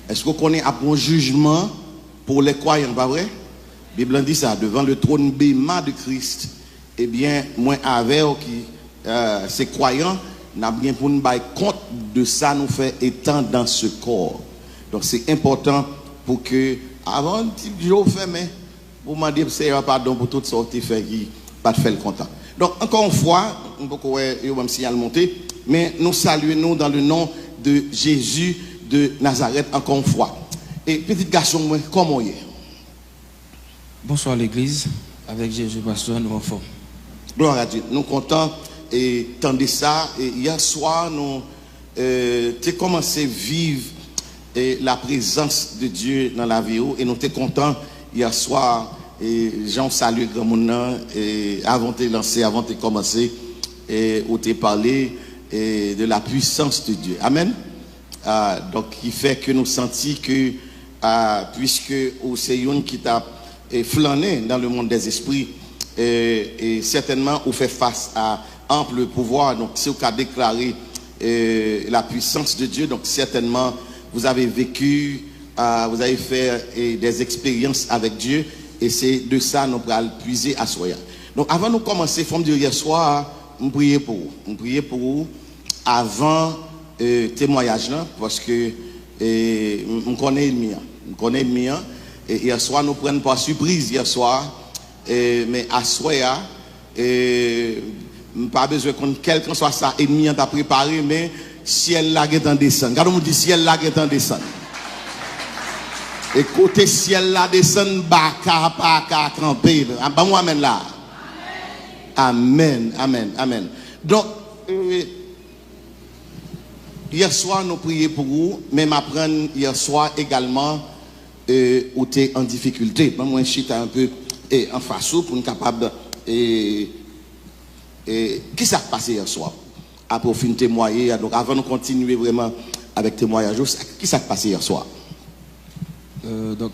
Est-ce qu'on connaît un bon jugement pour les croyants, pas vrai? La Bible dit ça, devant le trône béma de Christ. Eh bien, moi avec qui ces croyants, n'a bien pour nous bailler compte de ça nous fait étant dans ce corps. Donc c'est important pour que avant de jour fait mais pour m'en dire Seigneur pardon pour toutes sortes de faits qui pas de faire content. Donc encore une fois, on peut voir un signal monter, mais nous saluons nous dans le nom de Jésus de Nazareth encore une fois. Et petit garçon moi comment est? Bonsoir l'église, avec Jésus pasteur nous en forme. Gloire à Dieu. Nous contents et tendez ça. Et hier soir, nous avons commencé à vivre la présence de Dieu dans la vie. Et nous étions contents hier soir. Et Jean salue grand monde avant de lancer, avant de commencer, et où tu parlé de la puissance de Dieu. Amen. Donc, qui fait que nous sentons que, puisque c'est une qui t'a flâné dans le monde des esprits, et certainement, vous fait face à ample pouvoir. Donc, si vous avez déclaré la puissance de Dieu, donc certainement, vous avez vécu, vous avez fait des expériences avec Dieu, et c'est de ça nous allons puiser à soi. Donc, avant de commencer, il faut me dire hier soir, on prier pour vous. On prier pour vous avant témoignage là, parce que on connaît le mien. On connaît le mien. Et hier soir, nous prenons pas surprise hier soir. Mais à soya, pas besoin qu'on quelqu'un soit ça ennemi t'a préparé, mais ciel là est en descend. Quand on dit ciel là est en descend. Et côté ciel là descend, baka pas camper. Bah moi amen là. Amen, amen, amen. Donc hier soir nous prions pour vous, mais m'apprendre hier soir également où tu es en difficulté. Moi je suis un peu en face pour nous capable qui s'est passé hier soir après au fin témoigner. Donc avant de continuer vraiment avec témoignage, qui s'est passé hier soir? Donc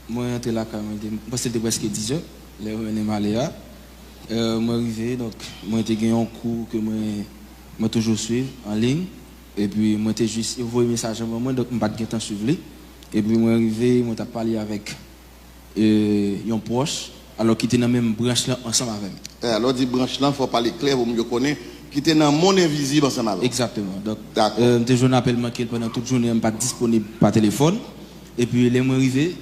moi j'étais là quand même, c'était presque 10 heures, les revenus Maléa. Moi arrivé, donc moi j'étais gagné un cours que moi toujours suivre en ligne, et puis moi j'étais juste envoyé un message à moi, donc je pas de temps suivre. Et puis moi arrivé, moi t'ai parlé avec un proche, alors qui était dans la même branche là ensemble avec moi. Alors dit branche là, il faut parler clair, vous me connaissez, qui était dans mon invisible ensemble avec. Exactement. Donc je n'appelle manqué pendant toute journée, je ne suis pas disponible par téléphone. Et puis les mois arrivés,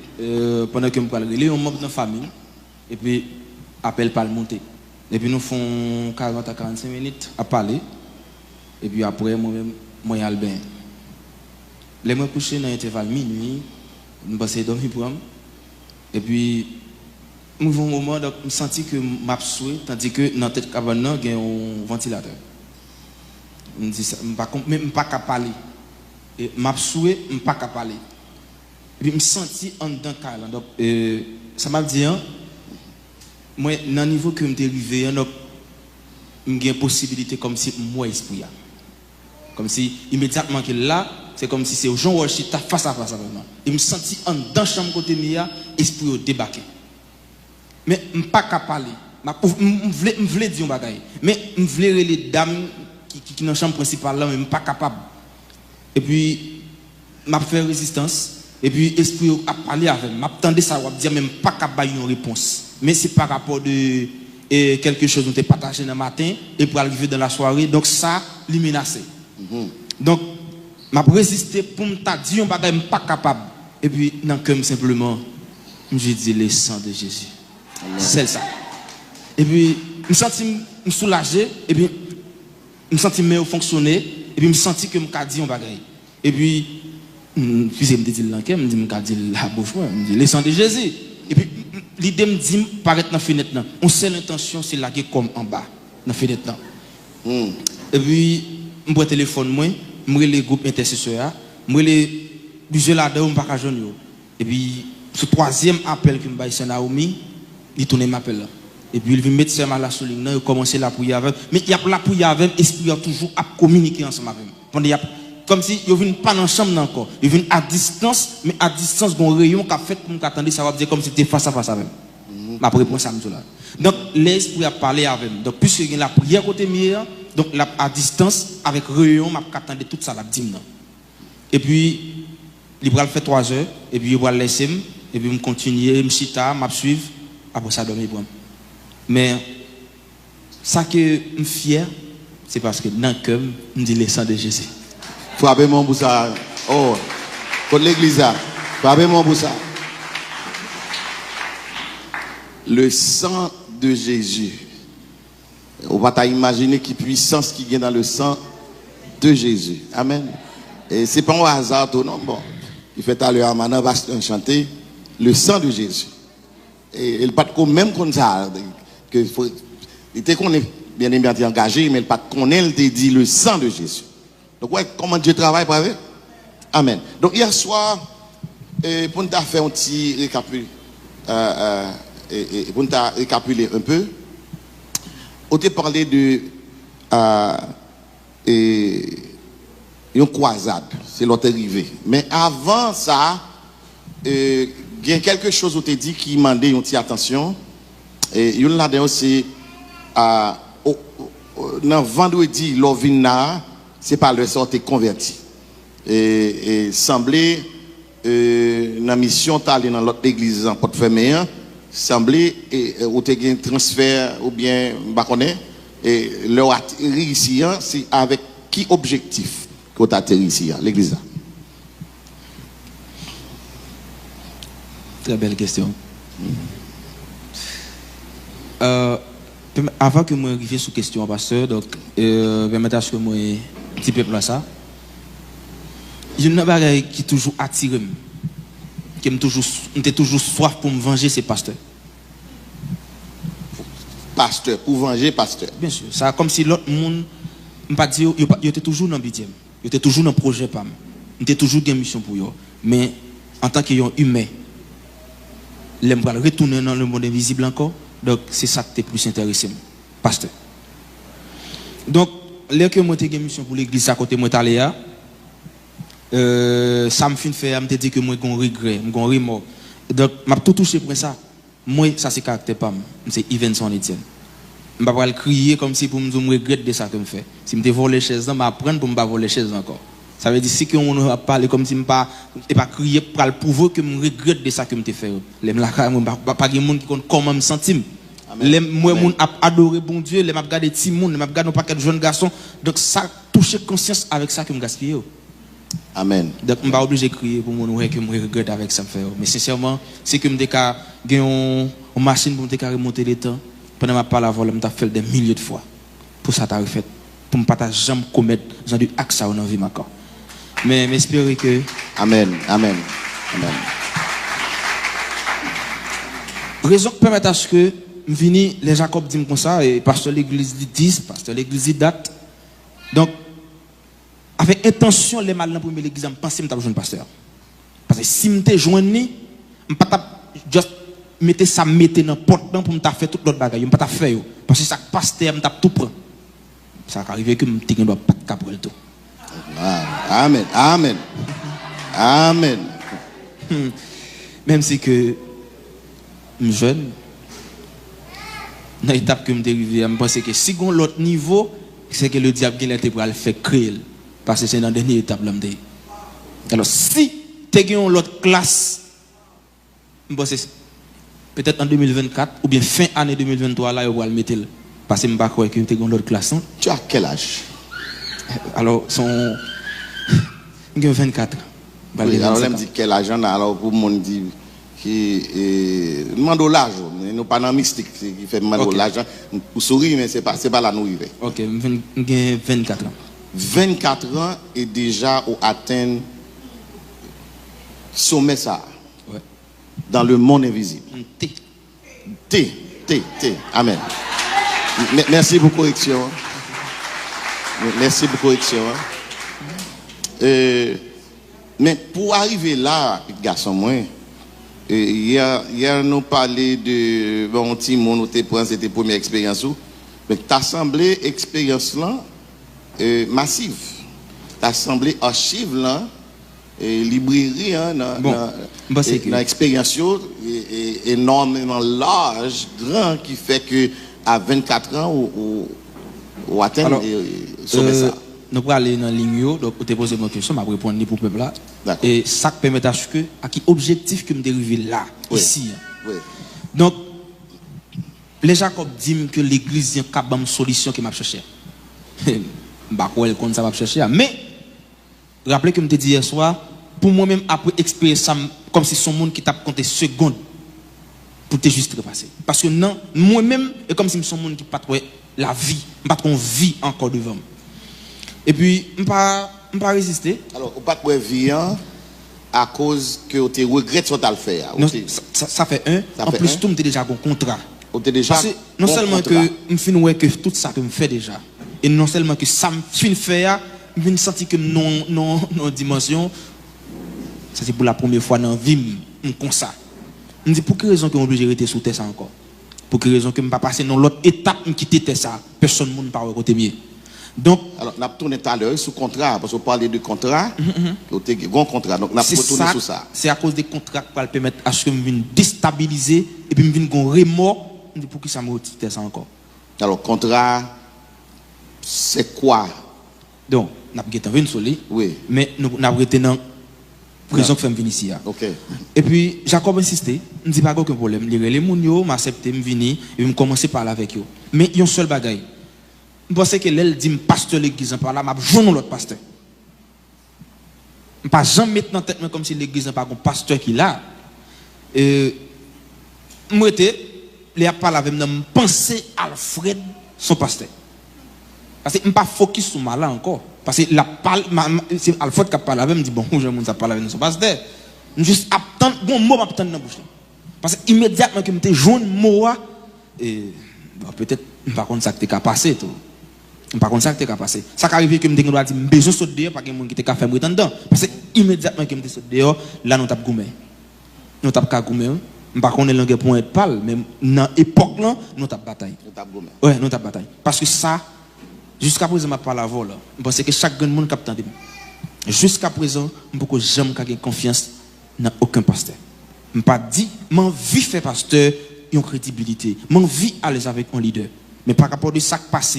pendant que je parle, il y a un membre de la famille, et puis appel par le monter. Et puis nous faisons 40 à 45 minutes à parler. Et puis après, moi-même, moi, je suis bien. Les mois couchés dans l'intervalle minuit, je passais dormir pour moi. Et puis, je un moment, donc, je sens que je suis tandis que dans la tête cabane, il y a un ventilateur. Je me dis ça, je ne suis pas capable de parler. Et je suis pas capable de parler. Et puis, je me sens en dedans de donc, ça m'a dit, moi, dans le niveau que je suis arrivé, j'ai une possibilité comme si moi, esprit. Comme si, immédiatement que là, c'est comme si c'est au Jean Walsh, tu face à face avec moi. Et je me sens en dedans de la chambre côté mia, esprit au débarqué. Mais je ne suis pas capable de parler. Je voulais dire un bagage. Mais je voulais les dames qui sont dans la chambre principale là, mais je ne suis pas capable. Et puis, je fait résistance. Et puis, l'esprit a parlé avec moi. Je m'attendais ça, je dire même pas capable de une réponse. Mais c'est par rapport de quelque chose que nous avons partagé dans le matin et pour arriver dans la soirée. Donc, ça, il menacé. Donc, je résisté pour me dire que je ne suis pas capable. Et puis, dans le cœur, simplement, j'ai dit le sang de Jésus. C'est ça. Et puis, je me sens soulagé. Et puis, je me sens mieux fonctionner. Et puis, je me sens que je me dit un bagage. Et puis, je me dis l'enquête, je me dis la bouffe, je me dis le sang de Jésus. Et puis, l'idée me dit, paraître dans la fenêtre. On sait l'intention, c'est la comme en bas, dans la fenêtre. Et puis, je prends le téléphone, je prends les groupes intercesseurs, je prends les jeux là-dedans, je ne pas joindre. Et puis, ce troisième appel que je me fais Naomi, il tourne m'appel. Et puis, il vient mettre ça à la souligne, il commence la prière avec. Mais il y a la prière avec, l'esprit a toujours à communiquer ensemble avec moi. Comme si il ne vient pas dans la chambre encore. Il vient à distance, mais à distance, il y a un rayon qui a fait pour m'attendre, ça va dire comme si c'était face à face avec moi. Ma réponse à là. Donc, l'esprit a parlé avec moi. Donc, puisque il y a la prière côté mien, donc à distance, avec rayon, je m'attendais tout ça, la dîme. Et puis, il va faire 3 heures, et puis il va laisser, et puis me continuer, me chita, me suivre, après ça, dormir pour moi. Mais, ça que je suis fier, c'est parce que dans le cœur, je dis le sang de Jésus. Frappez-moi pour ça. Oh, pour l'église, frappez-moi pour ça. Le sang de Jésus. On va imaginer qui puissance qui vient dans le sang de Jésus. Amen. Et c'est pas un hasard, tout non. Bon, il fait à l'heure, maintenant, va chanter le sang de Jésus. Et il pas même comme ça. Que il était qu'on est bien engagé, mais il pas qu'on elle dit le sang de Jésus. Donc, ouais, comment Dieu travaille pour avec? Amen. Donc, hier soir, pour nous faire un petit récapitule, pour nous récapituler un peu, on t'a parlé de une croisade, c'est l'autre arrivé. Mais avant ça, il y a quelque chose où tu dit qui m'a demandé une petite attention. Et il y a aussi, dans vendredi, l'Ovina, c'est pas le sort converti. Et semblait, dans la mission, tu allé dans l'autre église en porte-fermé, semblait, ou tu as un transfert, ou bien, et leur atterri ici, c'est avec qui objectif que tu atterri ici, l'église? Très belle question. Avant que moi arrive sur question, pasteur, donc, permettez que moi un petit peu plus ça. Il y a une chose qui toujours attire, qui me toujours soif pour me venger, c'est pasteur. Pasteur, pour venger pasteur. Bien sûr, ça comme si l'autre monde, pas dire, il était toujours dans le bidème, il était toujours dans le projet PAM, il était toujours dans une mission pour eux. Mais en tant qu'humain, l'aime pas retourner dans le monde invisible encore. Donc, c'est ça qui est plus intéressant, pasteur. Donc, là que moi, j'ai une mission pour l'église à côté de moi, ça me fait faire, me dit que moi, j'ai un regret, j'ai un remords. Donc, je tout touché pour ça. Moi, ça, c'est caractère pas. C'est Ivenson Etienne. Je ne vais pas crier comme si pour me dire que je regrette de ça que je fais. Si je vole les chaises, je vais apprendre pour ne pas voler les chaises encore. Ça veut dire si on va parler comme si je ne pas crier pour le prouver que je regrette de ça que je fais. Je ne vais pas de monde qui compte comment je me sens. Moi, je adoré bon Dieu, je regarde des petits monde, je regarde un paquet de jeunes garçons. Donc ça touche conscience avec ça que je gaspille. Amen. Donc je ne suis pas obligé de crier pour moi que je regrette avec ça. Mais sincèrement, c'est que je suis une machine pour me remonter les temps. Pendant ma parole, je fait des milliers de fois. Pour ça, tu fait. Pour ne pas jamais commettre genre du acte dans la vie. Mais j'espère que. Amen. Amen. Amen. Raison qui permet à ce que je viens, les Jacob disent comme ça, et pasteur l'église dit 10, pasteur l'église dit date. Donc, avec intention, les malins pour l'église, je pense que je suis un pasteur. Parce que si je suis joint, je ne peux pas juste mettre ça dans la porte pour me faire tout l'autre bagage. Je ne peux pas faire. Parce que ça pasteur, je tout prend. Ça arrive que je ne peux pas capable tout. Amen. Amen. Amen. Même si que je suis jeune, dans l'étape que je suis arrivé, je pense que si on l'autre niveau, c'est que le diable était pour le faire créer. Parce que c'est dans la dernière étape. Alors, si tu as l'autre classe, je pense que peut-être en 2024 ou bien fin année 2023, là, on va le mettre. Parce que je ne sais pas que tu as l'autre classe. Tu as quel âge? Alors, j'ai 24 ans. Oui, alors, je me dis quel âge, alors pour moi, dit qui demande l'âge, nous pas dans mystique, qui fait demander l'âge. Pour sourire, mais c'est pas là nous arrivons. Ok, j'ai 24 ans. 24 ans et déjà au atteindre sommet ça. Ouais. Dans le monde invisible. T. Amen. Merci pour la correction. Merci pour la correction. Mais pour arriver là, garçon, moi, hier nous parlé de bon petit monde, c'était première expérience. Mais t'as semblé expérience là massive. T'as semblé archive là, librairie dans expérience énormément large, grand, qui fait que à 24 ans ou atteindre ça. Nous allons aller dans la ligne, donc vous te posez une question, je vais répondre pour le peuple là. Et ça permet à ce que, à qui objectif que me dériver là, ici. Oui. Donc, les Jacob disent que l'église est capable de solution que m'a cherché. Bah, quoi, elle compte ça m'a cherché. Mais, rappelez que je me dit hier soir, pour moi-même, après expérience, ça, comme si son monde qui t'a compté secondes pour te juste repasser. Parce que non, moi-même, c'est comme si son monde qui pas la vie, pas qu'on vit encore devant. Et puis, je ne pas résister. Alors, on pas de vie à cause que tu regrettes ce que tu as fait. Non, ça fait un. Ça en fait plus, tu as déjà un contrat. Déjà parce que non seulement contrat. Que je finis que tout ça que je fais déjà, et non seulement que ça me fait faire, je me sens que non dimension, ça c'est pour la première fois dans la vie, comme ça. Je me dis pour quelle raison que je suis obligé de rester sous terre ça encore? Pour quelle raison que je ne pas passer dans l'autre étape, je quitter ça? Personne ne parle côté mieux. Donc, alors, on a tourné tout à l'heure sous contrat, parce qu'on parlait de contrat, un contrat, donc on a retourné sur ça. C'est à cause des contrats qui va permettre à ce que je vienne déstabiliser et puis je vienne remords, pour qui ça me retire ça encore. Alors, contrat, c'est quoi? Donc, on a retenu une solide, oui. Mais nous avons retenu dans prison que je viens ici. Okay. Et puis, Jacob insisté, je ne dis pas aucun problème. Les gens m'acceptent, je viens et je commence à parler avec eux. Mais il y a un seul bagaille. Je pense que l'elle dit pasteur l'église par là, je joue l'autre pasteur. Je ne pas jamais mettre dans la tête comme si l'église n'a pas un pasteur qui l'a. Moi, les parlé avec moi, je pensais à Alfred, son pasteur. Parce que je ne pas focus sur moi là encore. Parce que c'est Alfred qui a parlé avec moi, je me dis, bon, je ne parle avec son pasteur. Je juste attendre, bon mot attendre dans la bouche. Parce que immédiatement que je me joue mot, et peut-être, par contre, ça qui est passé tout. Par contre, ça qui est passé. Ça qui arrive que je me dis, je besoin de sauter dehors, parce que je suis fait me dedans. Parce que immédiatement que je me saute dehors, là, nous avons goumé. Nous avons goumé. Par contre, nous avons pour être pâle, mais dans l'époque, nous avons bataille. Oui, nous avons bataille. Parce que ça, jusqu'à présent, je ne parle pas vol. Je pense que chaque monde capte. Jusqu'à présent, je ne peux jamais avoir confiance dans aucun pasteur. Je ne pas dit, mon vie fait pasteur, une crédibilité. Mon vie à l'aise avec un leader. Mais par rapport à ça qui passe,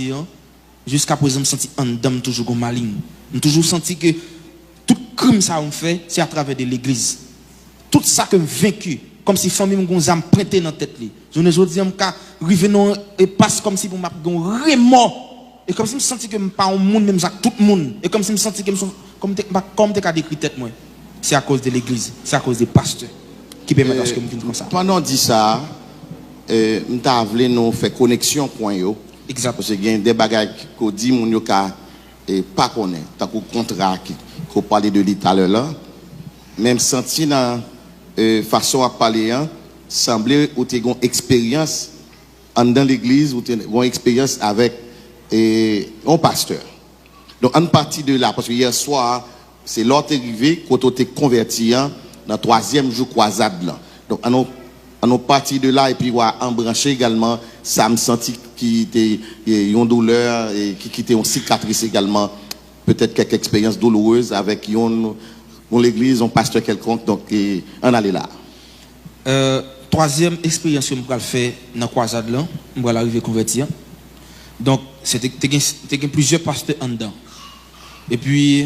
jusqu'à présent, je me sens en dame toujours maligne. Je toujours senti que tout crime ça on fait, c'est à travers de l'église. Tout ça que je vaincu, comme si famille me âme prêté dans la tête. Je ne dis pas que et passe comme si pour m'a remords. Et comme si je me sentis que je pas au monde même tout le monde. Et comme si je me sentis que comme tu as décrit tête moi. C'est à cause de l'église, c'est à cause des pasteurs qui permettent à ce que je vienne comme ça. Pendant dit ça, nous avons nous fait connexion point yo. Exact. Parce qu'il y a des bagages qu'on dit mon yo ka et pas connaît. Tant que contrat qu'on parlait de lui tout à l'heure là. Même senti dans façon à parler semblait ou tu as une expérience dans l'église ou tu as une expérience avec un pasteur. Donc en partie de là parce que hier soir c'est l'autre arrivé quand on t'est converti dans le troisième jour croisade là. Donc en partie de là et puis en branché également ça me senti qui était une douleur et qui était une cicatrice également peut-être quelques expériences douloureuses avec l'église un pasteur quelconque donc on allait là. Troisième expérience que je vais faire dans la croisade là, je vais arriver converti. Donc c'était plusieurs pasteurs en dedans. Et puis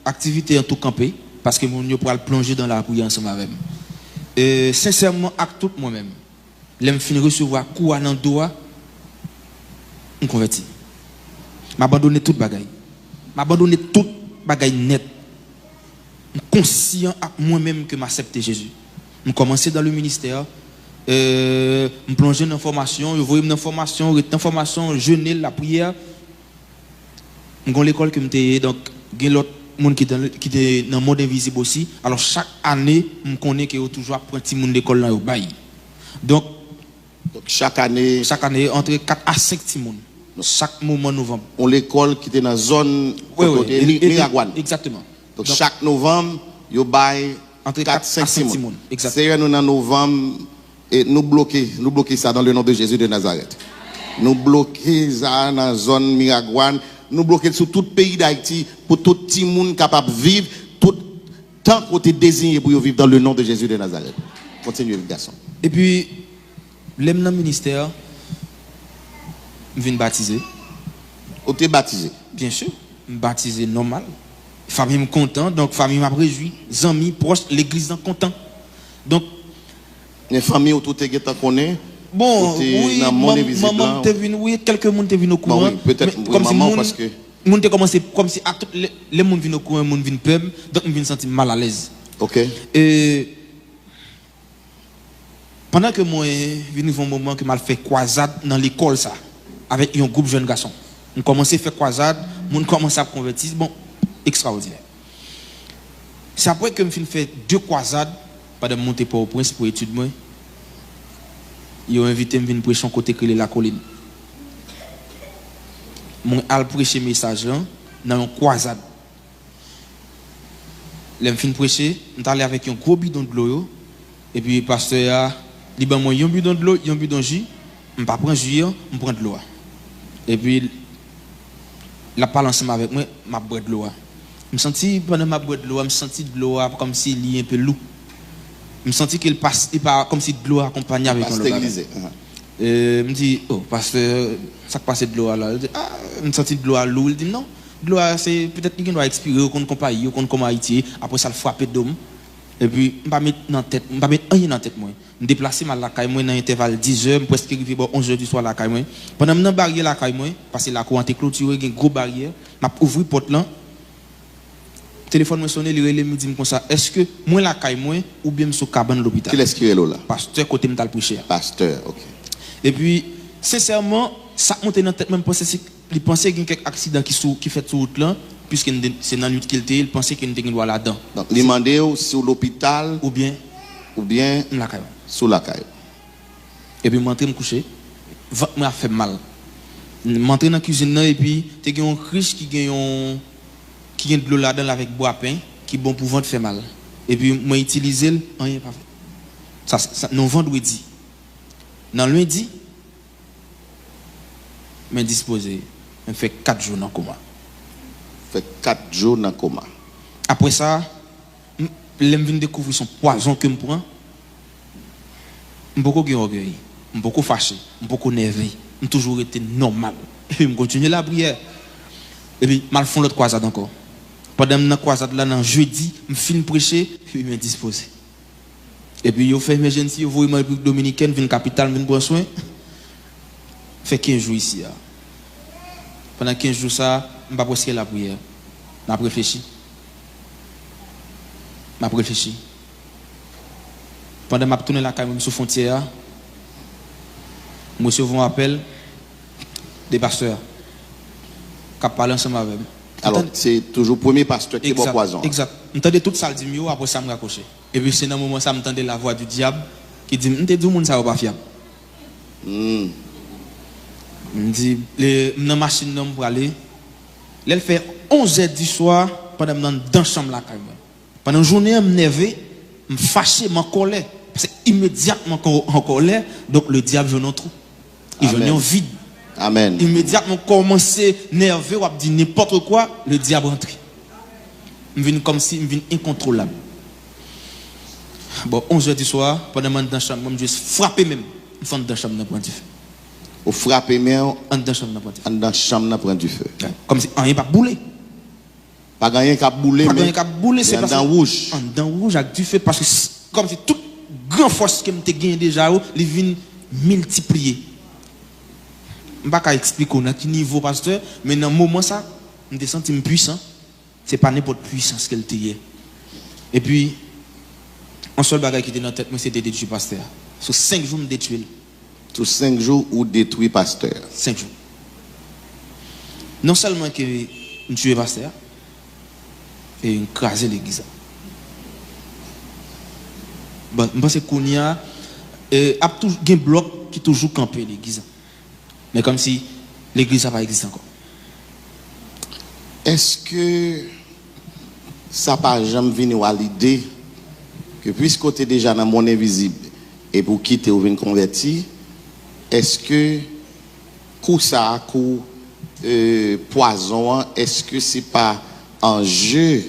activité en tout campé parce que mon yo pour plonger dans la prière ensemble avec moi. Sincèrement avec tout moi-même. L'aime fin recevoir coup dans le doigt on converti. M'abandonner toute bagaille. M'abandonner toute bagaille net. Conscient avec moi-même que m'accepter Jésus. Je commençais dans le ministère, je plongeais dans la formation, je voyais dans la formation, jeûner, la prière. Dans l'école que j'étais, donc, il y a l'autre monde qui est dans le monde invisible aussi. Alors, chaque année, je connais qu'il y a toujours un petit monde d'école dans le bail. Donc, chaque année, entre 4 à 5 petits monde. Chaque mois novembre. On l'école qui était dans la zone Miragouane. Exactement. Donc, chaque novembre, il y a entre 4 à 5 personnes. C'est nous en novembre et nous bloquons ça dans le nom de Jésus de Nazareth. Nous bloquons ça dans la zone Miragouane. Nous bloquons sur tout le pays d'Haïti pour tout le monde capable de vivre tout tant qu'on est désigné pour vivre dans le nom de Jésus de Nazareth. Continuez, garçon. Et puis, l'aime dans le ministère, je viens baptiser. Vous êtes baptisé? Bien sûr, baptisé normal. famille me content, donc famille m'a réjoui, amis proches, l'église en content. Donc les familles autour de toi connaissent. Bon, oui, maman t'es venu, oui, quelques monde t'es venu au courant. Oui, peut-être comme maman si parce que monde t'es commencé comme si les monde viennent au courant, monde viennent peur, donc me viennent sentir mal à l'aise. OK. Et pendant que moi venu un moment que m'a fait croisade dans l'école ça avec un groupe de jeunes garçons. On commençait à faire croisade, on commençait à convertir, bon, extraordinaire. C'est après que je fait 2 croisades pendant monter pour au prince pour étudier moi. Ils ont invité me venir prêcher côté que la colline. Mon al prêcher message là dans une croisade. L'aime fin prêcher, on allé avec un gros bidon de l'eau et puis pasteur a dit ben moi un bidon de l'eau, un bidon de jus, on pas prendre jus, on prend de l'eau. Et puis la parle ensemble avec moi, m'a boire de l'eau. Je me senti pendant ma boire de l'eau, je me senti de l'eau comme si il est un peu lourd. Je me senti qu'il passe comme si de l'eau accompagnait avec un l'eau. Je me dis oh pasteur, ça passe de l'eau là. Je me senti de l'eau lourd, il dit non, de l'eau c'est peut-être qu'il doit expirer qu'on compagnie, qu'on comme Haïti, après ça le frapper d'homme. Et puis je pas mettre dans tête, je pas mettre rien dans tête moi. Me déplacer mal la caille moi dans intervalle 10h, presque arrivé 11h du soir la caille moi. Pendant me barrière la caille moi, parce que la cour était clôturée, il y a une grosse barrière, m'a ouvert porte là. Téléphone me sonné, il me dit comme ça, est-ce que moi la caille moi ou bien sur cabane de l'hôpital? Qui est-ce qui est là? Pasteur côté me t'a prêcher. Pasteur, OK. Et puis sincèrement, ça monte dans tête même penser il pensait qu'il y a quelques accidents qui fait sur route là puisque c'est dans la nuit qu'il était, il pensait qu'il était là-dedans. Donc il demandait sur l'hôpital ou bien la caille. Sous la caille. Et puis m'entrer me coucher, m'a fait mal. M'entrer dans la cuisine et puis tu as un riche qui gagne de l'eau là-dedans avec bois pain qui bon pour vendre fait mal. Et puis moi utiliser rien pas fait. Ça non vendredi. Dans lundi mais disposé, on fait 4 jours dans coma. Fait 4 jours dans coma. Après ça, je viens découvrir son poison que je prends. Je suis beaucoup orgueilleux, je suis beaucoup fâché, je suis beaucoup nerveux, je toujours été normal. Et puis je continue la prière. Et puis je fais l'autre croisade encore. Pendant la croisade là, jeudi, je finis prêcher, et puis je me dispose. Et puis je fais emergency, je vois une République dominicaine, je viens capitale, je viens prendre soin. Fait 15 jours ici. Pendant 15 jours, ça, je ne vais pas presque la prière. Je réfléchi. Je réfléchi. Pendant que je tourne la caméra sur la frontière, je reçois un appel des pasteurs qui parlent ensemble avec moi. Alors, c'est toujours le premier pasteur qui est poison. Exact. Je entendais toute ça, je dis, après ça, je me raccroche. Et puis, c'est dans ce moment ça, je entendais la voix du diable qui dit, je te dis, ça va pas fiable. Je dis, dans la machine, je vais aller. Elle fait 11h du soir pendant que je suis dans la chambre. Pendant la journée, je me nerveux, je me fâché, je me colère. Parce que immédiatement, en colère, donc le diable vient en trou. Il vient en vide. Amen. Immédiatement, commencer nerveux, ou à dire n'importe quoi, le diable rentre. Je viens comme si je viens incontrôlable. Bon, 11h du soir, pendant que je suis dans la chambre, je suis frappé même. Je suis dans la chambre, je feu. Au frappé même en dans la chambre, dans la chambre, prend du feu. Comme si rien pas boulé. Pas rien qu'à bouler, mais c'est dans rouge. Dans rouge avec du feu parce que comme si toute grande force que je gagné déjà, il vient multiplier. Je ne vais pas expliquer à quel niveau pasteur, mais dans le moment ça, je me sens puissant. Ce n'est pas n'importe puissance qu'elle était. Et puis, un seul bagage qui était dans la tête, c'était de détruire pasteur. Sur 5 jours, je détruis. Sur 5 jours, ou détruit pasteur. 5 jours. Non seulement que je tue pasteur, et écraser l'église. Bon, je pense qu'il y a un bloc qui toujours campé l'église. Mais comme si l'église n'a pas existé encore. Est-ce que ça n'a pas jamais venu à l'idée que puisque tu es déjà dans le monde invisible et pour quitter ou venir convertir, est-ce que coup ça, coup poison, est-ce que ce n'est pas un jeu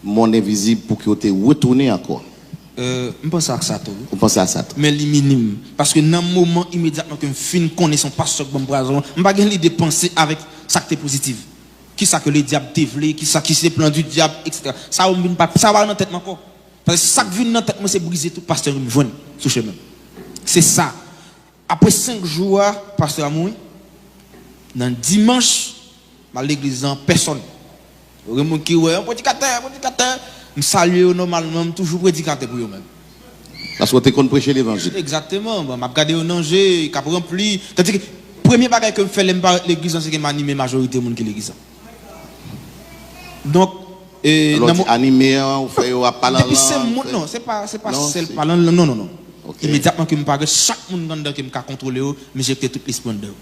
monde invisible pour que tu retournes encore? Je pense à ça. Vous pensez à ça? Mais les minimes. Parce que dans le moment immédiatement que je finis connaissant pas ce bon poison, je n'ai pas l'idée de penser avec ça qui est positif. qui ça que le diable dévelé, qui ça qui c'est plan du diable, etc. Ça va dans tête encore. Parce que ça qui vient dans tête moi c'est briser tout pasteur me joindre sur chemin. C'est ça. Après 5 jours, pasteur Amoui, dans dimanche, dans l'église en personne. Vraiment qui ouais, un prédicateur, me salue normalement toujours prédicateur pour eux même. Parce que tu es prêcher l'évangile. Exactement, m'a regardé au danger, cap rempli. Tandis que premier bagage que me fait l'église c'est que m'animer majorité monde qui l'église. Donc animé on fait parler depuis non, c'est pas celle parlant non. Okay. Immédiatement que me parle chaque monde dedans qui me contrôler mais j'ai tout l'esprit dedans.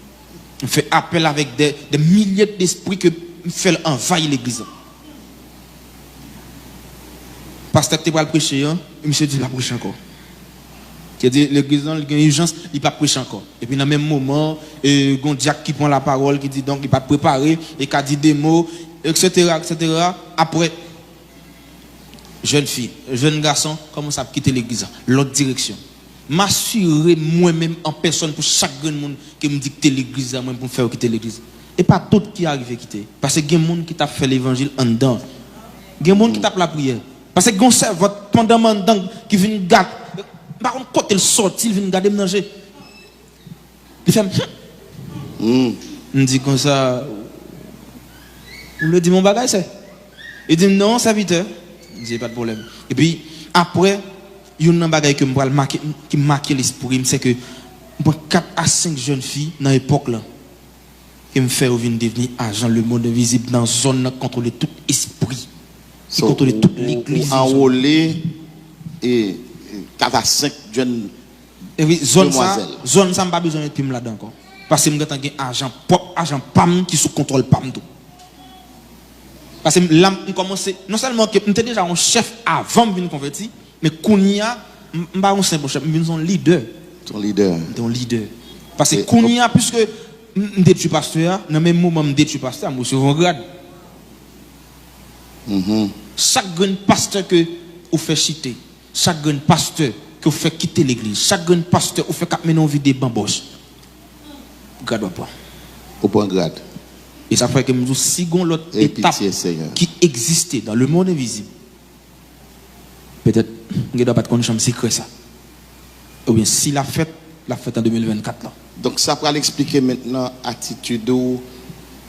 On fait appel avec des milliers d'esprits que me fait envahir l'église. Pasteur qui va prêcher, monsieur dit il va prêcher encore. Qui dit l'église il y a une urgence, il va prêcher encore. Et puis dans le même moment, gon diacre qui prend la parole qui dit donc il va préparer et qui dit des mots etc. Après jeune fille, jeune garçon commence à quitter l'église, l'autre direction. M'assurer moi-même en personne pour chaque grand monde qui me dicte l'église moi pour faire quitter l'église. Et pas tout qui arrive à quitter parce que il y a des gens qui t'a fait l'évangile en dedans. Il y a des gens qui t'a la prière. Parce que gon servante pendant mandang qui vient garder par contre quand elle sortit, il vient garder manger. Il fait on dit comme ça on le dit mon bagage c'est. Il dit non, serviteur. Il dit pas de problème. Et puis après il y a un bagage que me marquer qui marque l'esprit, c'est que 4 à 5 jeunes filles dans l'époque là qui me fait devenir agent le monde invisible dans zone contrôler tout esprit. So, contrôler toute l'église. Enrôler et 4 à 5 jeunes zone ça pas besoin de film là-dedans encore. Parce que me gagne agent propre, agent PAM qui sous contrôle PAM tout. Parce que là on commence non seulement que j'étais déjà un chef avant de venir convertir, mais Kounia m'pas un simple chef, mais son leader. Ton leader. Parce que Kounia puisque m'détruit pasteur, dans même moment m'détruit pasteur, moi sur un grade. Chaque grand pasteur que vous fait chiter, chaque grand pasteur que vous fait quitter l'église, chaque grand pasteur vous fait mener en vie des bambos. Grade ou pas. Au point grade. Et ça fait que nous si gon l'autre étape qui existait dans le monde invisible. Peut-être ne doit pas de chambre secret ça. Ou bien si la fête en 2024 là. Donc ça pourra l'expliquer maintenant attitude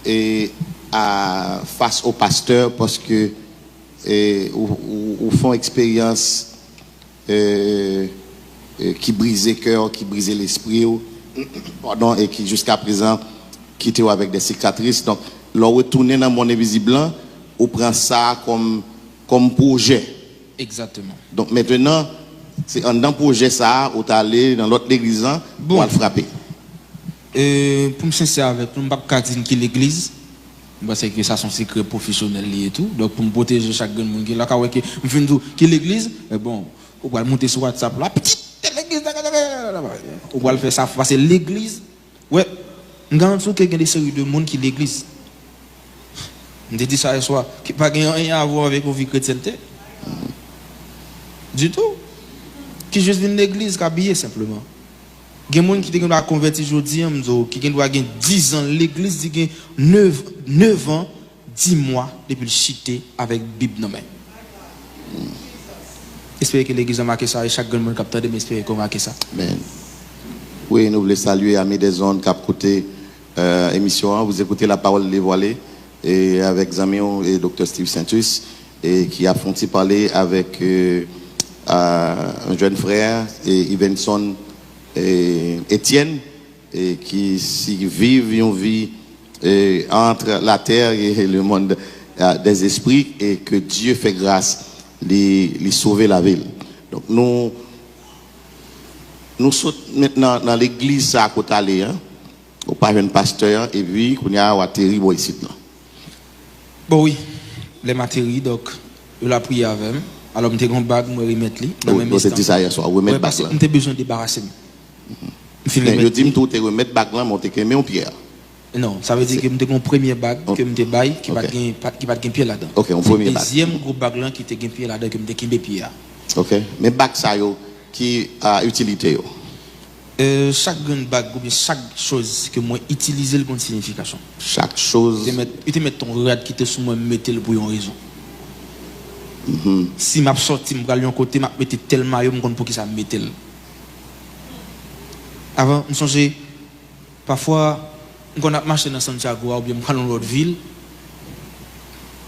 et face au pasteur parce que ou font expérience qui brise le cœur, qui brise l'esprit pardon et qui jusqu'à présent quitte avec des cicatrices. Donc leur retourner dans le monde invisible on prend ça comme projet. Exactement. Donc maintenant c'est un projet ça ou aller dans l'autre église pour le frapper. Pour me sincère avec nous pas dire que l'église parce que ça son secret professionnel et tout. Donc pour me protéger chaque monde qui là que l'église bon on va monter sur WhatsApp là petite l'église on va le faire ça parce que l'église ouais garantis qu'il y a des séries de monde qui l'église. On dit ça ce soir qui pas rien à voir avec la vie chrétienté. Du tout. Qui juste vient l'église qui habillé simplement. Il y a des gens qui doivent convertir aujourd'hui, qui doivent avoir 10 ans. L'église dit 9 ans, 10 mois depuis le chité avec la Bible dans la main. J'espère que l'église a marqué ça et chaque monde qui a capté, mais j'espère qu'on a marqué ça. Amen. Oui, nous voulons saluer Amis des Zones qui a écouté l'émission. Vous écoutez la parole dévoilée et avec Zamion et Dr. Steve Saintus et qui a font parler avec un jeune frère et Ivenson et Étienne et qui vivent une vie entre la terre et le monde des esprits et que Dieu fait grâce de sauver la ville. Donc nous sommes maintenant dans l'église à côté d'aller, au pas un pasteur et puis qu'on y a atterri ici là. Bon oui, les matériaux donc je la prié avec. Alors, je un bag, je remettre lui. Vous dit ça hier soir, vous remettre bag. J'ai besoin de débarrasser. Je dis tout, tu remettre bag là, monter que en pierre. Non, ça veut dire que j'ai un premier bag que je bail qui va gagner pied là-dedans. OK, un premier bag. Deuxième gros bag là qui te gagne pied là-dedans que me gagne pied. OK, mais bag ça yo qui a utilité yo. chaque grande bague ou bien chaque chose que moi utiliser le bonne signification. Chaque chose. Tu te mets ton rad qui te sous moi mettre le pour une raison. Si m'a sorti me aller un côté m'a mettre tel maillot me pour qui ça mettre. Avant me songer parfois quand on a marché dans Santiago ou bien dans l'autre ville,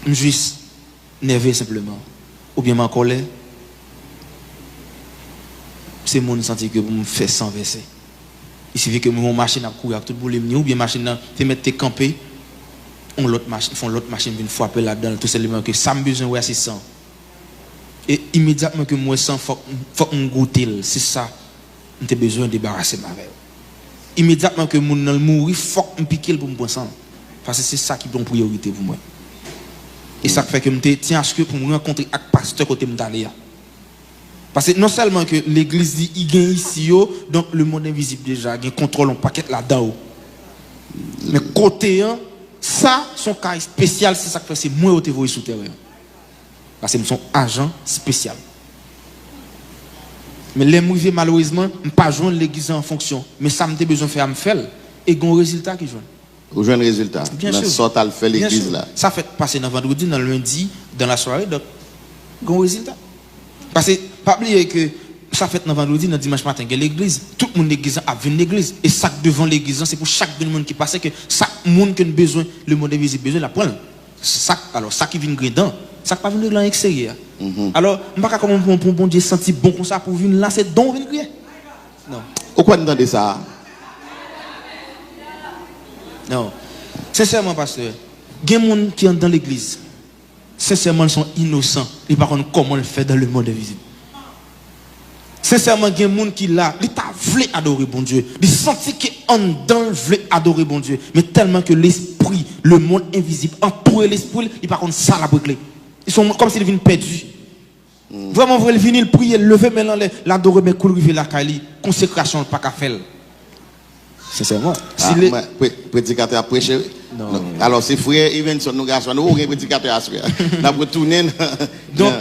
je juste nerveux simplement ou bien en colère. C'est mon senti que vous me faites sans verser. Il suffit que mon machine a couru avec tout le monde ou bien machine te mettre camper on l'autre machine font l'autre machine vient frapper là-dedans tout simplement que ça me besoin ouais c'est ça. Et immédiatement que moi sans faut on goûter c'est ça j'ai besoin de débarrasser ma avec. Immédiatement que mon nan mourir faut me piquer pour me prendre sang parce que c'est ça qui est une priorité pour moi. Et ça fait que me tiens à ce que pour me rencontrer avec pasteur côté me d'aller. Parce que non seulement que l'église dit il gagne ici donc le monde invisible déjà il contrôle un paquet là-dedans. Mais côté ça son cas spécial c'est ça que c'est moi au TV souterrain. Parce que nous sommes agents spéciaux. Mais les mouvements malheureusement pas joindre l'église en fonction mais ça me besoin faire me faire et un résultat qui joue. Vous jouez un résultat. Bien sûr. Sorte à le faire l'église là. Ça fait passer dans vendredi dans le lundi dans la soirée donc un résultat. Parce que pas oublier que ça fait dans vendredi dans dimanche matin que l'église tout le monde l'église a venu l'église et ça devant l'église c'est pour chaque monde qui passe que chaque monde qui a besoin le monde invisible besoin la prendre. Ça alors ça qui vient dedans ça pas venir dans l'extérieur. Alors on pas comment pour bon Dieu sentir bon comme ça pour venir là c'est don venir crier. Non. Pourquoi entendez ça? Non. Sincèrement pasteur, il y a des gens qui sont dans l'église. Sincèrement ils sont innocents, ils par contre comment le faire dans le monde invisible. Sincèrement il y a des gens qui là, ils t'a voulu adorer bon Dieu, ils sentent qu'en dedans veulent adorer bon Dieu, mais tellement que l'esprit, le monde invisible entoure l'esprit, ils par contre ça la brûler. Ils sont comme s'ils viennent perdus. Vraiment, vous venir prier, lever maintenant l'adorer, mais couler la Kali, consécration, pas qu'à faire. Sincèrement. Si les prédicateur a prêché. Non. Alors, c'est frère, ils viennent sur nos garçons, nous, aucun prédicateur à faire. Nous avons retourné. Donc,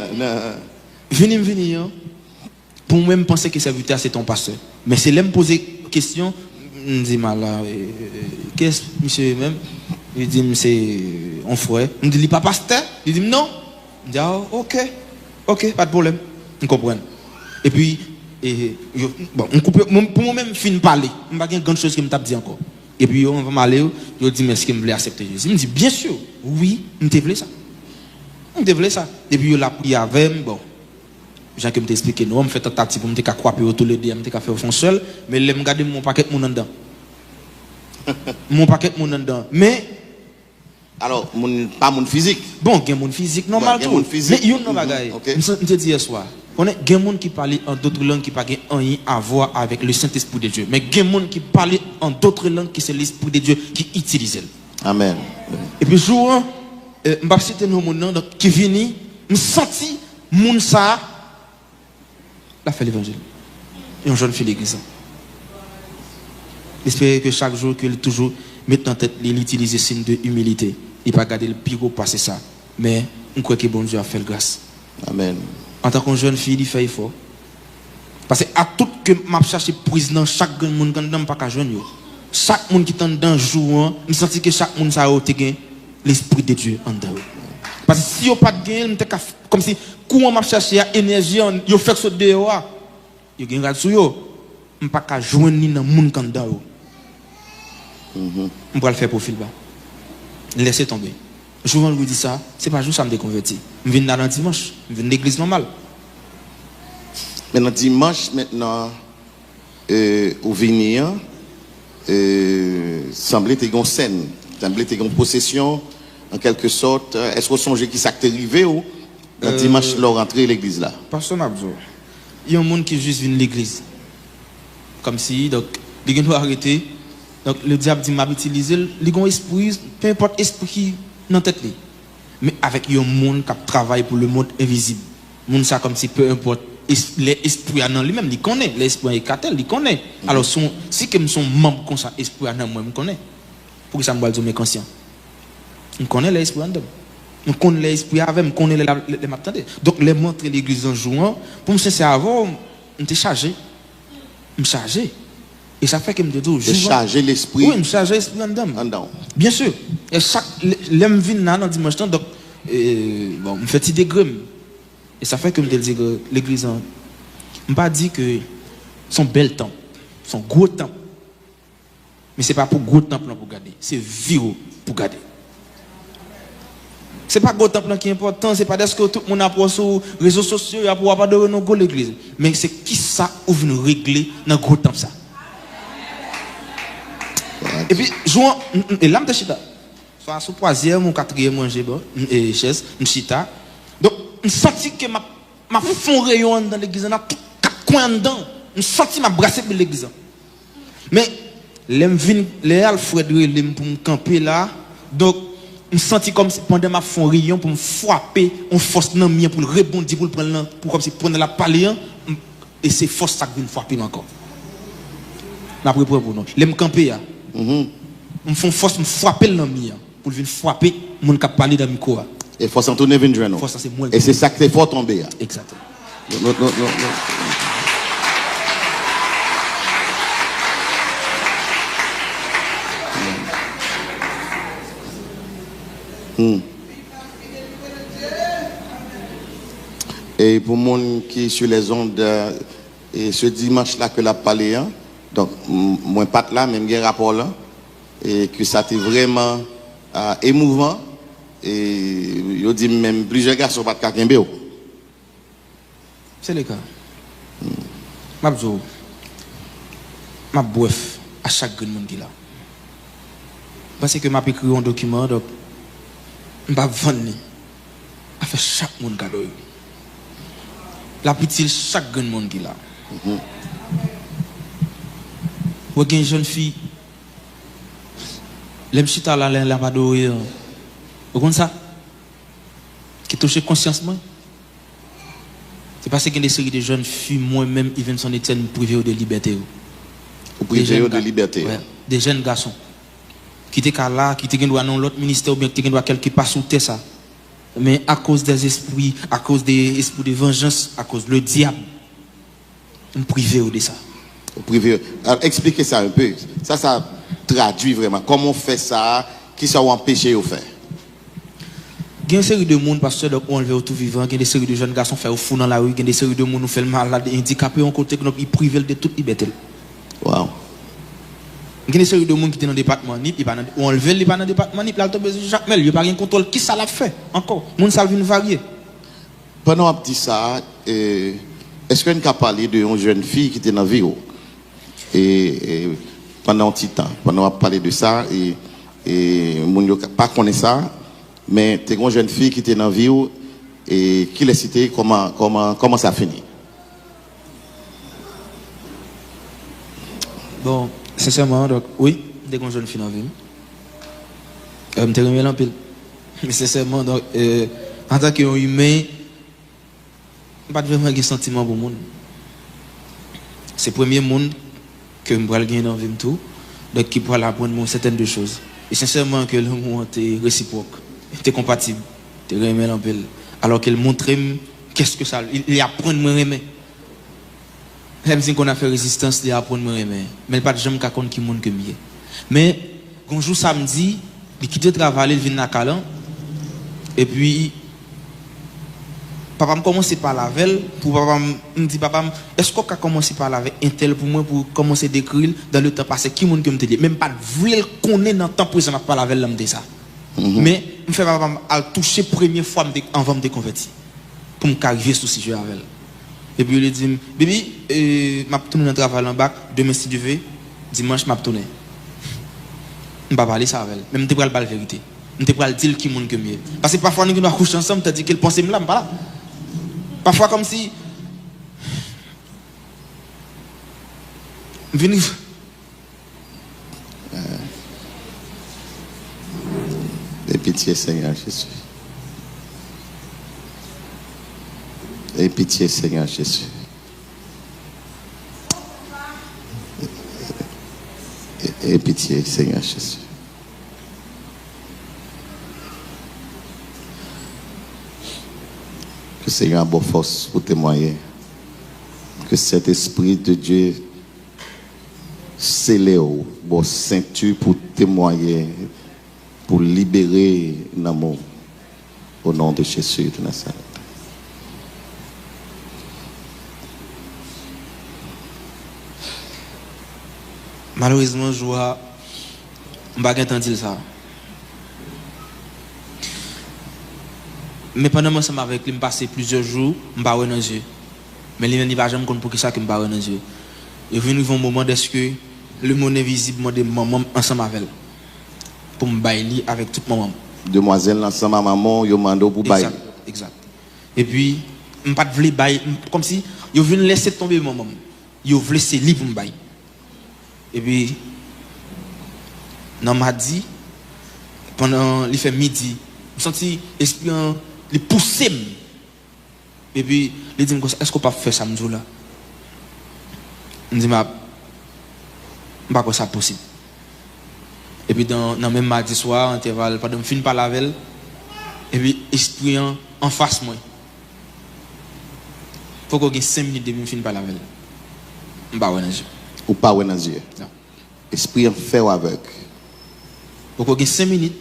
venir, pour moi-même penser que serviteur, c'est ton pasteur. Mais c'est là me poser question, je me dis, qu'est-ce que monsieur même? Il dit, c'est un frère. Je me dis, pas pasteur? Il dit, non. Je me dis, ok, pas de problème. On comprend. Et puis, bon, pour moi-même, fin de parler. Je n'ai pas grand chose que je me dit encore. Et puis, on va m'aller, je dis, mais est-ce que je voulais accepter Jésus? Il me dit, bien sûr, oui, je voulais ça. Je voulais ça. Et puis, il a prié avec, bon, Jean qui m'a expliqué, non, je fais tentative pour me faire croire tous les deux, je me faire fond seul, mais je me garde mon paquet de mon dedans. Mon paquet de mon dedans. Mais, alors, pas mon physique. Bon, il y a mon physique normal tout. Mais il y a un bagage. Je te dis hier soir. On a des gens qui parlent en d'autres langues qui n'ont rien à voir avec le Saint-Esprit de Dieu. Mais il y a des gens qui parlent en d'autres langues qui c'est l'Esprit de Dieu qui utilise. Amen. Et puis, jour, je vais citer nos gens qui viennent, je senti moun ça, la fait l'évangile. Et on jeune fait l'église. J'espère que chaque jour, qu'il toujours mette en tête, il utilise le signe de humilité. Il ne pas garder le pire passer ça. Mais on croit que bon Dieu a fait grâce. Amen. En tant que jeune fille, il fait effort. Parce que à tout que m'a cherché prise dans chaque monde qui n'a pas jeune. Chaque monde qui est dans jour, je sens que chaque monde ça a l'esprit de Dieu en dedans. Parce que si on pas de gain, comme si courant m'a cherché énergie, yo fait ce dehors. Yo gagne là sur yo. On pas ka joindre ni dans monde qui dedans. On va le faire profil bas. Laissez tomber. Je vous dis ça, c'est pas juste ça me déconvertir. Je viens dans dimanche, je viens de l'église normale. Maintenant dimanche, au venir, semblait être une scène, semblait être une possession, en quelque sorte. Est-ce que vous songez qui s'est arrivé ou dimanche leur rentrée à l'église là? Personne n'a besoin. Il y a un monde qui juste vient de l'église. Comme si, donc, il doit arrêter. Donc le diable dit m'a utilisé, il y a un esprit, peu importe l'esprit qui dans tête. Mais avec un monde qui travaille pour le monde invisible. Monde ça comme si peu importe l'esprit dans lui-même, il connaît. L'esprit est cartel, il connaît. Alors si que son membre comme ça, esprit dans moi, je connais. Pour que ça me dire conscient. Je connais l'esprit en dedans. Je connais l'esprit avec, je connais les m'attendais. Donc les montrer l'église en jouant, pour me c'est avant, je suis chargé. Je suis chargé. Et ça fait que me toujours de charger l'esprit. Oui, me charger l'esprit en dedans. Bien sûr. Et chaque l'aime vinn dans dimanche temps donc bon, me fait des degrés. Et ça fait que me dire que l'église on pas dit que son bel temps, son gros temps. Mais c'est pas pour gros temps pour garder, c'est viro pour garder. C'est pas gros temps qui est important, c'est pas parce que tout le monde a pour sur les réseaux sociaux pour pas de renouveler l'église, mais c'est qui ça ouvre nous régler dans gros temps ça. Et puis jouant et là me chita. Soit sur troisième ou quatrième manger bon et chaise, me chita. Donc me senti que ma fond rayon dans l'église dans tout quatre coins dedans. Me senti m'a brasser pour l'église. Mais l'aime vinn les Alfred l'aime pour me camper là. Donc je me senti comme si pendant ma fond rayon pour me frapper on force dans mien pour rebondir pour prendre pour comme si prendre la palais et c'est force ça vient frapper encore. N'a prépare pour nous. L'aime camper là. Me font force me frapper dans mien pour venir frapper mon cap parler dans micro. Et force en tourner venir joindre. Force c'est moi. Et c'est ça que c'est fort tomber. Exactement. Non. Et pour le monde qui est sur les ondes, et ce dimanche-là que la parlé, donc, moi, pas là, même un rapport là, et que ça a été vraiment émouvant, et je dis même plusieurs gars sont pas de Kakembe. C'est le cas. Mabzo, ma boef à chaque grand monde qui là. Parce que m'a écrit un document, donc, je ne vais pas vendre, à faire chaque monde cadeau. La petite chaque grand monde qui là. Ou une jeune fille, les chita là, la pado, vous comprenez ça? Qui touche conscience moi. C'est parce qu'il y a des séries de jeunes filles, moi-même, ils viennent son étienne privé de liberté. Privé de liberté. Ouais, des jeunes garçons. Qui étaient là, qui étaient dans l'autre ministère ou bien qui étaient quelque part sous terre ça. Mais à cause des esprits, à cause des esprits de vengeance, à cause du diable, on privé de ça. Privé. Alors, expliquez ça un peu. Ça traduit vraiment. Comment on fait ça? Qui ça empêché de faire? Il y a une série de monde, parce que on enlevé tout vivant, il y a des séries de jeunes garçons faire au fou dans la rue, il y a des séries de monde qui fait le malade, handicapés, on côté que ils privent de toute liberté. Wow. Il y a des séries de monde qui étaient dans le département NIP, on enlevé les dans le département NIP, là, il y a Jacques Mel, il n'y a pas rien contrôle. Qui ça l'a fait encore? Le monde ça vient varier. Pendant qu'on dit ça, est-ce qu'on a parlé d'une jeune fille qui était dans la vie? Et pendant un petit temps, pendant qu'on a parlé de ça, et on n'a pas connu ça, mais tu es une jeune fille qui était dans la vie et qui l'a cité, comment ça finit? Bon, sincèrement, donc, oui, dès qu'on jeune fille dans la vie, je me remets en pile. Mais sincèrement, donc, en tant qu'humain, je n'ai pas vraiment de sentiment pour le monde. C'est le premier monde que je vais gagner dans la vie, donc qui pourra apprendre certaines choses. Et sincèrement, que le monde est réciproque, est compatible, est remets en pile. Alors qu'elle montre qu'est-ce que ça, il apprend à me remettre. Même si on a fait résistance, il apprend à me remettre. Mais il n'y a pas de gens qui comptent qui monde que mieux. Mais, un jour samedi, il quitte le travail, il vient à Calan. Et puis, papa me commence par la veille. Pour papa me dit, papa, est-ce qu'on a commencé par la veille un tel pour moi pour commencer à décrire dans le temps passé qui monde que me dit. Même pas de vrai qu'on est dans le temps présent par la veille, là me dit ça. Mais, je fais papa à toucher première fois avant de me déconvertir. Pour me arriver sous ce sujet avec elle. Et puis il dit, baby, je vais tourner dans le travail en bac, demain si Dieu veut, dimanche je vais tourner. Je ne vais pas parler ça avec elle. Même je ne vais pas la vérité. Je ne vais pas dire qui est que mieux. Parce que parfois nous doit coucher ensemble, tu dis qu'elle pense là, pas là. Parfois comme si. Venez. Et pitié Seigneur Jésus. Et pitié, Seigneur Jésus. Et pitié, Seigneur Jésus. Que le Seigneur a bonne force pour témoigner. Que cet esprit de Dieu scellé bon ceinture pour témoigner, pour libérer l'amour au nom de Jésus de Nazareth. Malheureusement, je vois, je n'ai pas entendu ça. Mais pendant que je suis avec lui, je passe plusieurs jours, je ne suis pas dans les yeux. Mais il ne va jamais comprendre pour ça que je ne suis pas dans les yeux. Et puis nous avons un moment d'est-ce que le monde invisible de maman ensemble avec elle. Pour me bailler avec toute maman. Demoiselle ensemble à maman, yo mando pour bailler. Exact. Et puis, je ne pas voulu bailler, comme si yo venu laisser tomber maman. Yo voulu laisser libre pour me bailler. Et puis, dans m'a dit, pendant il fait midi, je senti l'esprit il poussé. Et puis, il dit, est-ce qu'on peut faire ça là? Je dis, je ne sais pas ça possible. Et puis, dans le même mardi soir, intervalle, pendant que je finis par la veille, et puis, l'esprit en face moi. Il faut qu'on ait 5 minutes de finir par la veille. Je ne sais pas. Ou pas dans les yeux. Non. Esprit en fait avec. Pour qu'on ait 5 minutes.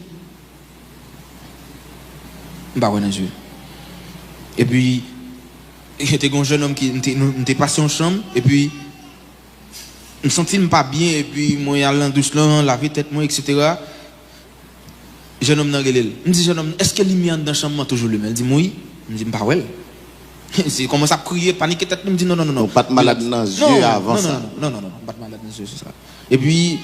Je ne sais pas dans les yeux. Et puis, il y a un jeune homme qui était passé en chambre. Et puis, je me sentais pas bien. Et puis, moi, je suis allé dans la douche, laver tête, moi, etc. Jeune homme dans le je me dis, jeune homme, est-ce que lui dans la chambre toujours le même? Il dit, oui. Je me dis, bah ouais. Il commence à crier, paniquer tête. Il me dit, non, non, non. Pas de malade dans les yeux avant ça. Non, non, non, pas de malade dans les yeux, c'est ça. Et puis,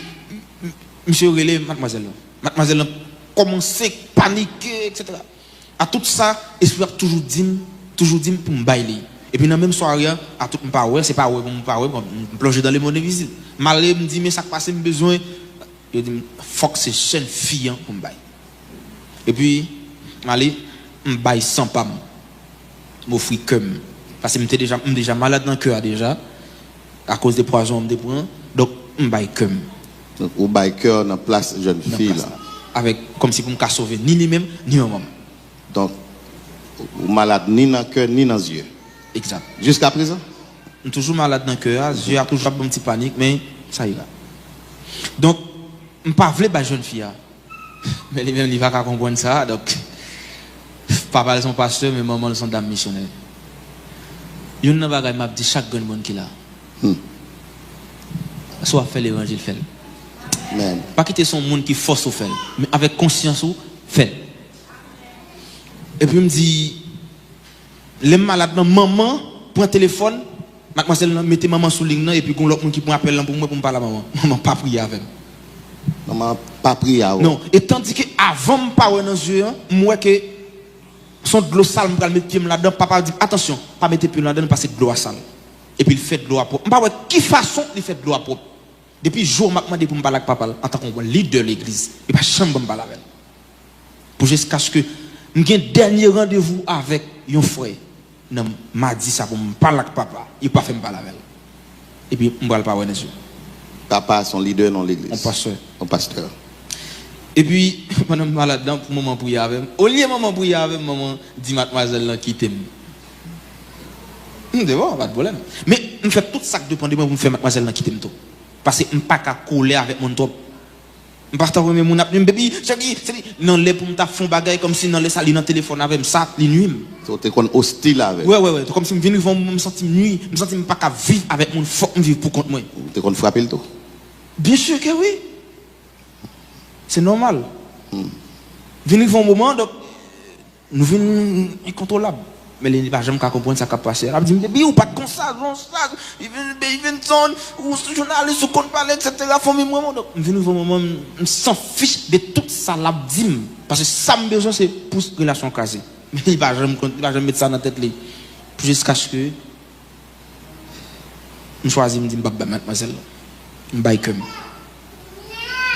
monsieur relé, mademoiselle. Mademoiselle a commencé à paniquer, etc. À tout ça, l'esprit a toujours dit pour me bailler. Et puis dans la même soirée, à tout me parler, c'est pas ouais pour me parler, pour me plonger dans les mondes invisibles. Malé me dit mais ça passe, j'ai besoin. Je dis faut que c'est jeune fille pour me bailler. Et puis malé me baille sans pas m'offrir comme parce que j'étais déjà malade dans le cœur déjà à cause des poisons me prend. Donc me baille comme. Donc au baille cœur dans place jeune fille là. Avec comme si pour me sauver ni lui-même ni maman. Donc malade ni dans le cœur ni dans les yeux. Exact. Jusqu'à présent? Je suis toujours malade dans le cœur, j'ai toujours un petit panique, mais ça ira. Donc, je ne pas voulu la jeune fille. Mais lui-même, il ne va pas comprendre ça. Donc, papa est son pasteur, mais maman est son dame missionnaire. Il y a une chose qui m'a dit chaque monde qui l'a. Soit fait l'évangile, fait. Pas quitter son monde qui force au fait, mais avec conscience, fait. Et puis, il me dit, les malades, maman, prend le téléphone, mademoiselle, mettez maman sous ligne, et puis l'autre monde qui prend appel pour moi pour me parler à maman. Maman, pas prier avec. Maman, pas prier avec. Non, et tandis que avant de parler dans les yeux, moi, que son de l'eau sale, je vais mettre pied là-dedans, papa dit, attention, pas mettre pied là-dedans, parce que de l'eau sale. Et puis il fait de l'eau propre. Je ne sais pas de quelle façon il fait de l'eau propre. Depuis le jour où je demandé pour me parler avec papa, en tant que leader de l'église, il ne va jamais me parler avec. Pour jusqu'à ce que j'ai un dernier rendez-vous avec un frère. Non, m'a dit ça pour me parler avec papa. Il n'a pas fait me parler avec elle. Et puis, je ne parle pas avec elle. Papa, son leader dans l'église. Un pasteur. Un pasteur. Et puis, pendant que je suis là-dedans, pour maman prier avec moi. Au lieu de maman prier avec maman, dit mademoiselle qui t'aime. Pas de problème. Mais je fais tout ça que dépend de moi pour me faire mademoiselle qui t'aime tout. Parce que je ne peux pas coller avec mon top. Je ne peux pas remettre mon appel, bébé, non, les pour me faire des bagages comme si dans les salles, dans le téléphone avec ça, les nuits. Tu es hostile avec. Ouais. Comme si je me sentais nuit, je me sentais pas vivre avec mon faut vivre pour contre moi. Tu es frapper le tout? Bien sûr que oui. C'est normal. Venir un moment, donc, nous venons incontrôlables. Mais il ne va jamais comprendre ça qui a passé. Il dit, mais ou pas comme ça, il vient de son, ou journaliste, ou compte parler, etc. Donc, je viens un moment, je s'en fiche de tout ça, là, parce que ça me besoin, c'est pour la relation casée. Mais il ne va jamais mettre ça dans la tête. Jusqu'à ce que je choisis, je dis, mademoiselle, je vais comme.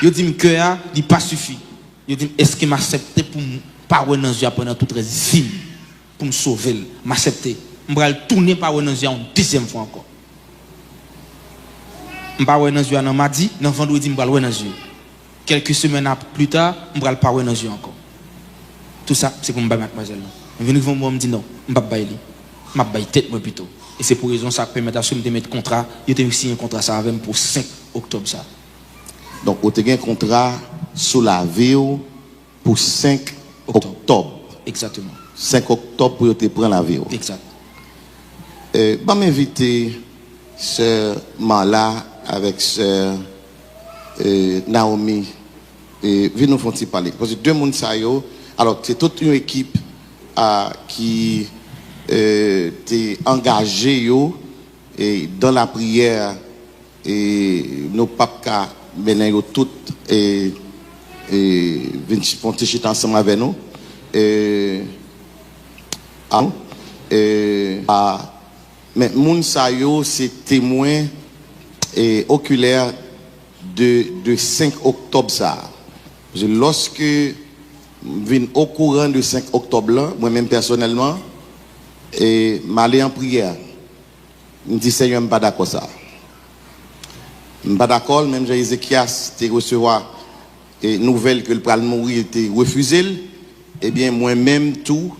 Je dis que ça n'est pas suffit. Je dis, est-ce qu'il m'accepte pour me parler dans les yeux pendant toute la vie? Pour me sauver, m'accepter. Je vais tourner par les yeux une deuxième fois encore. Je vais parler dans les yeux, m'a dit, dans vendredi, je vais parler dans les yeux. Quelques semaines plus tard, je vais parler dans les yeux encore. Tout ça, c'est pour me battre mademoiselle. Je viens de me dire non, je ne vais pas bailler. Je vais bailler tête moi plutôt. Et c'est pour raison ça permet de me mettre contrat. Je t'ai signé un contrat ça avec pour 5 octobre ça. Donc, vous avez un contrat sous la vie pour 5 octobre. Exactement. 5 octobre pour te prendre la vie. Exact. Je vais m'inviter sœur Mala avec sœur Naomi. Viens nous faire parler. Parce que deux mondes ça yo. Alors, c'est toute une équipe qui t'est engagée yo, et dans la prière. Et nos papas maintenant yo toutes et venir ponter ensemble avec nous. Mais moun sa yo c'est témoin oculaire de 5 octobre ça. Lorsque vinn au courant de 5 octobre là, moi-même personnellement, et m'aller en prière. Me dit Seigneur, pas d'accord ça. Pas d'accord, même Jean-Ézéchias te recevoir et nouvelle que le pral mourir était refusé. Eh bien moi-même tout,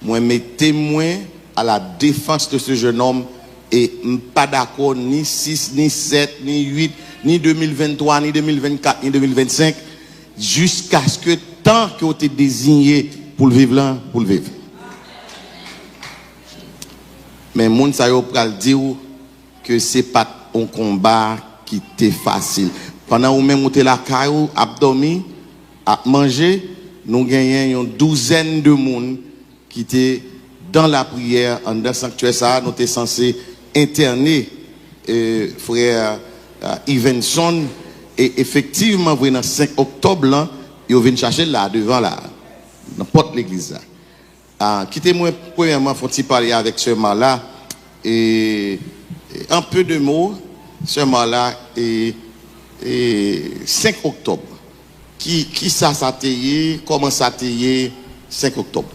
moi-même témoin à la défense de ce jeune homme et pas d'accord ni 6, ni 7, ni 8, ni 2023, ni 2024, ni 2025 jusqu'à ce que tant que tu es désigné pour le vivre là, pour le vivre. Mais moun sa yo pral dire que c'est pas un combat qui était facile. Pendant ou même ou te la caillou, abdomi, à manger, nous gagnons une douzaine de monde qui étaient dans la prière, en dans le sanctuaire ça, nous étions censés interner frère Ivenson, et effectivement, vous dans 5 octobre, là, ils viennent chercher là, devant là, dans porte l'église là. Quittez-moi, premièrement, faut-il parler avec ce Mala, et un peu de mots, ce Mala, et 5 octobre. Qui ça t'ayé, comment ça t'ayé 5 octobre?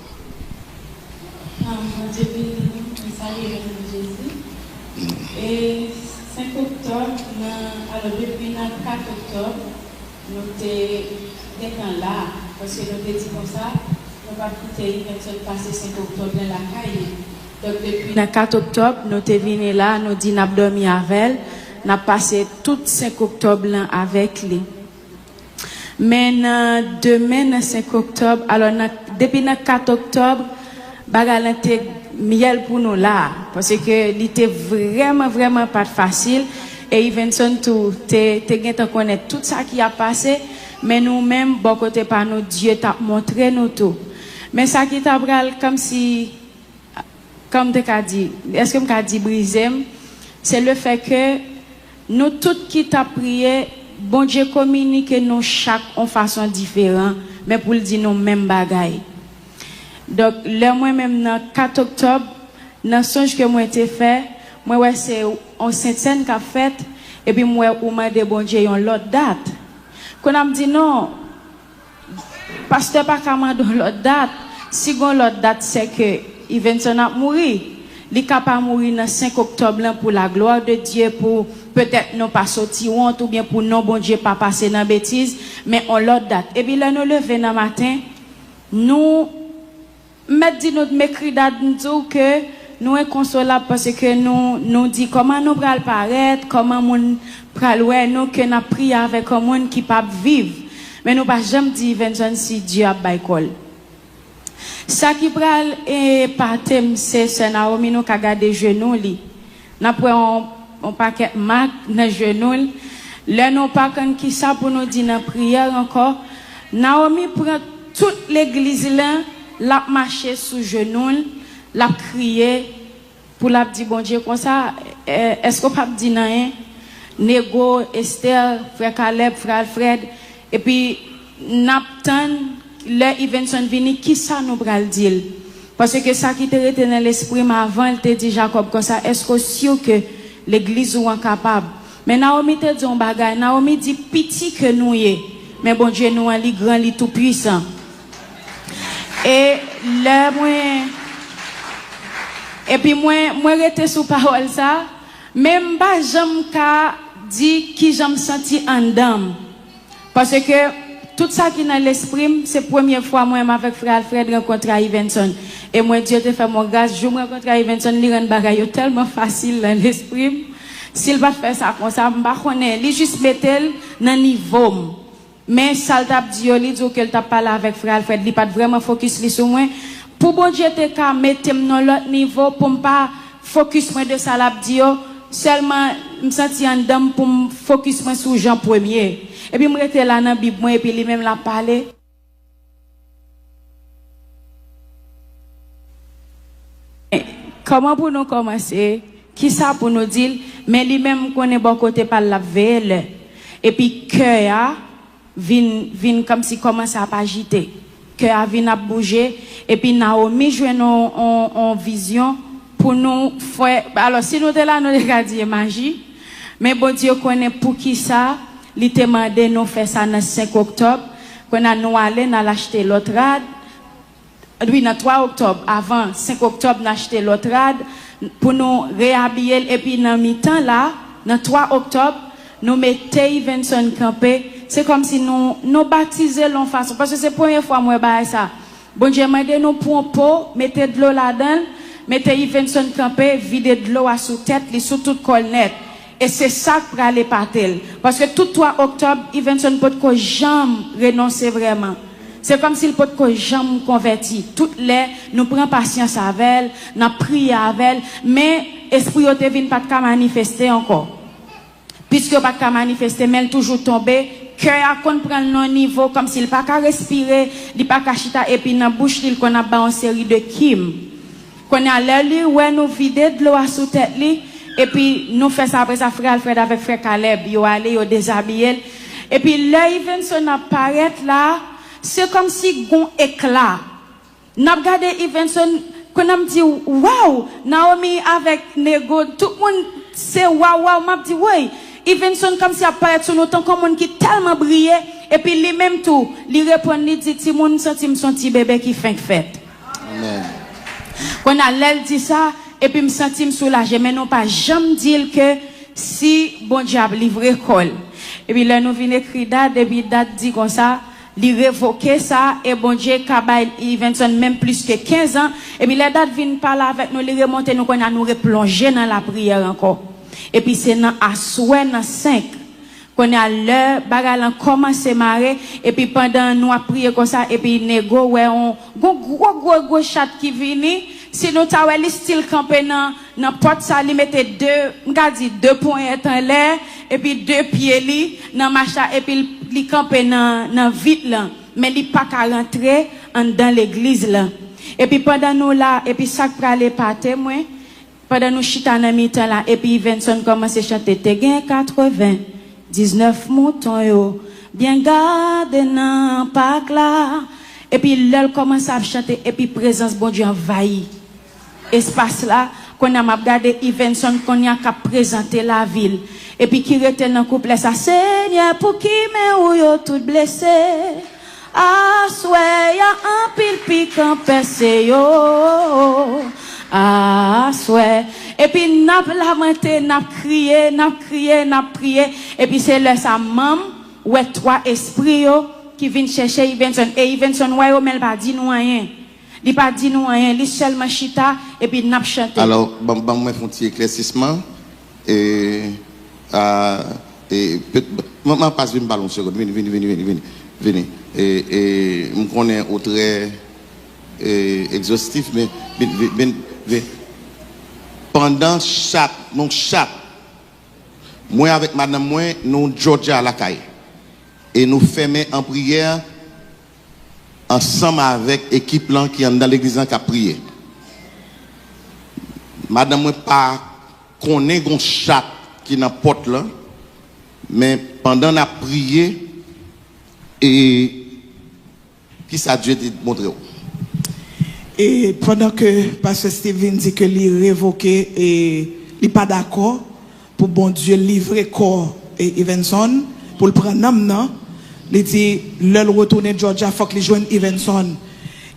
Et 5 octobre, alors depuis le 4 octobre, nous sommes là, parce que nous avons dit comme ça, nous ne pouvons pas quitter passer 5 octobre dans la caille. Donc depuis le 4 octobre, nous sommes venus là, nous dit nous avons dormi avec elle, nous avons passé tout 5 octobre là avec lui. Mais demain, le 5 octobre, alors depuis le 4 octobre, bagal était miel pour nous là parce que il était vraiment pas facile et Ivenson tout te connaître tout ça qui a passé mais nous même bon côté par nous Dieu t'a montré nous tout mais ça qui t'a bral comme si comme tu as dit est-ce que me dit brisé c'est le fait que nous toutes qui t'a prié bon Dieu communique nous chaque en façon différente mais pour le dire nous même bagaille. Donc, le moi-même, le 4 octobre, dans le songe que moi été fait, moi, ouais, c'est en Sainte-Seine qu'a fait, et puis moi, ou m'a de bon Dieu, une l'autre date. Quand on me dit non, pasteur pas qu'à m'en donner l'autre date, si on l'autre date, c'est que Ivenson a mouru. Il est capable de mourir le 5 octobre pour la gloire de Dieu, pour peut-être non pas sortir honte, ou bien pour non bon Dieu pas passer dans la bêtise, mais on l'autre date. Et puis là, nous levons dans le matin, nous, mais dit notre mécrit nous que nous est consolable parce que nous dit comment nous pral paraître comment moun pral ouais nous que n'a prié avec un monde qui pas vivre mais nous pas jamais dit Vincent si Dieu a baïkol ça qui pral et par thème c'est Naomi nous ka garder genou li n'a prend on paquet marque dans genou là nous pas quand qui ça pour nous dire dans prière encore Naomi prend toute l'église là l'a marché sous genou, l'a crié pour la dire bon Dieu comme ça est-ce qu'on peut dire rien Nego, Esther, frère Caleb, frère Alfred et puis Naptan le Ivenson vini qui ça nous pral dire parce que ça qui était dans l'esprit avant il te dit Jacob comme ça est-ce que sûr que l'église ou incapable mais Naomi te dit un bagage Naomi dit petit que nous y mais bon Dieu nous est grand li tout puissant. Et là, et puis moi rete sous parole ça, même pas j'aime qu'à dire qui j'aime senti en dame. Parce que tout ça qui est dans l'esprit, c'est la première fois moi avec frère Alfred rencontrer Ivenson. Et moi Dieu te fait mon grâce, je rencontre Ivenson, il rend bagaille tellement facile dans l'esprit. S'il va faire ça comme ça, je connais, il juste mettre dans niveau. Mais ça t'a dit il dit qu'elle t'a parlé avec frère Alfred, il pas vraiment focus sur moi. Pour bon Dieu te ka mettre dans l'autre niveau pour pas focus moi de ça l'a dit seulement me senti en dedans pour focus moi sur Jean premier. Et puis me rester là dans Bible moi et puis lui même l'a parlé. Comment pour nous commencer? Qui ça pour nous dire? Mais lui-même connaît bon côté par la veille. Et puis cœur vient comme si commence à agiter. Cœur vient à bouger. Et puis Naomi joue en vision pour nous faire. Alors si nous sommes là, nous regardons magie. Mais bon Dieu connaît pour qui ça. Il te demande de nous faire ça le 5 octobre. Quand nous allons l'acheter l'autre rad. Oui, le 3 octobre, avant 5 octobre, nous acheté l'autre rad pour nous réhabiller. Et puis, dans le mi-temps, là, le 3 octobre, nous mettons Evenson campé. C'est comme si nous baptisons l'en façon. Parce que c'est la première fois que je fais ça. Bon Dieu, je nous pour un pot, mettez de l'eau là-dedans, mettez Evenson campé, videz de l'eau sous tête, sous toute colnette. Et c'est ça pour aller partir. Parce que tout 3 octobre, Evenson peut que jamais renoncer vraiment. C'est comme si le pot que jamais converti. Toutes les, nous prenons patience avec elle, nous prions avec elle, mais l'esprit de vient pas de manifester encore. Puisque pas de manifester, mais elle toujours tombé, cœur à comprendre nos niveaux, comme s'il pas qu'à respirer, il pas qu'à chita, et puis dans la bouche, il qu'on a une série de kim. Qu'on a l'air, ouais, nous vider de l'eau sous tête, et puis nous faisons ça après ça, frère Alfred avec frère Caleb, yo allé, yo déshabillé. Et puis là, Evenson apparaît là, c'est comme si gon éclat. N'a regardé Evenson, qu'on a dit waouh, Naomi avec Nego, tout le monde c'est waouh, m'a dit ouais, Evenson comme si apparaît sur nous tant comme monde qui tellement brillé et puis lui même tout, lui répond lui dit ti monde senti son petit bébé qui fait fête. Amen. Quand elle dit ça et puis me senti soulagé mais non pas jamais dire que si bon diable livrer col. Et puis là nous vinn écrire date et puis date dit comme ça li révoquer ça et bon Dieu kabay Evenson même plus que 15 ans et puis les dates viennent parler avec nous les remonter nous qu'on a nous replonger dans la prière encore et puis c'est dans asoué dans 5 qu'on a l'heure bagal commencer marrer et puis pendant nous a prier comme ça et puis négo ouais on gros chat qui vini si nous ta ouais style camper dans porte ça li mettait deux points en l'air et puis 2 pieds li dans macha et puis li camper dans vite là mais li pas qu'à rentrer dans l'église là et puis pendant nous là et puis ça pour aller par témoin pendant nous chita dans mi-temps là et puis Vincent commence à chanter te gain 99 moutons yo bien garder nan parc là et puis l'elle commence à chanter et puis présence bon Dieu envahit espace là qu'on a regardé Evenson qu'on a qu'à présenter la ville et puis qui était dans couple ça Seigneur pour qui mais ou yo tout blessé ah souhait y a un pile piquant percé yo ah souhait et puis n'a lamenté n'a crié et puis c'est là sa maman ouais 3 esprits yo qui viennent chercher Evenson et Evenson ouais mais pas dit nous rien. Il pas dit nous rien, il seulement chita et puis n'a chanté. Alors, moi font petit éclaircissement et maman passe une ballon seconde, venez. Et on connaît au très exhaustif mais pendant chaque moi avec madame moi nous Georgia à la caille et nous fermons en prière ensemble avec l'équipe qui est dans l'église qui a prié. Madame moi pas connaît un chat qui n'a porte là mais pendant la prière et qui ça Dieu dit montrer. Et pendant que pasteur Steven dit que lui révoqué et il pas d'accord pour bon Dieu livrer corps et Evenson pour le prendre non. Il dit, le retourner Georgia, il faut que les joignent Evenson.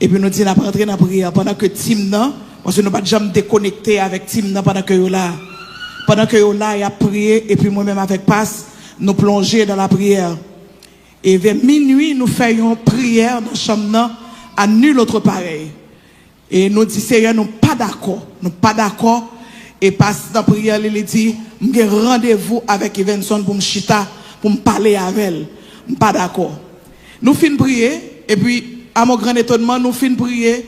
Et puis nous dit, on va rentrer dans la prière pendant que Timna, parce que nous ne pas jamais déconnecter avec Timna pendant que vous là. Pendant que vous là, il a prié, et puis moi-même avec Passe, nous plonger dans la prière. Et vers minuit, nous faisons prière dans la chambre, à nul autre pareil. Et nous dit, Seigneur, nous pas d'accord. et passe dans la prière, il dit, j'ai rendez-vous avec Evenson pour me chita, pour me parler avec elle. Je suis pas d'accord. Nous finissons prier, et puis, à mon grand étonnement, nous finissons prier,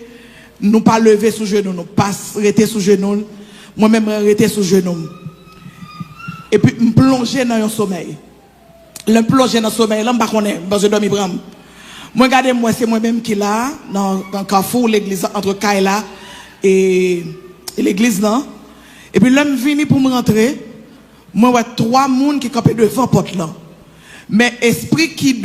nous pas lever sous genou, nous pas rester sous genou, moi-même rester sous genou. Et puis, me plonger dans un sommeil. Le plonger dans le sommeil, là, je ne sais pas, parce que je dormir. Moi, regardez-moi, c'est moi-même qui là, dans le carrefour, l'église, entre Kaila et l'église, là. Et puis, l'homme venu pour me rentrer, moi, je vois 3 personnes qui campent devant la porte, là. Mais esprit qui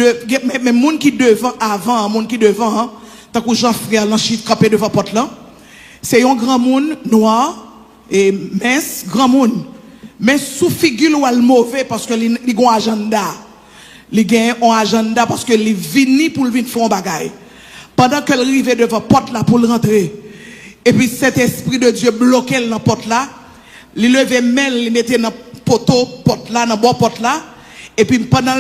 mais monde qui devant avant, monde qui devant, hein, tant que Jean-Frère Lanchit campé devant la porte, là, c'est un grand monde noir et mince, grand monde. Mais sous figure ou al mauvais parce que il a un agenda. Il a un agenda parce que il vini pour venir faire un bagay. Pendant qu'elle arrive devant la porte là pour rentrer. Et puis cet esprit de Dieu bloquait dans la porte là. Il levait main, il mettait dans poteau porte là, dans bois porte là. Et puis pendant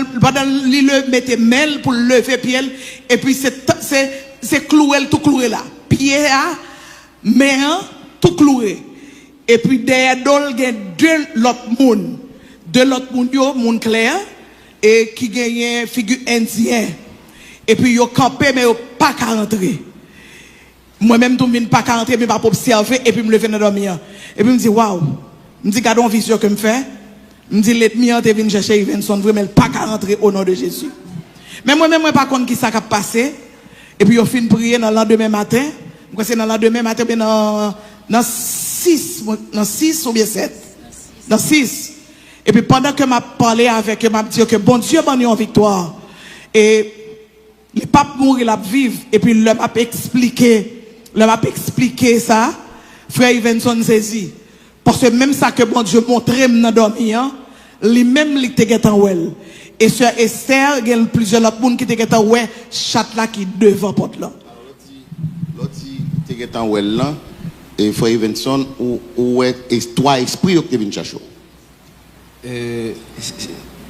il mettait main pour lever pied. Et puis c'est cloué tout cloué là. Pied à main tout cloué. Et puis derrière il y a 2 autres monde. 2 autres monde clair et qui gagne figure indien. Et puis yo campé mais yo pas qu'à rentrer. Moi-même tout viens pas qu'à rentrer mais pas pour observer et puis me lever dans dormir. Et puis me dit waouh. Me dit gardons vision que me fait. Me dit l'ennemi te vient chercher Evenson vraiment pas qu'à rentrer au nom de Jésus. Mais moi-même moi pas contre qui ça qui a passé. Et puis yo fin prier dans le lendemain matin. Moi c'est dans le lendemain matin mais dans 6 ou bien 7. Dans 6. Et puis pendant que m'a parlé avec eux, m'a dit que bon Dieu m'a donné en victoire. Et le pape mourir la vivre. Et puis le m'a expliqué ça. Frère Evenson saisi. Parce que même ça que bon Dieu montrait dans dormir, lui-même il était en well. Et sur Esther, il y a plusieurs autres personnes qui étaient en well, chat là qui devant porte là. L'autre était en well là. Et frère Evenson, où est 3 esprits qui viennent chercher?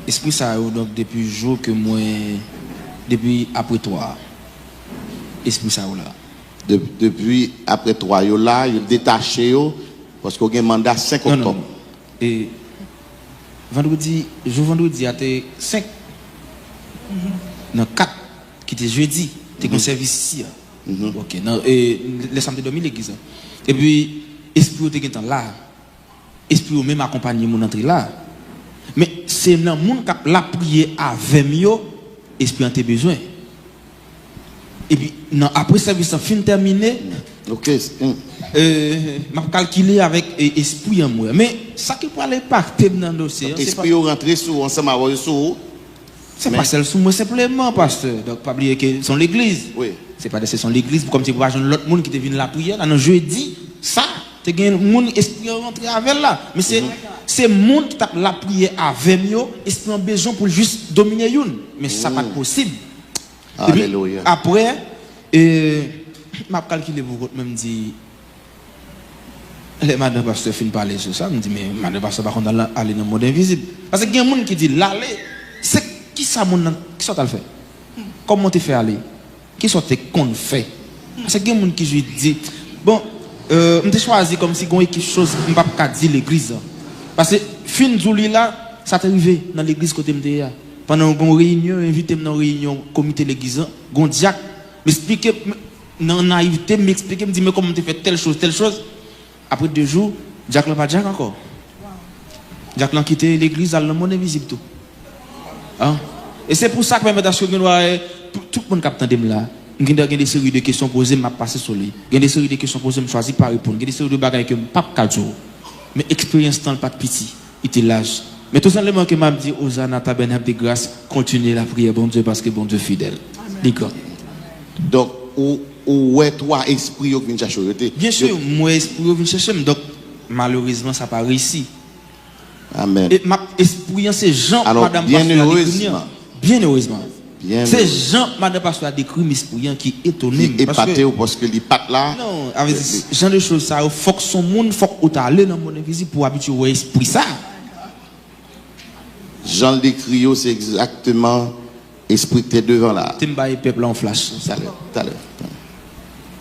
Esprit ça, donc depuis jour que moi, depuis après toi, esprit ça là. Depuis après toi, yo là, yo détaché yo, parce qu'on a un mandat 5 octobre. Non. Et vendredi, à 5, non 4, qui était jeudi, tu as un service ici. Ok, et les samedis dormi l'église. Et puis, esprit était là. Esprit même accompagné mon entrée là. Mais c'est dans le monde qui a prié avec moi, esprit a besoin. Et puis, après service fin terminé, ok. m'a calculé avec esprit en moi. Mais ça qui peut impacter dans le dossier. Esprit rentré sur ensemble avec sur. C'est pas celle sous moi simplement, pasteur. Donc, pas oublier que c'est l'église. Oui. C'est pas de c'est l'église pour comme si vous avez l'autre monde qui te vient la prière. Dans jeudi, ça, tu as un monde esprit rentré avec là. Mais c'est monde qui t'a la prière avec moi, esprit en besoin pour juste dominer une. Mais ça pas possible. Alléluia. Après, m'a calculé pour même dit les madame pasteur fin parler sur ça, me dit mais madame pasteur par contre aller dans le monde invisible. Parce qu'il y a un monde qui dit l'aller, c'est qui ça monde qui soit à le faire? Comment tu fais aller? Qui soit qu'on fait? Parce qu'il y a un monde qui dit bon, on choisi comme si on quelque chose on pas pas dire l'église. Parce que fin jouli là, ça t'est arrivé dans l'église côté m'était pendant une réunion, invité dans une réunion comité l'église, gon diacre m'expliquer dans naïveté m'expliquer me dit mais comment tu fais telle chose. Après 2 jours, Jack n'a pas Jack encore. Jack n'a quitté l'église dans le monde invisible tout. Hein? Et c'est pour ça que même dans ce que tout le monde capte là. Il y a des séries de questions posées, m'a passé sur lui. Il y a des séries de questions posées, je choisis pas répondre. Il y a des séries de bagages que pas 4 jours. Mais expérience dans le pas de pitié, il était l'âge. Mais tout simplement que m'a dit Hosanna ta benhab de grâce, continuez la prière bon Dieu parce que bon Dieu fidèle. D'accord. Donc où est toi esprit qui vient chercher? Bien sûr, moi esprit qui vient chercher, donc malheureusement ça pas réussi. Amen. Et ma esprit c'est Jean alors, madame bien heureusement. Bien heureusement. C'est heureusement. Jean madame pasteur a décrit esprit qui est étonné parce que il pas là. Non, avec ce genre de choses ça, faut que son monde faut que tu aller dans mon invisible pour habituer au esprit ça. Jean le décrit c'est exactement esprit qui est devant là. Timbaye peuple en flash. Tout à l'heure.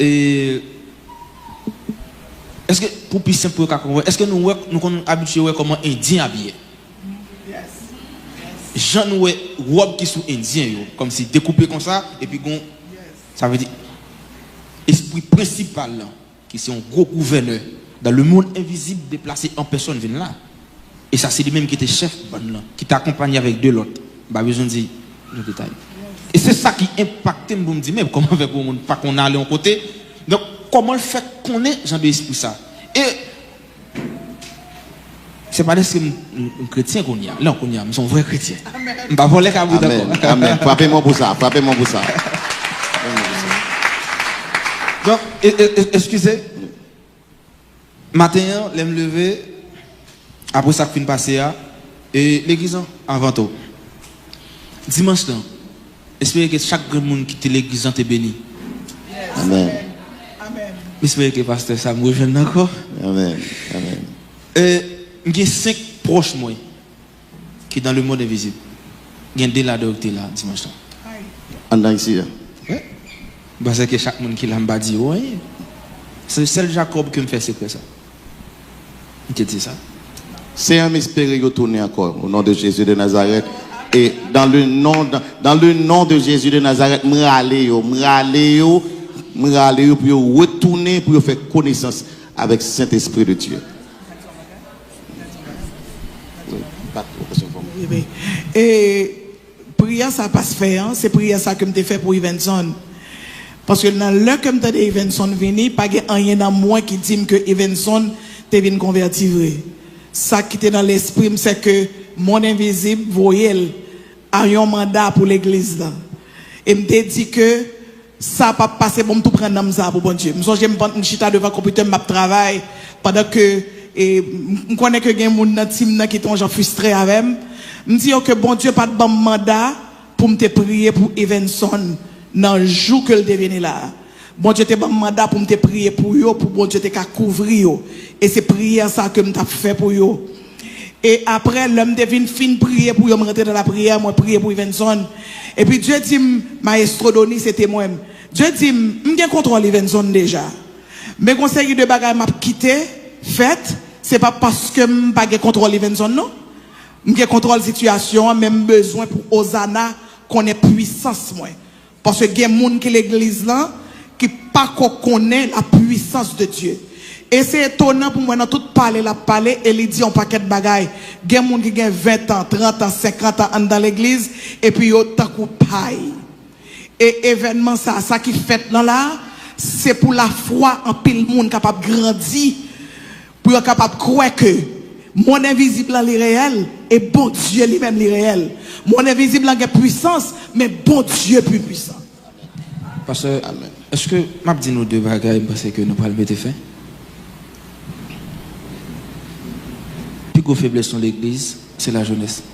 Et est-ce que pour plus simple est-ce que nous sommes habitués à comment indien habillé? Jean nous robe qui sont indiens comme si découpé comme ça et puis ça veut dire esprit principal là, qui c'est un gros gouverneur dans le monde invisible déplacé en personne vient là. Et ça c'est lui-même qui était chef là, qui t'accompagne avec deux autres. Pas besoin de dire le détail. Et c'est ça qui impacte me dire mais comment faire pour pas qu'on aille en côté. Donc comment le fait qu'on est Jean de esprit ça. Et c'est pas parce que un chrétien qu'on y a. Là qu'on y a, nous sommes vrais chrétiens. On va voler qu'à vous d'accord. Amen. Frappez-moi pour ça, frappez-moi pour ça. Donc excusez. Matin, je me lever après ça fin passé et l'église avant tout. Dimanche là. Espérez que chaque monde qui est l'église est béni. Amen. Amen. J'espère que pasteur ça me rejoint encore. Amen. Amen. Il y a 5 proches moi qui sont dans le monde invisible. Il y a des là docteur là dimanche là. En ici. Ouais. Parce que chaque monde qui l'a dit oui. C'est seul Jacob qui me fait secret ça. Il dit ça. C'est un espérer retourner encore au nom de Jésus de Nazareth. Et dans le nom de Jésus de Nazareth, m'ralé yo pour retourner pour faire connaissance avec Saint-Esprit de Dieu. Et prière ça passe faire, c'est prière ça que me fait pour Evenson. Parce que dans l'heure que me de Evenson venu, pas rien dans moi qui dit que Evenson te vient convertir vrai. Ça qui était dans l'esprit, c'est que mon invisible voyait a un mandat pour l'église là. Et me dit que ça pas passer bon tout prendre dans ça pour bon Dieu. Je me chita devant computer m'a travail pendant que et me connais que gen moun dans team qui sont frustré avec me dit que bon Dieu pas de bon mandat pour me prier pour Evenson dans le jour que le devenir là. Bon Dieu te bon mandat pour me prier pour yo pour bon Dieu te ka couvrir yo. Et c'est prière ça que me t'a fait pour yo. Et après, l'homme devine fin prier pour me rentrer dans la prière, moi prier pour Evenson. Et puis Dieu dit, maestro Doni, c'était moi. Dieu dit, m'gen contrôle Evenson déjà. Mais conseil de bagaille m'a quitté, fait, c'est pas parce que m'pas contrôle Evenson, non. M'gen contrôle situation, même besoin pour Osana qu'on ait puissance, moi. Parce que gen moun qui l'église là, qui pas connaît la puissance de Dieu. Et c'est étonnant pour moi, dans tout parler, et il dit un paquet de bagailles. Il y a des gens qui ont 20 ans, 30 ans, 50 ans dans l'église, et puis ils ont tant coup paille. Et événement ça qui fait là, c'est pour la foi en pile monde capable de grandir, pour être capable de croire que mon invisible est réel, et bon Dieu lui-même est réel. Mon invisible a puissance, mais bon Dieu est plus puissant. Parce que, est-ce que, m'a dit nous deux bagailles, parce que nous parlons de fait? Plus grosse faiblesse de l'église, c'est la jeunesse.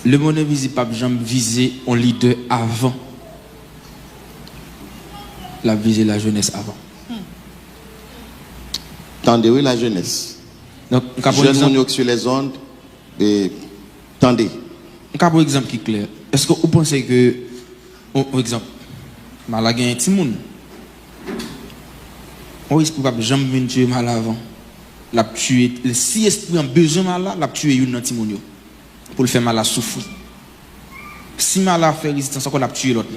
Le monde invisible pas jamais visé un leader avant. La viser la jeunesse avant. Tendez, oui, la jeunesse. Donc, jeunes sur les ondes, et tendez. Un cas pour exemple qui est clair. Est-ce que vous pensez que, par exemple, Malaga un petit monde, on est probable jamais venir tuer mal avant. La tuer, si esprit a besoin mal là, la tuer une petit monde pour le faire mal à souffrir. Si mal à faire résistance, encore la tuer l'autre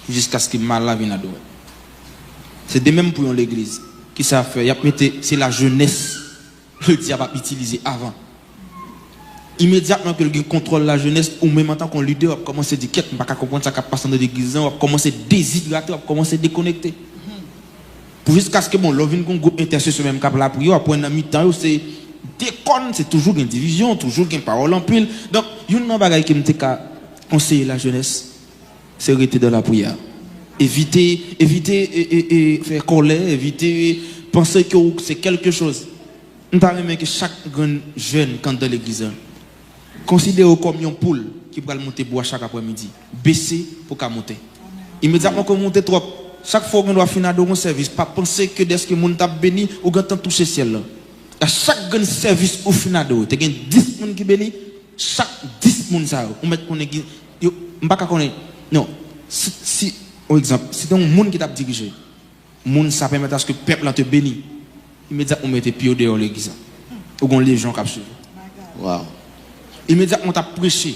jusqu'à ce que mal là vienne adorer. C'est de même pour l'église qui ça fait. C'est la jeunesse le diable a utilisé avant. Immédiatement que le contrôle la jeunesse, ou même en tant qu'on leader, on commence à dire qu'est-ce qu'on comprendre ça qui passe dans l'église, on commence à déshydrater, on commence à déconnecter. Pour jusqu'à ce que bon, l'on vienne un groupe intercesseur même cap la prière, après un mi-temps, c'est déconne, c'est toujours une division, toujours une parole en pile. Donc, il y a une bagaille qui me conseiller la jeunesse, c'est rester dans la prière. Éviter et faire colère, éviter penser que c'est quelque chose. Nous parlons que chaque jeune quand dans l'église considère comme une poule qui peut monter bois chaque après-midi, baisser pour qu'elle monte. Immédiatement qu'on monte trop, chaque fois qu'on doit finir dans un service, pas penser que dès que mon t'a béni ou quand on touche ciel là. À chaque service au final de tu as 10 personnes qui béni, chaque 10 personnes ça on met qu'on est pas connaître. Non, si par exemple, si un monde qui t'a dirigé, moun ça permet à ce que le peuple te bénisse. Immédiatement, on mettait pied dehors l'église. Ou on les gens qui suivent. Wow. Immédiatement, on t'a prêché.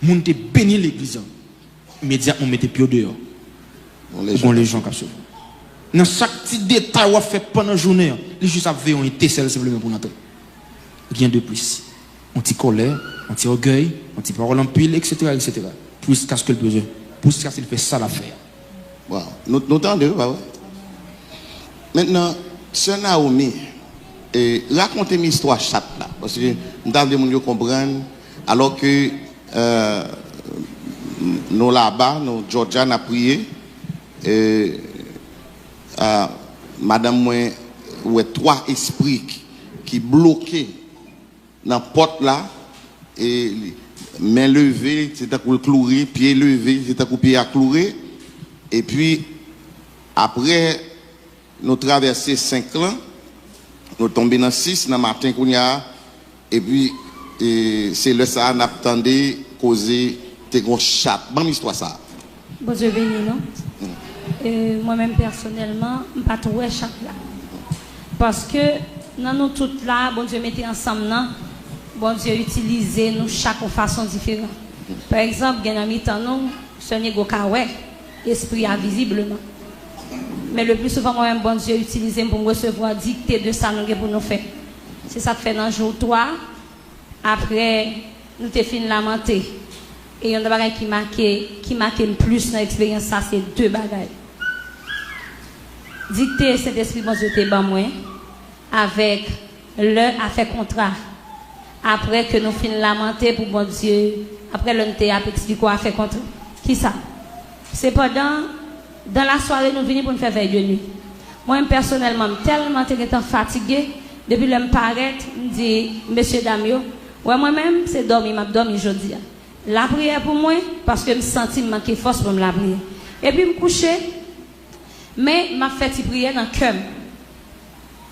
Moun te béni l'église. Immédiatement, on mettait pied dehors. Ou on les gens qui suivent. Dans chaque petit détail qu'on fait pendant la journée, les gens savent qu'on était simplement pour entrer. Rien de plus. On t'y colère, on t'y orgueil, on t'y parole en pile, etc. etc. Jusqu'à ce que le besoin. Jusqu'à ce qu'il fait ça l'affaire. Wow. Nous entendons, bah ouais. Maintenant, Sœur Naomi, racontez une histoire chatte là. Parce que nous devons comprendre, alors que nous là-bas, nous, Georgia, nous avons prié. Madame, moi, ouais, 3 esprits qui bloquaient dans la porte là, et main levée, c'est à coup clouer, pied levé, c'est à coup pied à clouer. Et puis, après, nous traversons 5 ans, nous tombons dans 6 dans le matin qu'on y a, et puis, c'est le ça, nous attendons causer des gros chats. Bonne histoire ça. Bon Dieu béni, non? Moi-même personnellement, je ne pas trouver chaque là. Parce que dans nous toutes là, bon Dieu mettait ensemble, non? Bon Dieu utilisait nous chaque façon différente. Par exemple, il y a un temps nous, ce n'est pas esprit invisiblement. Mais le plus souvent, moi-même, bon Dieu utilisé pour me recevoir dictée de ça pour nous faire. C'est ça que fait dans le jour 3. Après, nous te fin lamenter. Et il y a un bagage qui marque le plus dans l'expérience, ça c'est 2 bagages. Dicter cet esprit bon Dieu te ban moi avec le affaire contrat. Après que nous fin lamenter pour bon Dieu, après le te a expliqué quoi affaire contrat. Qui ça? C'est pendant dans la soirée nous venons pour nous faire veille de nuit. Moi personnellement, tellement j'étais fatigué depuis le me paraître, me dit monsieur Damio, ouais moi-même c'est dormi, m'a dormi aujourd'hui. La prière pour moi parce que me senti manquer force pour me la prière. Et puis me coucher mais m'a fait prière dans cœur.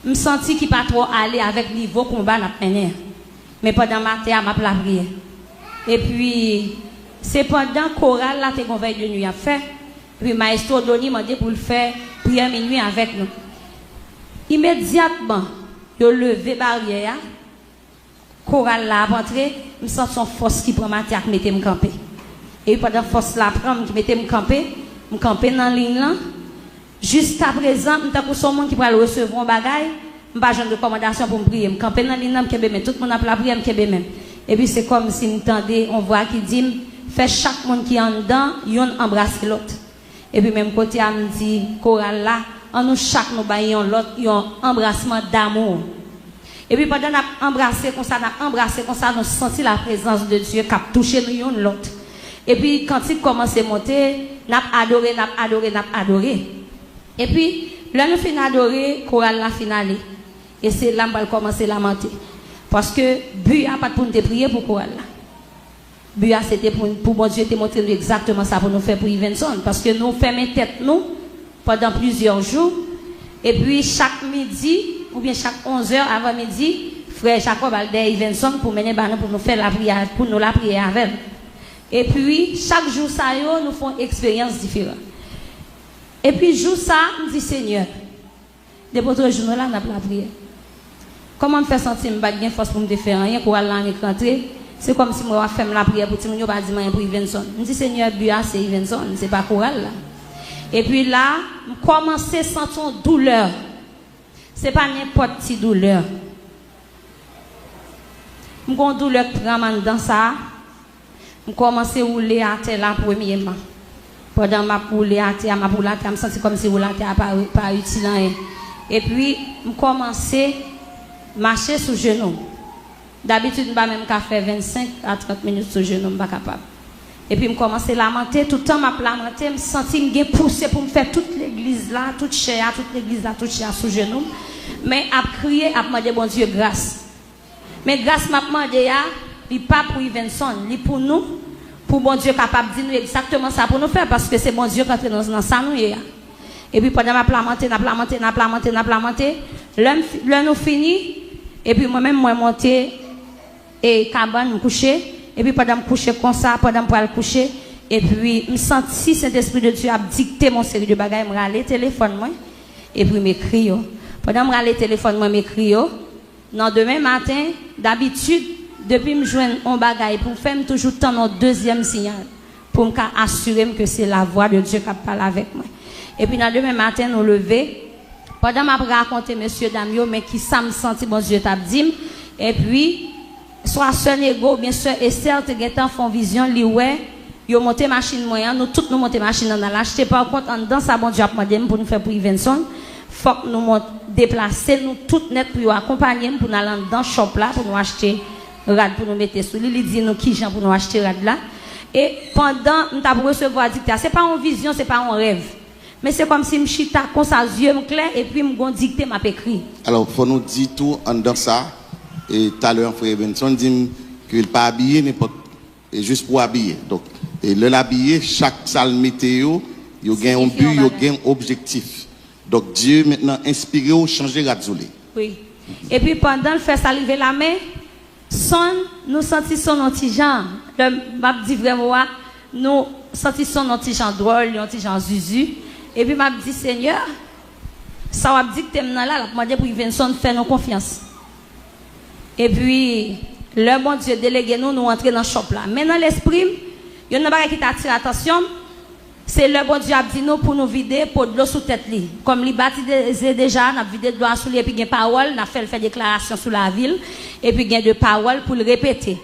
Me senti qui pas trop aller avec niveau combat n'a mené. Mais pendant matin m'a la prière. Et puis c'est pendant chorale là qu'on veille de nuit à faire. Puis maestro Doni m'a dit pour le faire prière minuit avec nous. Immédiatement, je levé barrière. Chorale là rentré, me sens son force qui prend ma tête mettait me camper. Et pendant force là prend qui mettait me camper dans ligne là. Jusqu'à présent, m'ta pour son monde qui va recevoir un bagage, m'pas genre de recommandation pour me prier, me camper dans ligne là, m'kebe même tout le monde a la prière m'kebe même. Et puis c'est comme si m'tendait on voit qui dit fait chaque monde qui en dedans, yon embrasse l'autre. Et puis même côté a me dit chorale là, en nous chaque nous baillons l'autre, yon embrassement d'amour. Et puis pendant qu'on embrassé comme ça, nous senti la présence de Dieu qui a touché nous l'autre. Et puis quand il commence à monter, n'a adoré. Et puis là nous finissons adorer, chorale la finale. Et c'est là qu'on va commencer à lamenter. Parce que but a pas pour nous prier pour chorale là. But c'était pour bon Dieu te montrer exactement ça pour nous faire pour Evenson parce que nous fermons tête nous pendant plusieurs jours. Et puis chaque midi ou bien chaque 11h avant midi, frère Jacob Alder Evenson pour mener pour nous faire la prière, pour nous la prier avec. Et puis chaque jour ça nous font expérience différente. Et puis jour ça, nous dit Seigneur, depuis votre jour là, nous avons la prière. Comment me faire sentir me battre bien force pour me faire rien pour aller en rentrer? C'est comme si moi faire la prière pour Timon pas dire pour Evenson. Nous dit Seigneur, Bua c'est Evenson, c'est pas chorale là. Et puis là, je commence à sentir douleur. Ce n'est pas n'importe quelle douleur. Je suis une douleur qui prend dans ça. Je commence à rouler à terre là premièrement. Pendant que je roule à terre, je me sens comme si je roule à terre pas utile. Et puis, je commence à marcher sous genou. D'habitude, je ne peux même faire 25 à 30 minutes sous genou, je ne suis pas capable. Et puis, je commence à lamenter. Tout le temps, je lamenter, je me sens que je poussé pour me faire toute l'église là, toute chair sous genou. Mais à crier, à demander bon Dieu grâce. Mais grâce m'a demandé il pas pour Evenson, il pour nous, pour bon Dieu capable de dire nous exactement ça pour nous faire parce que c'est bon Dieu qui entre dans ça nous. Et puis pendant m'a planté, là nous fini et puis moi-même moi monter et cabane me coucher et puis pendant me coucher comme ça, pendant pour aller coucher Et puis, me senti Saint-Esprit de Dieu a dicté mon série de bagages, me râler téléphone moi et puis m'écrit. Pendant me râler téléphone moi m'écrit. Non, demain matin, d'habitude, depuis me joindre un bagage pour faire toujours tant un deuxième signal pour me assurer que c'est la voix de Dieu qui parle avec moi. Et puis, demain matin, nous lever. Pendant m'a raconté monsieur Damio, mais qui ça me senti bon Dieu t'a dit. Et puis, soit sœur Nego, bien sûr, Esther te gêtant font vision, li ouais. Yo monté machine moyen, nous toutes nous monter machine dans l'acheter par contre en dans ça bon Dieu a demandé pour nous faire pour Ivenson, faut que nous déplacer nous toutes net pour accompagner pour nous aller dans shop là pour nous acheter rad pour nous mettre sous lui, il dit nous qui gens pour nous acheter rad là et pendant nous t'a recevoir dictat, c'est pas une vision, c'est pas un rêve. Mais c'est comme si me chita comme ça yeux clair et puis me gon dicter m'a écrit. Alors faut nous dire tout en dans ça et tout à l'heure frère Ivenson dit qu'il pas habillé n'importe juste pour habiller. Donc et le l'habiller, chaque salle météo, il y a un but, il y a un objectif. Donc Dieu maintenant inspiré ou changer la zolé. Oui. Et puis pendant le faire saliver la main, nous sentissons notre petit genre. Le m'a dit vraiment, nous sentissons notre petit genre drôle, notre petit genre zuzu. Et puis m'a dit Seigneur, ça va dire que t'es maintenant là, pour demander pour Ivenson faire nos confiance. Et puis le bon Dieu délégué nous entrer dans le shop là. Maintenant l'esprit il y a un bagage qui t'attire l'attention, c'est le bon Dieu a dit nous pour nous vider pour de l'eau sous tête li. Comme li baptisé déjà, n'a vidé de l'eau sous lui et puis il y a parole, n'a fait déclaration sur la ville et puis il y a de paroles pour le répéter.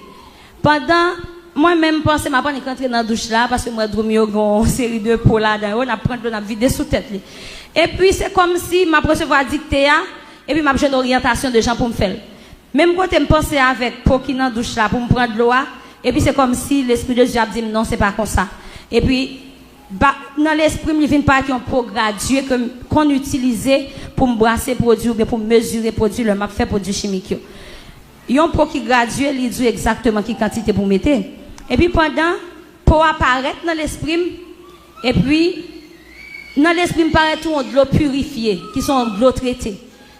Pendant moi-même pensais m'a pas rentrer dans la douche là parce que moi dormir une série de peau là dedans, n'a prendre n'a vidé sous tête li. Et puis c'est comme si m'a recevoir dicté et puis m'a besoin d'orientation de gens pour me faire. Même quand je pensais avec pour qui dans la douche là pour me prendre l'eau. Et puis c'est comme si l'Esprit de Dieu a dit non, c'est pas comme ça. Et puis, dans l'Esprit, il vient pas qu'il y a un pot gradué qu'on utilisait pour me brasser produit ou pour mesurer produit, le m'a fait produit chimique. Il y a un pot qui gradué, il dit exactement quelle quantité pour mettre. Et puis pendant, pour apparaître dans l'Esprit, et puis, dans l'Esprit, il paraît tout de l'eau purifiée, qui sont de l'eau traitée.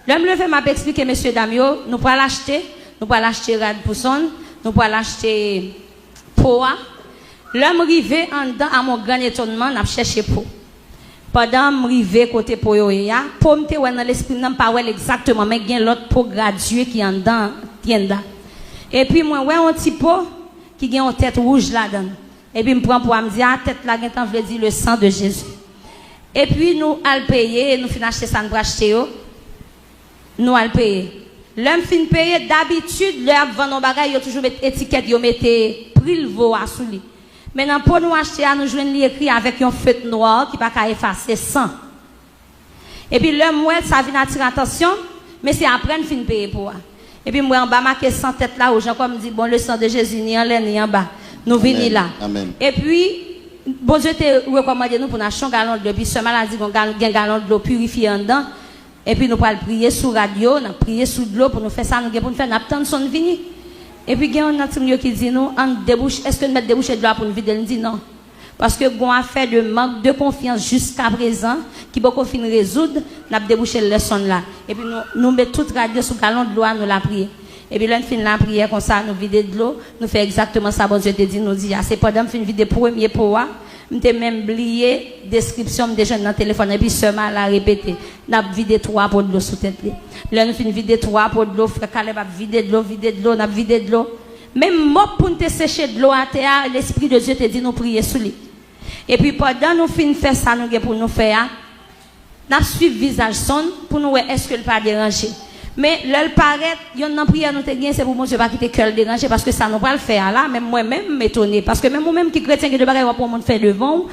L'homme le fait m'a expliqué, monsieur Damio, nous pouvons l'acheter rad pour son. Nous pouvons l'acheter pour. L'homme rivé en dedans, à mon grand étonnement, n'a cherché pour. Pendant que rivé côté pour yoya, pour me dans l'esprit, n'a pas exactement, mais il y a l'autre pot gradué qui est en dedans, tienda. Et puis moi, ouais, un petit pot qui a une tête rouge là-dedans. Et puis me prend pour me dire, ah, tête là, je veux dire le sang de Jésus. Et puis nous allons payer, nous finissons acheter ça, nous acheter, nous allons payer. L'homme fin payer d'habitude, l'homme vend nos bagages, il y a toujours une étiquette, il met prix le voix sous lui. Maintenant, pour nous acheter, nous jouons écrit avec un feutre noir qui ne peut pas effacer sang. Et puis l'homme, ça vient attirer attention, mais c'est après une fin payer pour. Et puis moi, en bas, marqué sans tête là, aux gens comme dit, bon, le sang de Jésus, ni en l'air, ni en bas. Nous venons là. Amen. Et puis, bon Dieu te recommandé nous pour acheter un gallon de l'eau, puis ce maladie, on a un gallon de l'eau purifiée en dedans. Et puis nous allons prier sur radio, nous prier sur de l'eau pour nous faire ça, nous pour nous faire n'attendre son vini. Et puis il y a un autre qui dit nous, est-ce que nous mettons déboucher de l'eau pour nous vider? Nous dit non. Parce que nous avons fait de manque de confiance jusqu'à présent, qui beaucoup fin résoudre, nous avons débouché le leçon là. Et puis nous mettons toute radio sur le galon de l'eau, nous la prier. Et puis là, nous finissons la prière comme ça, nous vider de l'eau, nous faisons exactement ça, bon Dieu te dit, nous dit, c'est pendant que nous vider premier pour m'te même oublié description de jeunes dans le téléphone et puis seulement la répéter n'a vidé 3 pots de l'eau sous tête là nous fin vider 3 pots de l'eau frère Caleb a vidé de l'eau n'a vidé de l'eau même mot pour te sécher de l'eau à terre l'esprit de Dieu te dit nous prier sous lui et puis pendant nous fin faire ça nous pour nous faire n'a suivre visage son pour nous est-ce que le pas déranger mais le paraît yon nan prière nous te gain c'est pour mon Dieu pas quitter cœur déranger parce que ça nous pas le faire là même moi même m'étonner parce que même moi même qui chrétien qui de bagaille pour monde faire devant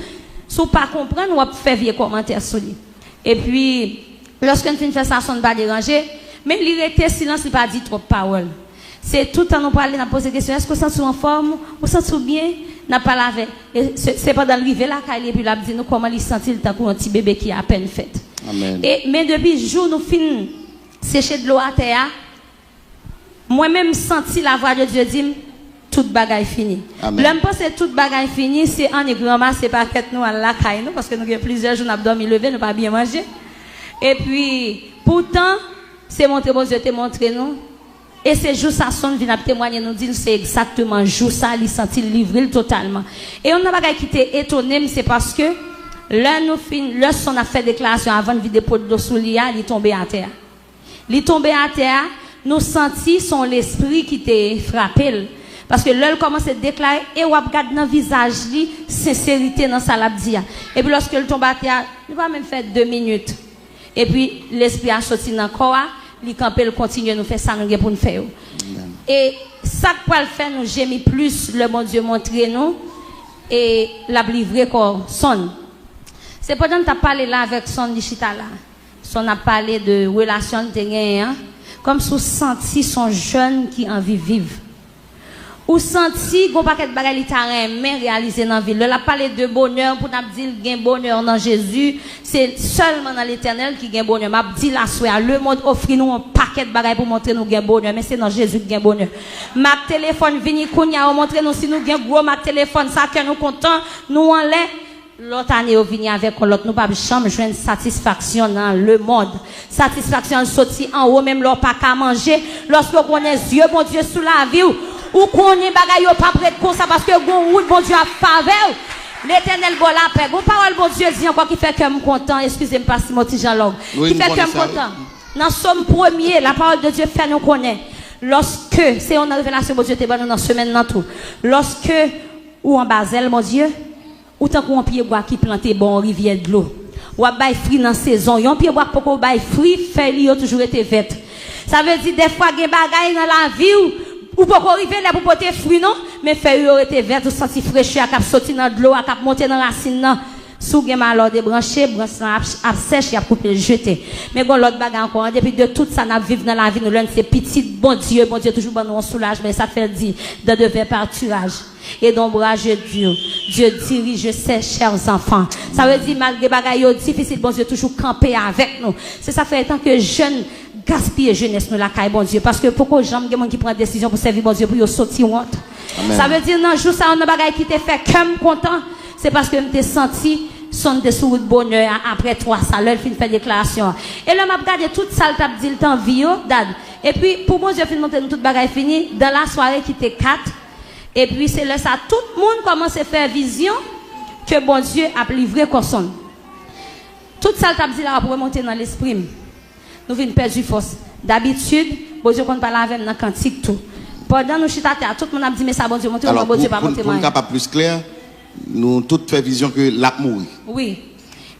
sous pas comprendre ou faire vieux commentaire sur lui et puis lorsque nous fin faire ça son pas déranger mais il était silence il pas dit trop parole c'est tout le temps nous parler n'a poser question est-ce que vous sentez en forme vous sentez bien n'a pas lavé et c'est pendant l'arrivée là qu'il et puis l'a dit nous comment il sentit le temps pour un petit bébé qui a à peine fait amen et mais depuis jour nous fin sécher de l'eau à terre, moi-même senti la voix de Dieu dire toute bagaille finie. L'homme pense que toute bagaille finie, c'est en grand c'est pas que nous à la caille nous parce que nous avons plusieurs jours nous avons dormi levé, nous pas bien manger. Et puis pourtant, c'est montré bon Dieu te montré nous Et c'est jour ça sonne vient témoigner nous dit c'est exactement jour ça il senti livré totalement. Et on n'a pas qui était étonné mais c'est parce que là nous fin le son a fait déclaration avant de vider pot de soulia, il est tombé à terre. Il est tombé à terre, nous senti son l'esprit qui était frappé. Parce que là, il commence à déclarer, et on regarde dans le visage, sincérité dans sa labdia. Et puis lorsque il tombe à terre, il va même faire 2 minutes. Et puis l'esprit a sorti dans le corps, il campé, il continue, nous faire ça, nous pour nous faire. Et ça que pour le faire, nous gémis plus, le bon Dieu montrer nous, et la livrer corps, son. C'est pendant que tu as parlé là avec son Nishita là. Son a parlé de relation de gain, comme si vous senti son jeune qui en vivre. Ou senti qu'on paquet de bagaille t'a aimé réaliser dans la vie. Là parler de bonheur pour n'a dire gain bonheur dans Jésus, c'est seulement dans l'Éternel qui gain bonheur. M'a dit la soirée le monde offre nous un paquet de bagaille pour montrer nous gain bonheur, mais c'est dans Jésus qui gain bonheur. Ma téléphone vini kounya montrer nous si nous gain gros ma téléphone ça que nous content, nous en l'air. L'autre année, on vient avec l'autre, nous pas jamais joindre satisfaction dans le monde. Satisfaction sorti en haut, même l'on pas qu'à manger. Lorsque on est Dieu, bon Dieu, sous la vie, ou qu'on est bagaille, pas prêt comme ça, parce que bon Dieu a faveur. L'éternel bon la paix. Bon parole, bon Dieu dit encore qui fait que je suis content. Excusez-moi, pas si mon petit Jean-Log. Qui fait que je suis content. Dans Somme 1er, la parole de Dieu fait nous connaître. Lorsque, c'est une révélation, bon Dieu, t'es bon dans la semaine, dans tout. Lorsque, ou en Basel, mon Dieu, ou tant qu'on pied bois qui planté bon rivière de l'eau. Ou a bail fruit dans saison, yon pied bois poko bail fruit, fait li toujours été verte. Ça veut dire des fois gen bagay dans la vie ou poko rivière là pour porter fruit non, mais fait yo été verte, ou senti fraîcheur a cap sorti dans de l'eau, a cap monter dans racine non. Sou gen malheur débranché, branche a sèche, a coupé jeté. Mais bon l'autre bagay encore, depuis de tout ça n'a vivre dans la vie nous l'un c'est petit bon Dieu toujours bon nous soulagement, ça fait dire de devers pâturage. Et d'ombrage Dieu. Dieu dirige ses chers enfants. Ça veut dire, malgré bagaille difficile, bon Dieu, toujours camper avec nous. C'est ça fait tant que jeune, gaspiller jeunesse nous la caille, bon Dieu. Parce que pourquoi jamais quelqu'un qui prend décision pour servir, bon Dieu, pour y sortir honte. Ça veut dire, non, jour ça, on a bagaille qui te fait comme content. C'est parce que je t'ai senti, son dessous de bonheur, après 3 salles, il fait déclaration. Et là, m'a regardé toute salle, t'as dit le temps, vie, dad. Et puis, pour bon Dieu, fin monter toute bagaille finie, dans la soirée qui était 4, et puis c'est là ça, tout le monde commence à faire vision que bon Dieu a livré Corson. Tout ça, tu as dit là pour remonter dans l'esprit. Nous venons perdre force. D'habitude, bon Dieu, qu'on parle avec dans cantique tout. Pendant nous chita terre, tout le monde a dit mais ça bon Dieu, monter, bon Dieu pas monter. Pour nous pas plus clair, nous toutes fait vision que l'a mourir. Oui.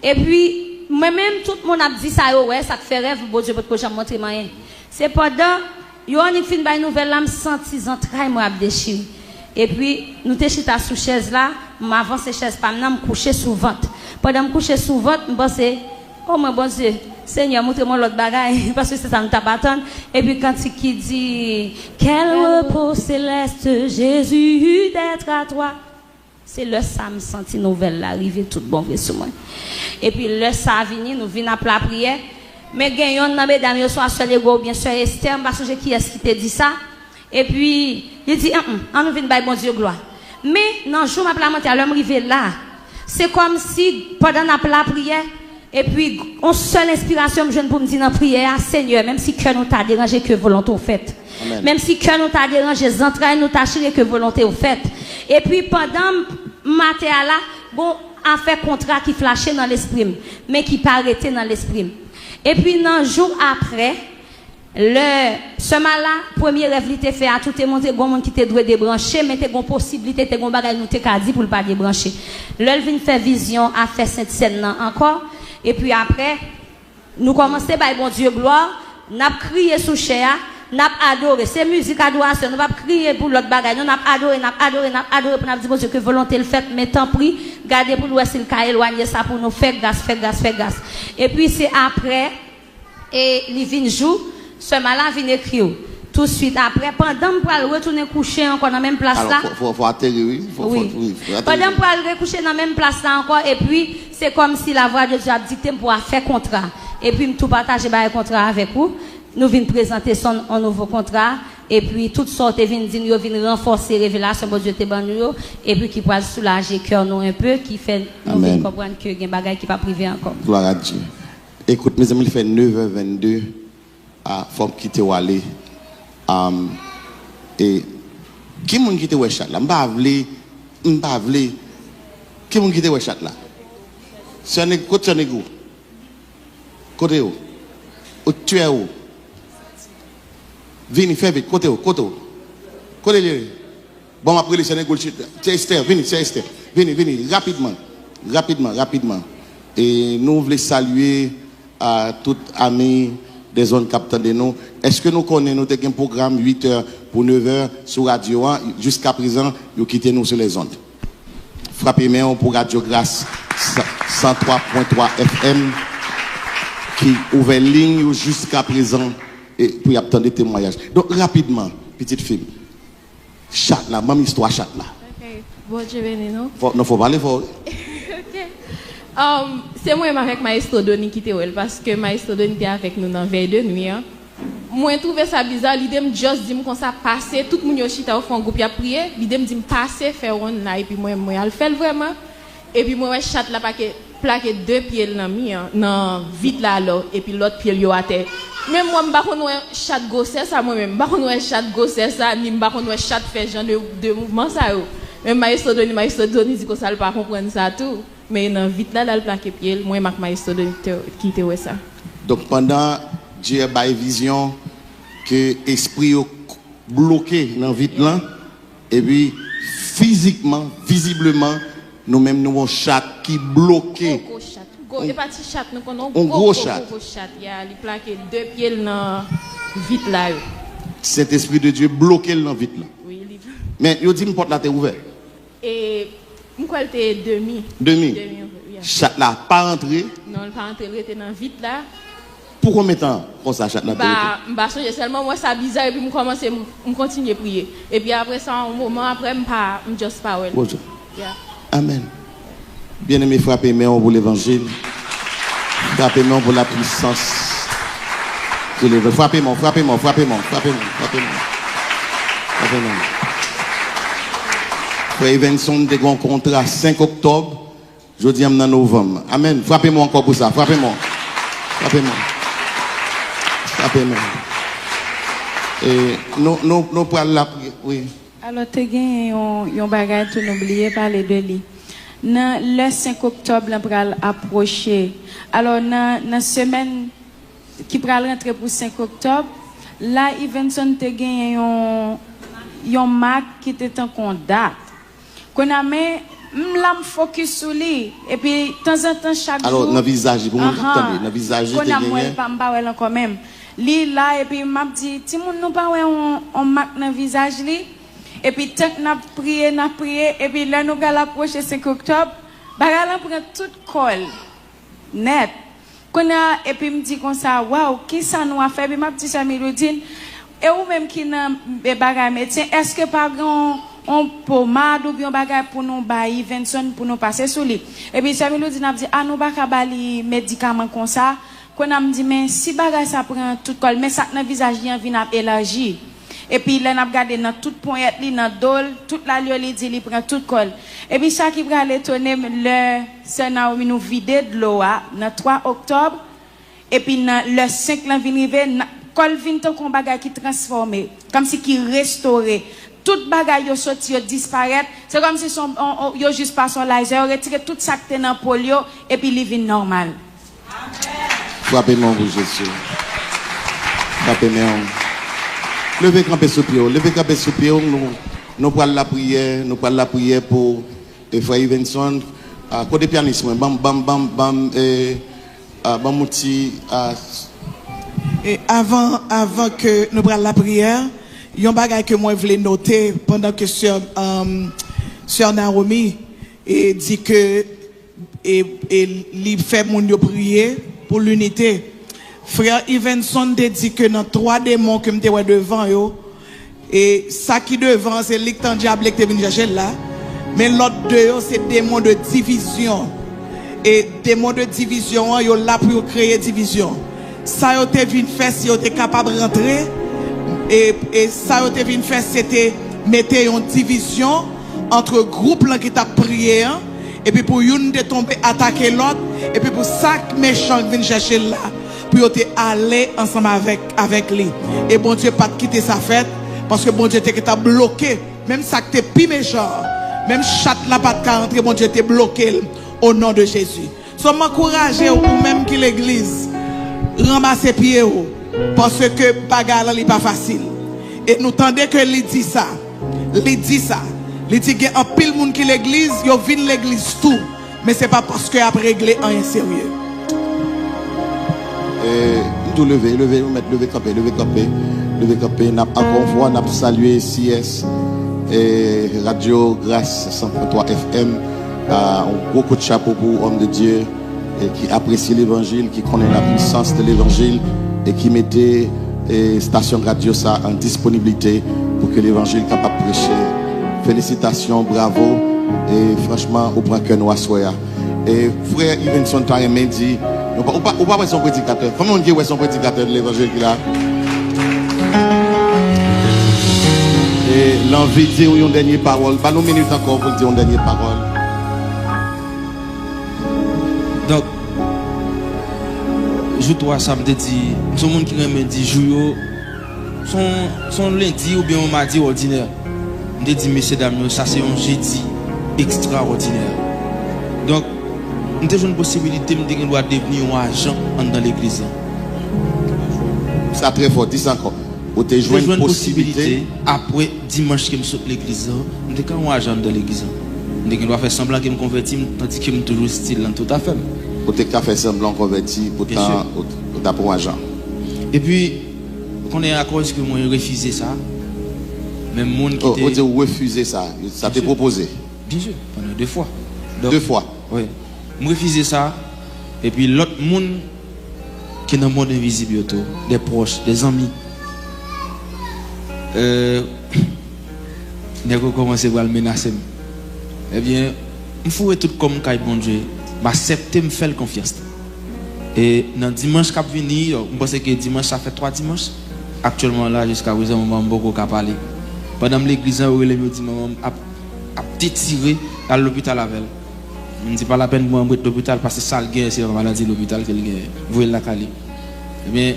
Et puis moi-même tout le monde a dit ça ouais, ça te fait rêve bon Dieu pour jamais montrer rien. C'est pendant yo on fin bay nouvelle là me senti entrailles moi déchiré. Et puis, nous te chita sous chaise là, m'avance chaise pas, me coucher sous ventre. Pendant me coucher sous ventre, me pensais, oh mon bon Dieu, Seigneur, montre-moi l'autre bagaille, parce que c'est ça nous t'attend. Et puis quand il dit, quel repos céleste, Jésus, d'être à toi. C'est le ça me senti nouvelle là, arriver tout bon sur moi. Et puis le ça vini, nous venons à la prière. Mais gagnons dans mesdames, yo soit seul ego, bien sûr Esther, parce que qui est-ce qui te dit ça? Et puis, il dit, on nous vient de bon Dieu gloire. Mais, dans le jour où je suis arrivé là, c'est comme si, pendant la prière, et puis, on seule inspiration, je pour me dire dans la prière, Seigneur, même si cœur nous t'a dérangé, que volonté au fait. Amen. Même si cœur nous t'a dérangé, les entrailles nous t'a chiré, que volonté au fait. Et puis, pendant matin là, bon, a fait contrat qui flashait dans l'esprit, mais qui pas arrêté dans l'esprit. Et puis, dans le jour après, ce mal-là, premier rêve, il était fait à tout le monde, il monde qui était doué débrancher, mais il y a une possibilité, il y a une bagage, nous t'ai dit pour ne pas débrancher. L'œil vient faire vision, à faire cette scène encore, et puis après, nous commençons par bon Dieu gloire, nous avons crié sous chair, nous avons adoré, c'est musique adoration, nous avons crié pour l'autre bagage, nous avons adoré, pour nous dire bon Dieu que volonté le fait, mais tant pis, gardez pour nous essayer de éloigner ça pour nous faire grâce. Et puis c'est après, et il vient jour, ce malin vient écrire. Tout de suite après, pendant que je retourner coucher encore dans la même place là. Faut atterrir, oui. Pendant que je recoucher dans la même place là encore, et puis c'est comme si la voix de Dieu a dicté pour faire contrat. Et puis, tout partager le contrat avec vous. Nous venons présenter un nouveau contrat. Et puis, toutes sortes viennent dire, nous venons renforcer la révélation de Dieu, et puis qui peut soulager le cœur nous un peu, qui fait nous venons comprendre que y a des bagages qui ne sont pas privés encore. Gloire à Dieu. Écoute, mes amis, il fait 9h22. À forme quitter ou aller Et qui m'a quitté ouais chat là? M'pas vle. Qui m'a quitté ouais chat là? C'est un côté négro. Côté où? Au tuer où? Vini fais vite côté où? Côté lui. Bon après les Sénégal c'est Esther, vini c'est Esther. Vini rapidement. Et nous voulons saluer à toutes amis des zones capteurs de nous. Est-ce que nous connaissons un programme 8h pour 9h sur Radio 1 jusqu'à présent, nous quittons nous sur les ondes. Frappez-moi pour Radio Grâce 103.3 FM qui ouvre ligne jusqu'à présent et pour y attendre des témoignages. Donc rapidement, petite fille. Chat là, même histoire chat là. Ok, bon Dieu béni nous. Non, faut parler fort. C'est moi avec Maestro Doni qui était parce que Maestro Doni était avec nous dans veille de nuit. Moi je trouvais ça bizarre, l'idée me juste dit comme ça passer tout le monde yo chita au fond groupe a prier, l'idée me dit passer faire on là et puis moi le faire vraiment et puis moi chat là plaqué deux pieds dans vite là alors et puis l'autre pied yo à terre. Même moi m'pa connait chat grossesse ça moi même m'pa connait chat grossesse ça ni m'pa connait chat fait genre de mouvement ça yo. Même Maestro Doni dit que ça pas comprendre ça tout. Mais dans vite là le plaqué pied moi Mac Maestro qui était ça. Donc pendant Dieu a une vision que l'esprit est bloqué dans vite là et puis physiquement, visiblement nous-mêmes nous avons chat qui bloqué. Et pas petit chat nous connaissons un gros chat. Il a plaqué deux pieds dans vite là. Cet esprit de Dieu bloqué dans vite là. Oui, mais il dit une porte là t'es ouverte. Et moi était demi. Chat là pas entré. Non, il pas entré, il était dans vite là. Pour combien de temps comme ça chat là? Bah seulement moi ça bizarre et puis me commencer me continuer prier. Et puis après ça un moment après me just pas well. Yeah. Amen. Bien-aimés, frappez-moi pour l'évangile. Frappez-moi pour la puissance de l'évangile. Frappez-moi. Frère Evenson de grand contrat 5 octobre, je dis en novembre. Amen. Frappez-moi encore pour ça. Frappez-moi. Et nous parlons la prière. Oui. Alors, tu as un bagage tout oublié parler de lui. Le 5 octobre, on va approcher. Alors, dans la semaine qui va rentrer pour 5 octobre, là, Evenson te gagné un marque qui était en date. Qu'on a mis, me focus sur lui. Et puis, de temps en temps, chaque jour. Alors, dans le visage, vous m'entendez, dans le visage, qu'on a moins pas quand même. Li là, et puis, m'a dit, si nous pas on marque dans le visage, li. Et puis, tant que nous avons prié, et puis là, nous allons approcher 5 octobre, nous prend tout col, net. Et puis, me dit comme ça, waouh, qui ça nous a fait? Et puis, ma petite amie Ludine, et ou même qui n'a pas médecin, est-ce que pas on pommade ou bien bagay pour nous bailler Vincent pour nous passer sous lui? Et puis, Sammy Ludine a dit, ah, nous pas bali médicaments comme ça. Qu'on a me dit, mais si bagay ça prend tout col, mais ça dans le visage, il vient élargi. Et puis, là, on a regardé dans toute pointe, dans dol, toute la lieu, il prend tout col. Et puis, ça qui va l'étonner, le Sénat, nous vider de l'eau, le 3 octobre. Et puis, le 5, là, vient arriver, col vient ton bagay qui transformé, comme si qui restauré. Tout bagay yo sorti, yo disparaît. C'est comme si yo juste pas son laser, yo retiré tout ça qui était dans polio, et puis, il vient normal. Frappez-moi pour Jésus. Frappez-moi. Levez campé sous pied, nous parlons la prière pour Frère Evenson. Côté pianiste, bam, et avant que nous prenions la prière, il y a un bagage que moi je voulais noter pendant que Sœur Naomi dit que il fait mon prier pour l'unité. Frère Evenson te dit que dans 3 démons que je devant yo, et ça qui devant c'est l'ictan diable qui est venu chercher là, mais l'autre deux c'est démons de division. Et démons de division yo là pour créer division. Ça yo te vinn faire si yo te capable de rentrer et ça yo te vinn faire c'était mettre une division entre groupe là qui t'a prié et puis pour une de tomber attaquer l'autre et puis pour ça méchant vient chercher là. pour te aller ensemble avec lui. Et bon Dieu pas quitter sa fête parce que bon Dieu t'a bloqué. Même ça que t'es plus méchant, même chat là pas de rentrer, bon Dieu t'es bloqué au nom de Jésus. So m'encourager ou même qui l'église ramasser pied parce que bagarre n'est pas facile. Et nous tendez que lui dit ça. Il dit ça. Il dit qu'il y a un pile monde qui l'église, yo vinn l'église tout, mais c'est pas parce que a réglé un sérieux. Tout lever, campé. N'a encore une fois n'a salué CS et Radio Grâce 103 FM. Un gros coup de chapeau pour homme de Dieu et qui apprécie l'évangile, qui connaît la puissance de l'évangile et qui mettait station radio ça en disponibilité pour que l'évangile soit capable de prêcher. Félicitations, bravo et franchement au point que nous assoyons. Et frère Ivenson Taremé dit ou pas son prédicateur. Comment on dit son prédicateur de l'évangile qu'il a? Et l'envie de dire une dernière parole. Pas nous minutes encore pour dire une dernière parole. Donc, je dois ça me dit, tout le monde qui me dit jour son lundi ou bien un mardi ordinaire. Je dis messieurs dames, ça c'est un jeudi extraordinaire. Donc, nous avons une possibilité de devenir un agent dans l'église. C'est très fort, dis ça encore. Vous avez joué une possibilité. Après dimanche que je saute l'église, nous avons un agent dans l'église. Nous devons faire semblant que je me convertis, tandis que je suis toujours style dans tout à fait. Vous avez fait semblant converti pour un agent. Et puis, quand on est à cause que moi refusé ça, même monde qui vous avez refusé ça, ça t'est proposé. Bien sûr, pendant 2 fois. Donc, 2 fois. Oui. Je refusé ça. Et puis l'autre monde qui est dans le monde invisible, des proches, des amis. Ils commencé à le menacer. Eh bien, il faut tout comme Kai bon Dieu, m'accepter, me faire confiance. Et dans dimanche qui vient, je pense que dimanche ça fait 3 dimanches. Actuellement là, jusqu'à présent, maman beaucoup qu'à parler. Pendant l'église, où elle me dit maman a tiré à l'hôpital avec elle. Je ne dis pas la peine pour entrer à l'hôpital parce que ça le c'est la maladie de l'hôpital qu'elle gagne. Vous voyez la Cali. Eh bien,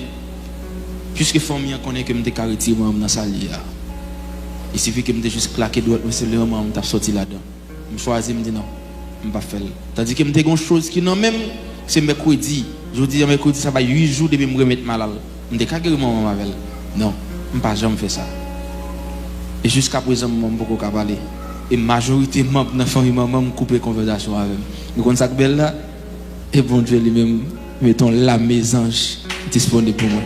puisque famille connaît que me décarité moi dans salle là. Il suffit que me juste claquer droite, mais c'est le moment où me sorti là-dedans. Je choisis me dit non, je ne pas faire. Tandis que me des choses qui non même c'est mercredi. Je dis mercredi ça va 8 jours depuis me remettre malade. Je décarter maman avec elle. Non, je ne pas jamais faire ça. Et jusqu'à présent je ne peux pas parler. Et majorité de la famille maman me couper conversation avec. Nous connaissons ça belle là. Et bon Dieu lui-même mettons la mésange disponible pour moi.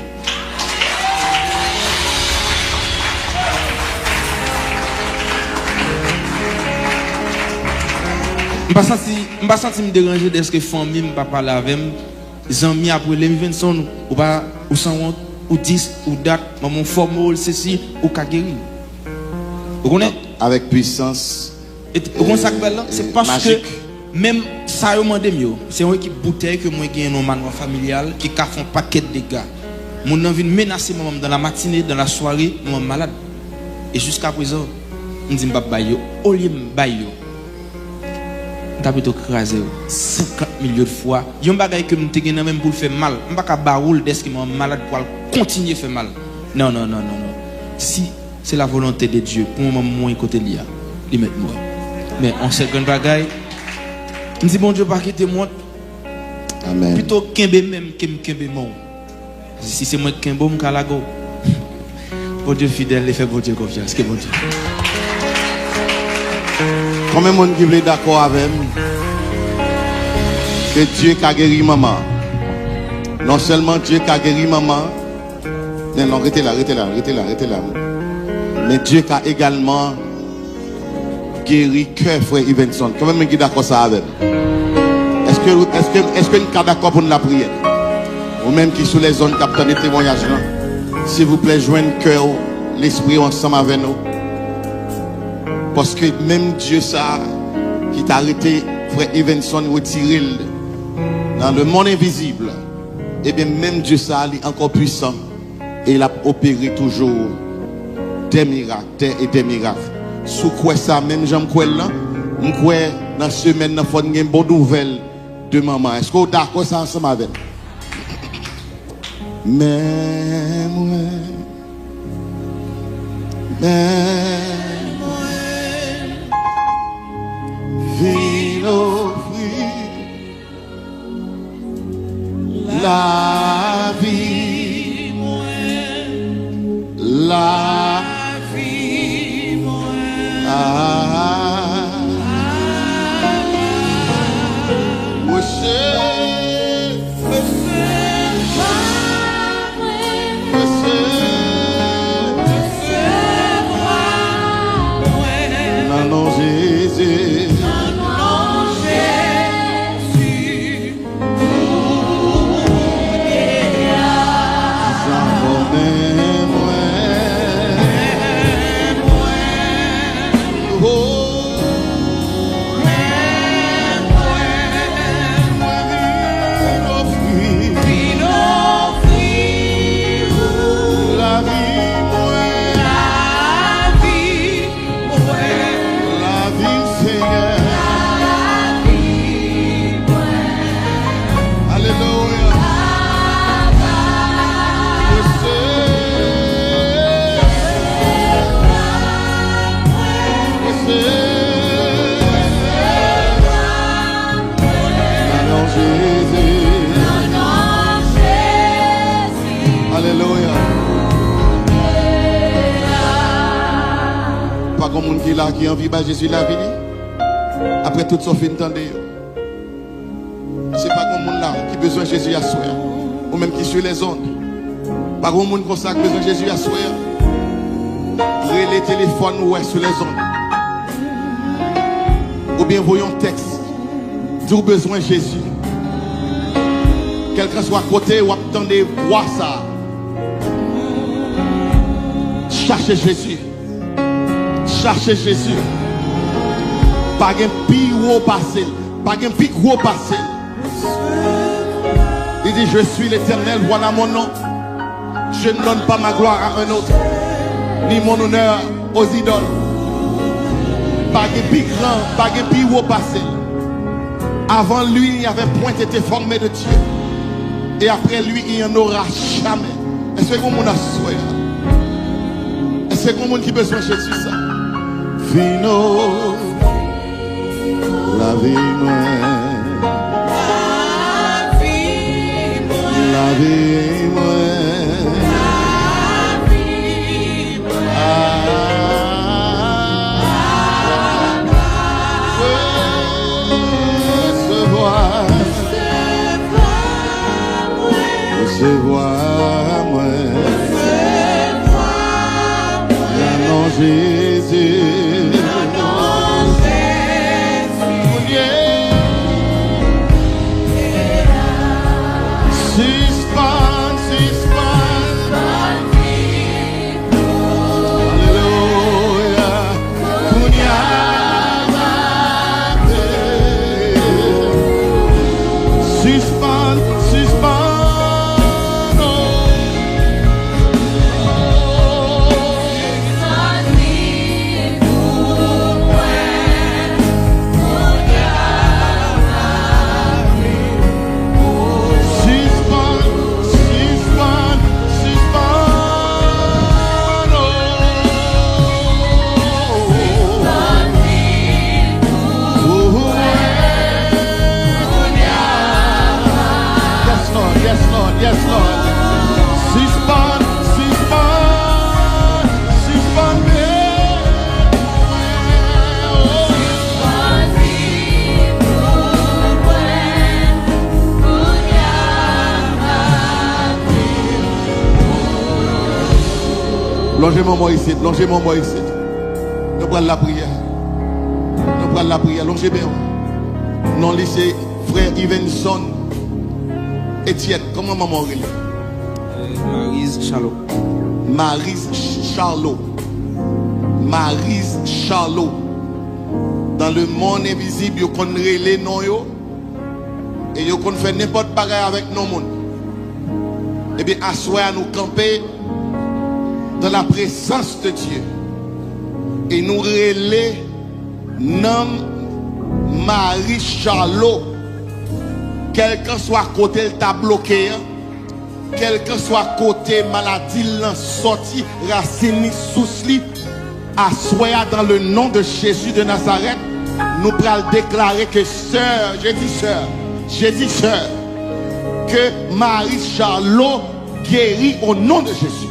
Je ne pas senti me déranger de ce que famille ne pas parler avec les amis après les Vincent ou pas ou sans honte ou 10 ou date maman formule ceci ou ka guérir. Vous connaissez avec puissance. Et vous connaissez ça c'est parce magique. Que même ça demande mieux. C'est une équipe bouteille que moi gagne un manoir familial qui a fait un paquet de dégâts. Mon envie de menacer maman dans la matinée, dans la soirée, moi malade. Et jusqu'à présent, on dit m'pa bayo, au lieu m'bayo. T'as plutôt crasé 50 millions de fois. Il y a un bagage que m'te gagné même pour faire mal. M'pa ka baroul dès que moi malade pour continuer faire mal. Non. Si c'est la volonté de Dieu pour moi côté liya, il met moi. Mais on sait qu'un bagage me dit bon Dieu pas quitter moi. Amen. Plutôt kembe même kembe mon. Si c'est moi kembe m'kalago. Bon Dieu fidèle, fait bon Dieu confiance, que bon Dieu. Combien de monde qui est d'accord avec moi que Dieu a guéri maman? Non seulement Dieu a guéri maman, non, arrêtez là. Mais Dieu a également guéri cœur frère Ivenson. Combien de monde qui est d'accord ça avec moi? Est-ce que nous sommes d'accord pour la prière? Ou même qui sous les zones capteurs de témoignage, s'il vous plaît, joignez cœur, l'esprit ensemble avec nous. Parce que même Dieu ça, qui t'a arrêté, frère Evenson, retiré dans le monde invisible, et bien même Dieu ça, il est encore puissant. Et il a opéré toujours des miracles, des miracles. Sous quoi ça, même j'aime quoi là, je crois dans la semaine, il y a une bonne nouvelle de maman. Est-ce que vous êtes d'accord ça ensemble avec? mais moi, vin offrir la vie, la vie, non, Jésus. Pas comme monde qui là qui envie bah Jésus la vie après tout son fin tendez. C'est pas comme monde là qui besoin de Jésus à soir ou même qui sur les ondes. Pas comme monde comme ça qui besoin de Jésus à soir. Les téléphones ou sur les ondes. Ou bien voyons texte. D'où besoin de Jésus. Quelqu'un soit à côté ou attendez voir ça. Cherchez Jésus. Cherchez Jésus. Pas un pire passé. Pas un pire gros passé. Il dit je suis l'Éternel, voilà mon nom. Je ne donne pas ma gloire à un autre, ni mon honneur aux idoles. Pas un pire grand, pas un pire gros passé. Avant lui, il n'y avait point été formé de Dieu. Et après lui, il n'y en aura jamais. Est-ce que vous avez souhait? Est-ce que vous avez besoin de Jésus ça? Vino, la vie moi, la vie moi, recevoir moi, non Jésus. Longez-moi ici, longez-moi ici. Nous prenons la prière. Nous prenons la prière. Longez bien. Non, lycée, frère Ivenson, Etienne, comment maman relève? Maryse Charlot. Maryse Charlot. Maryse Charlot. Dans le monde invisible, vous connaissez les noms. Et vous connaissez n'importe quoi avec nos mondes. Eh bien, assoyez à nous camper dans la présence de Dieu. Et nous relais nom Marie Charlot. Quelqu'un soit à côté, il t'a bloqué. quel que soit côté maladie, sorti, racine, sous-li, assoya dans le nom de Jésus de Nazareth, nous pourrons déclarer que sœur, j'ai dit sœur, que Marie Charlot guérit au nom de Jésus.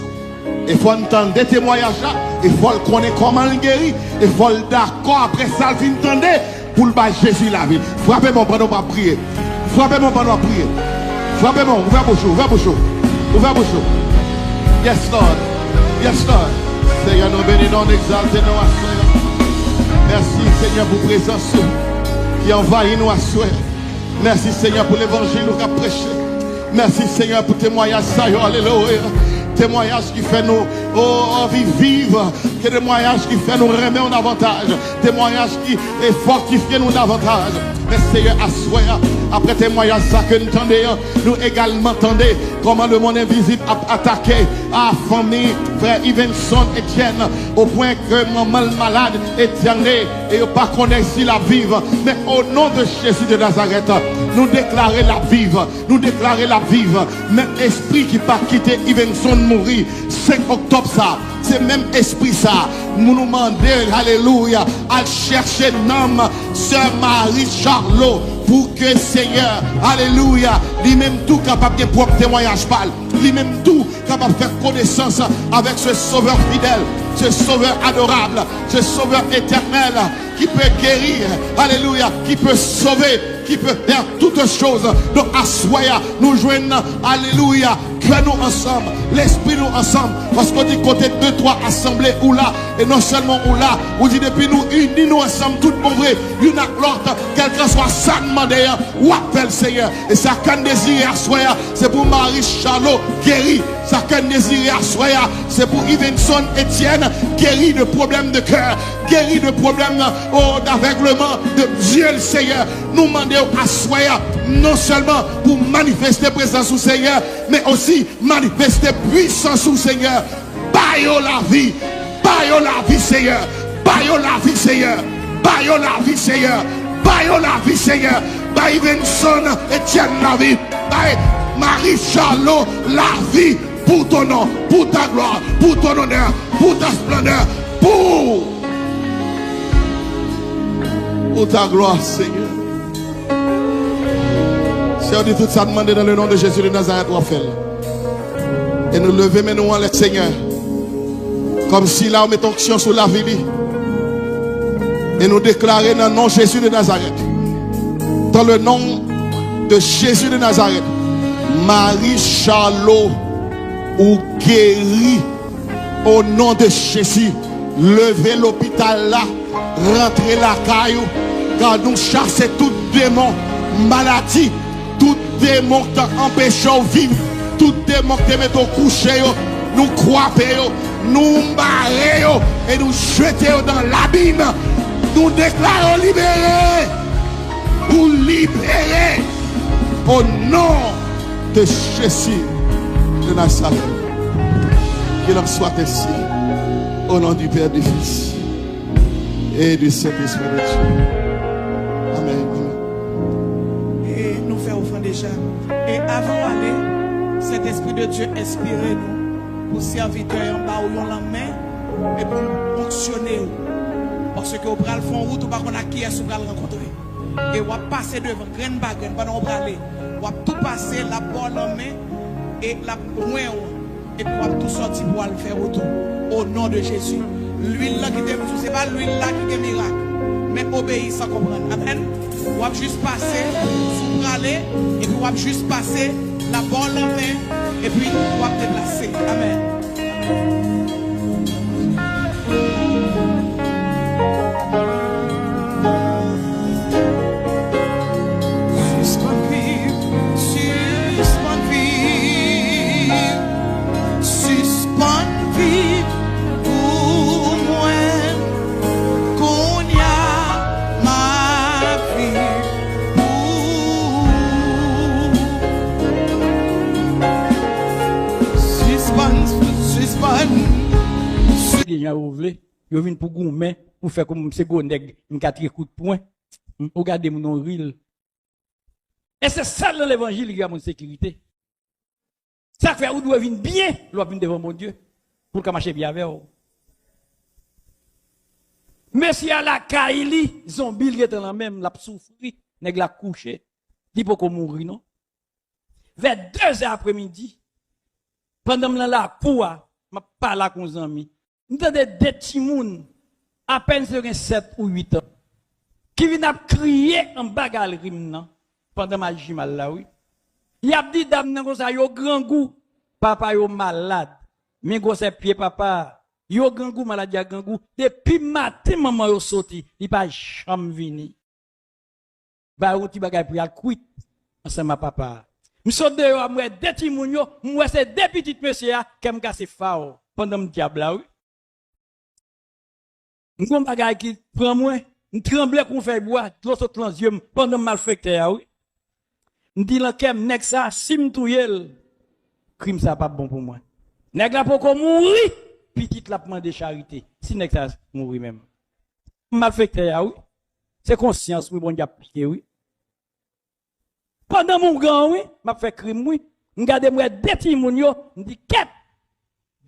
Il faut entendre des témoignages là, il faut le connaître comment il guérit, il faut le d'accord après ça, il faut entendre pour le bas Jésus la vie. Frappez-moi pendant qu'on va prier. Frappez-moi pendant qu'on va prier. Frappez-moi, ouvrez vos choses, ouvrez vos choses. Ouvrez vos choses. Yes, Lord. Yes, Lord. Seigneur, nous bénissons, nous exaltons, nous assoyons. Merci, Seigneur, pour présence qui envahit nous assoyons. Merci, Seigneur, pour l'évangile nous qu'a prêché. Merci, Seigneur, pour témoignage ça. Alléluia. Témoignage qui fait nous vivre, que témoignage qui fait nous remettre en avantage, témoignage qui est fortifié nous davantage. Mais Seigneur, assoya, après témoignage ça que nous entendons, nous également entendons comment le monde invisible a attaqué à la famille, frère Ivenson Etienne, au point que maman malade éternelle et pas connaît si la vive. Mais au nom de Jésus de Nazareth, nous déclarer la vive, nous déclarer la vive. Même esprit qui pas quitter Ivenson mourir 5 octobre ça, c'est même esprit ça. Nous nous demandons, alléluia, à chercher nom sœur Marie Charlot pour que Seigneur, alléluia, lui-même tout capable de propre témoignage parle, lui-même tout capable de faire connaissance avec ce sauveur fidèle, ce sauveur adorable, ce sauveur éternel qui peut guérir, alléluia, qui peut sauver, qui peut faire toutes choses. Donc, assoya, nous joignons, alléluia, que nous ensemble, l'esprit nous ensemble, parce qu'on dit côté 2-3 assemblées ou là, et non seulement ou là, on dit depuis nous unis nous ensemble, tout bon vrai, l'une à l'autre, quel que soit ça demandé, ou appelle Seigneur, et ça qu'un désir assoya, c'est pour Marie Charlot guéri, ça qu'un désir assoya, c'est pour Ivenson Etienne guéri de problèmes de cœur, guéri de problèmes d'aveuglement, de Dieu le Seigneur, nous demandons assoya, non seulement pour manifester présence au Seigneur, mais aussi manifester puissance au Seigneur. Baillons la vie, Seigneur. Baillons la vie, Seigneur. Baillons la vie, Seigneur. Baillons la vie, Seigneur. Baillons Vincent Etienne la vie. Baillons Marie Charlot la vie pour ton nom, pour ta gloire, pour ton honneur, pour ta splendeur, pour ta gloire, Seigneur. Si on dit tout ça, demandez dans le nom de Jésus de Nazareth, on fait. Et nous lever maintenant en l'air, Seigneur. Comme si là, on met onction sur la vie. Et nous déclarer dans le nom de Jésus de Nazareth. Dans le nom de Jésus de Nazareth. Marie Charlot ou guéri au nom de Jésus. Levez l'hôpital là. Rentrez la caillou. Car nous chassons tout démon, maladie. Tout démon qui t'empêche de vivre, tout démon qui te met au coucher, nous croisons, nous barrons et nous jetons dans l'abîme. Nous déclarons libérés, pour libérer au nom de Jésus de Nazareth. Qu'il en soit ainsi, au nom du Père, du Fils et du Saint-Esprit de Dieu. Amen. Déjà. Et avant d'aller, cet esprit de Dieu inspire nous pour serviteurs en bas ou en la main et pour fonctionner. Parce que au bras le fond route ou pas qu'on a qui est sous le rencontrer. Et on va passer devant graine par graine pendant qu'on va aller. On va tout passer la balle en main et la loin et puis on va tout sortir pour le faire autour. Au nom de Jésus. L'huile là qui est c'est pas l'huile là qui est miracle. Mais obéir sans comprendre. Amen. On va juste passer sous aller et puis on va juste passer la balle en main et puis on va déplacer. Amen. Yo vin pour goumen, pour faire comme c'est goneg, une 4 coups de poing. Regardez mon ril. Et c'est ça dans l'évangile qui a mon sécurité. Ça fait ou doit venir bien, doit venir devant mon Dieu pour que marcher bien avec vous. Monsieur à la Kaili, zombie qui était là même, l'a souffri, nèg la couché. Dit pour qu'on mourir non. Vers 2h après-midi, pendant que la cour, je parle avec mes amis. Nous avons des petits moun, à peine sur 7 ou 8 ans, qui viennent crier en bagarre pendant ma jimal là, oui. Il a dit, dame, nan ça, yo grand goût, papa yo malade. Mais gros c'est pied papa, yo grand goût, malade ya grand goût. Depuis matin, maman yo sorti, il pas jamais vini. Ba ou ti bagay pour y quit, ensemble ma papa. M'sot de yo, moi, deux petits moun yo, moi c'est deux petites monsieur qui me casse fao pendant me diable là, oui. M'gon bagay qui prend moi, m'tremble qu'on fait bois, l'autre dans yeux pendant malfecté oui. M'dit l'enkem nèg ça si m'touyel. Crime ça pas bon pour moi. Nèg la pour qu'on mourir, petite la demande charité. Si nèg ça mourir même. Malfecté oui. C'est conscience oui bon Dieu appliqué oui. Pendant mon grand oui, m'a fait crime oui. M'gade moi deux petits moun yo, m'dit kep.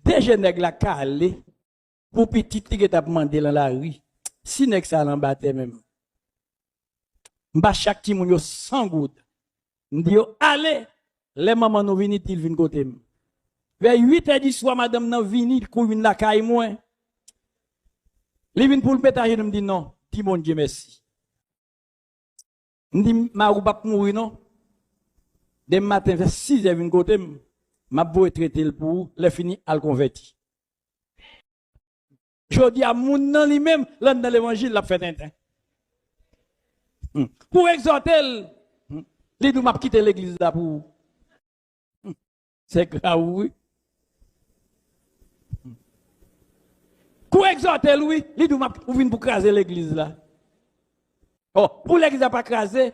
Déjà nèg la calé pour petite qui t'a demandé dans la rue. Si nèg ça l'embatté même. M'ba chaque petit moun yo 100 gouttes. M'di yo allez, les mamans nous vini til vin côté. Vers 8h du soir madame nan vini kou vin la caille moi. Li vin pour le pétager me dit non, dis mon Dieu merci. M'di ma ou pas mourir non. Dès matin vers 6h vin côté m'a beau traiter le pour le fini al converti. Je dis à moun nan li même là dans l'évangile l'a fait tintin. Pour exhorter les deux m'a quitté l'église là pour. C'est grave, oui. Pour exhorter lui, les deux m'a pour craser l'église là. Oh, pour l'église n'a pas crasé,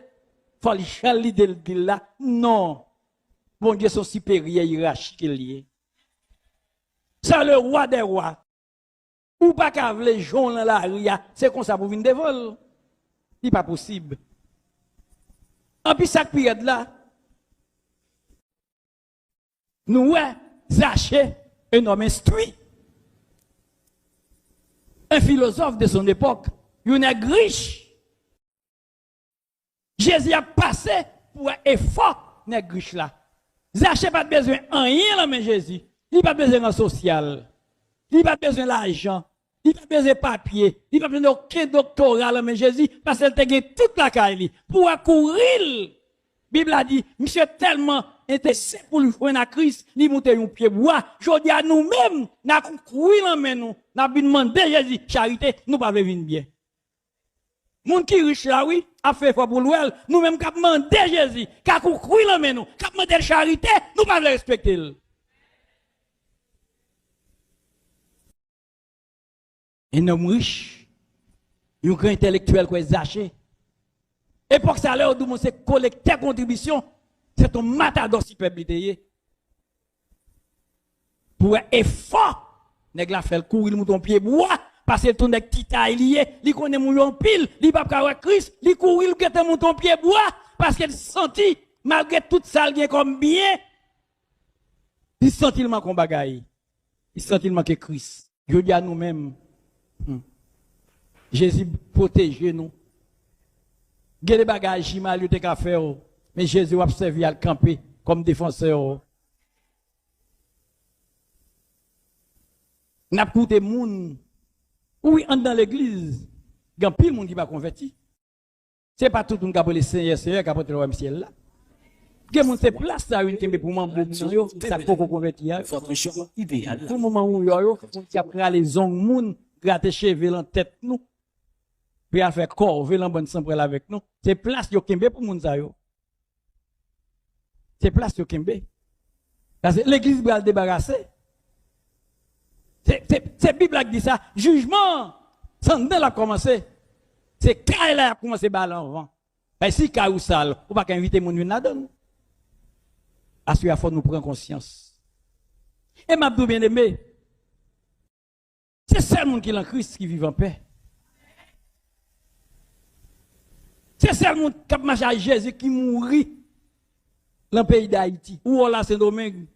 faut les chali de l'église là. Non. Bon Dieu, son supérieur hiérarchique lié. C'est le roi des rois. Ou pas qu'à les gens dans la rue, c'est comme ça pour venir des vols. C'est pas possible. En plus, cette période-là, nous avons Zaché, un homme instruit, un philosophe de son époque, un riche. Jésus a passé pour un effort, nèg riche là. Zaché pas besoin de rien là, mais Jésus. Il n'a pas besoin de social. Il n'a pas besoin d'argent. Il n'a pas besoin de papier. Il n'a pas besoin d'aucun doctorat, mais Jésus, parce qu'il a toute la caille. Pour accourir, la Bible a dit, monsieur tellement intéressé pour lui faire un Christ, il monte un pied bois. Je dis à nous-mêmes, nous avons couru dans nous, nous avons demandé Jésus, charité, nous pas venir bien. Moun qui riche là, oui, a fait foi pour l'ouel, nous-mêmes, qui avons demandé Jésus, qui avons couru dans nous, qui avons demandé charité, nous pas le respecter. Un homme riche, un grand intellectuel qui est Zaché. Et pour que ça l'heure d'où c'est collecter contribution, c'est ton matador superbité. Pour un effort, nèg la fait courir le ton pied bois, parce que ton nèg petit taille lié, li connaît mon pile, li pas ka Christ, li courir le gete mon ton pied bois, parce qu'il senti, malgré tout ça, il comme bien, il senti le manque bagaille. Il senti le manque Christ. Je dis à nous-mêmes, Jésus protège nous. Il y a des bagages qui mal te ka faire, mais Jésus a servi à le camper comme défenseur. N'a pas de monde. Oui, dans l'église, il y a pile monde qui va converti. C'est pas tout le monde qui a le Seigneur qui a porté le royaume ciel là. Il y a monde place à une tembe pour m'emboumer ça faut convertir. Tout moment où yo qui a les ongles moun gratter cheveux en tête nous. Puis à faire corps, veut bonne sang avec nous. C'est place yo kembe pour moun sa yo. C'est place yo kembe. Parce que l'église va le débarrasser. C'est Bible qui dit ça. Jugement, sans a commencé. C'est Kaïl a commencé à avant. Et si Kaïl sale, ou pas qu'inviter mon une là-dedans. À ce qu'il faut nous prendre conscience. Et m'a bien aimé. C'est seul monde qui est en Christ qui vit en paix. C'est seul monde qui a marché à Jésus qui mourit dans le pays d'Haïti. Ou là Saint-Domingue.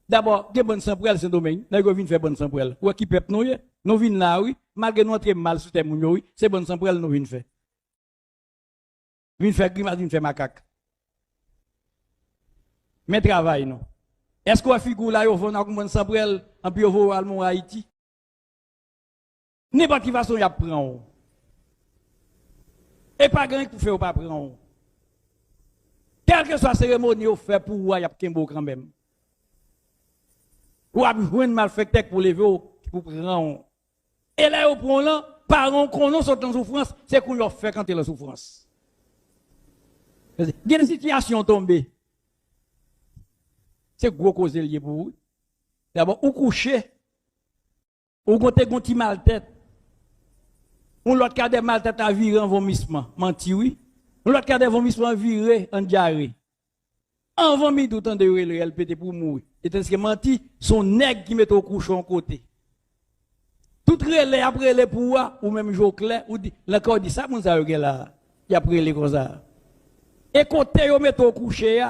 D'abord, des bonnes sans pour elle, c'est domaine. Nous venons faire bonne sans pour elle. Ou qui peuple nous, nous venons là, oui. Malgré nous entrer mal sur tes mounions, oui. C'est bonne sans pour elle, nous venons faire. Venons faire grimace, venons faire macaque. Mais travail, non. Est-ce qu'on a figure là, vous avez bonne sans pour elle, en puis vous allez à Haïti? N'importe quelle façon, il y a prendre. Et pas grand pour faire ou pas prendre. Quelle que soit la cérémonie, vous fait pour vous, il y a quand même. Ou avez besoin de malfecteur pour lever pour prendre. Et là, au point là, parents qu'on nous sont en souffrance, c'est qu'on leur fait quand il est en souffrance. Il y a une situation tombée. C'est gros cause lié pour vous. D'abord, ou coucher, ou côté un petit mal tête. Ou l'autre cas de mal tête à virer en vomissement, menti oui. Ou l'autre cas de vomissement viré en diarrhée. En vomit tout temps de réel pété pour mourir. Et est-ce que menti, son nègre qui met au couchon côté. Tout relais après les pouvoirs, ou même jour clair, ou dit, l'encore dit ça, mon ça là, y après les comme ça. Et côté, yo met au coucher,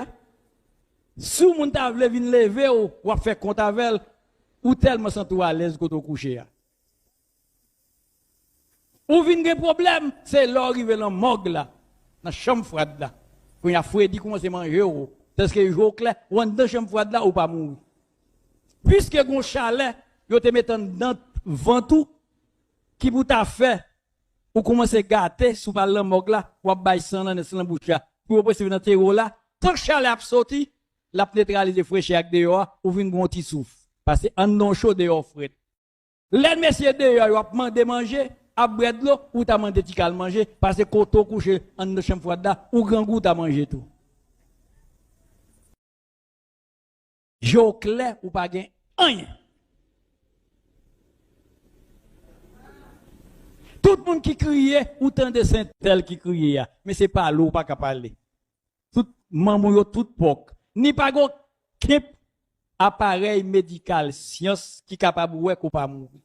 si mon ta vle vin lever, ou a fait compte avec, ou tellement sent à l'aise côté au coucher. Ou vin des problèmes, c'est l'arrivée dans morgue là, dans chambre froide là. Quand y a Freddy commence à manger, parce que jour clair, ou dans la chambre froide là, ou pas mourir. Puisque gon chalet, yo te mettant dans ventou, qui pour ta fait, ou commence à gâter, sous par la morgue là, ou à bailler sang dans la bouche là, pour passer dans terreau là, tant que chalet a sorti, la neutraliser fraîcheur avec dehors, ou vin gon petit souffle. Parce que en non chaud dehors fret. Les messieurs dehors, yo a demandé manger, à bread l'eau, ou t'as demandé tical manger, parce que quand tu couches en de chambre froide là, ou grand goût t'as mangé tout. Jo clair ou pas gain rien. Tout le monde qui criait, ou tant de Saint-Tel qui criait, mais c'est pas l'eau pas qu'à parler. Tout maman yo tout pok. Ni pas gon appareil médical, science qui capable ouais qu'on pas mourir.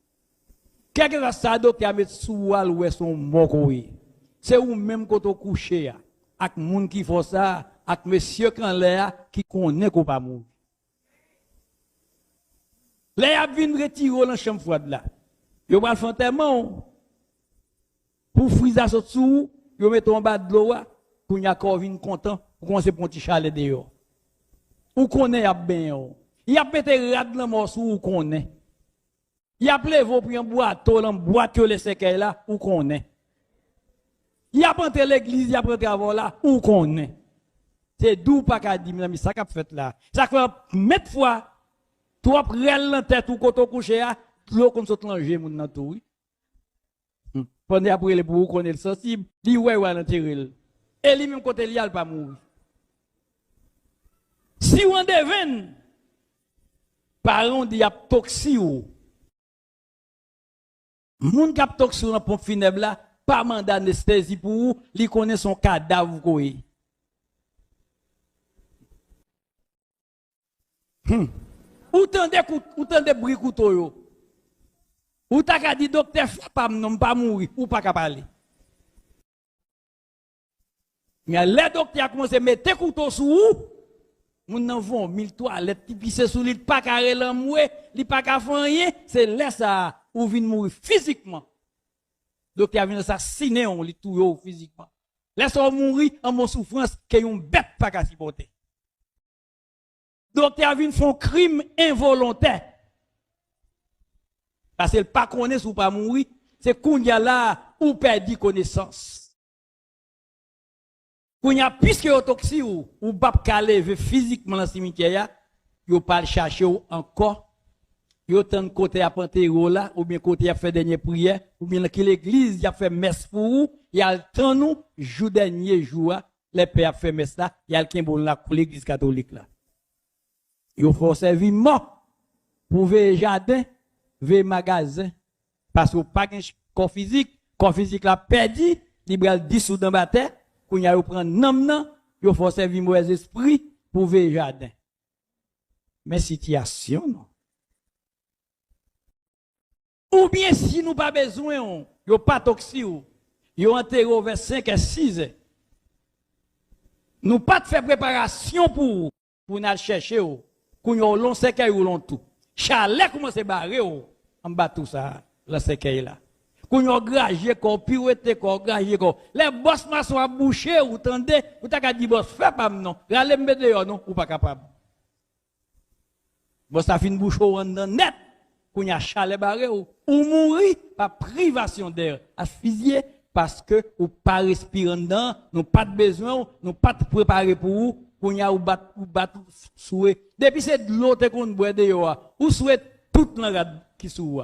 Quelque chose ça docteur a mettre sous wall ou son mokoui. C'est ou même quand on couché avec moun qui font ça, avec monsieur quand là qui connaît qu'on pas mourir. Là y a vinn retirer dans chambre froide là. Yo va faire tellement pour frisa sous, yo met en bas de l'eau pour y a encore vinn content pour commencer pour un petit chalet dehors. Ou connaît y a bien. Y a pété rad dans morceau ou connaît. Y a plevé pour un boîte, dans boîte que les séquelles là, où qu'on est. Y a rentré l'église, y a rentré avant là, où qu'on est. C'est d'où pas qu'à dire, mais ça qu'a fait là. Ça fait mettre fois, toi près la tête ou quand on couche, l'eau comme ça langer mon dans tout. Pendant après les pour qu'on est sensible, li ouais l'enterrer. Et lui même côté li a pas mourir. Si on devine, parents dit y a toxi ou moun kap tok sur un pompe funèbre là, pas mandat d'anesthésie pour ou, li connaît son cadavre koye. Ou tande bruit couteau yo. Ou ta ka di docteur pas non pas mourir ou pas ka parler. Mais les docteurs commencé mettre couteau sous ou, moun nan vont 1000 toilettes qui pisse sous lit pas carré l'amoué, li pas ka faire rien, c'est là ça ou vient mourir physiquement. Donc, il vient assassiner, on lit tout physiquement. Laisse-on mourir en mon souffrance, qu'il y a une bête pas qu'à supporter. Donc, il vient faire un crime involontaire. Parce qu'il pas connaît ou pas mourir, c'est qu'on y a là, ou perdu connaissance. Qu'on y a puisque autopsie ou pas qu'à lever physiquement dans le cimetière, il pas le chercher encore. Yo tant côté à Pantero là, ou bien côté à faire dernière prière, ou bien que l'église y a fait messe pour vous, y a le temps nous, jour dernier jour, les pères a fait messe là, y a le qui bon là pour l'église catholique là. Yo faut servir mort pour ver jardin, ver magasin, parce que pas qu'un corps physique là perdu, libéral dissous dans la terre, qu'on y a yo prendre nam, yo faut servir mauvais esprit pour ver jardin. Mais situation non. Ou bien si nous pas besoin, yo pas toxique, yo enterré vers 5 et 6 heures. Nous pas de faire préparation pour nous chercher. Qu'on y a long cercueil ou long tout. Chalet commence à barrer en bas tout ça, le cercueil là. Qu'on y a gragé corps, pirouette corps, gragé corps. Les boss maçons à boucher, ou tendez, ou t'as qu'à dire boss, fais pas non. Râlez me dehors non, ou pas capable. Boss a fin bouche au net. Qu'on y a chalet barré ou mourir par privation d'air, asphyxié parce que ou pas respirer dedans, nous pas de besoin, nous pas de préparer pour vous. Qu'on y a ou bat souhait. Depuis c'est de l'eau qu'on boit dehors, ou souhait toute la qui sous.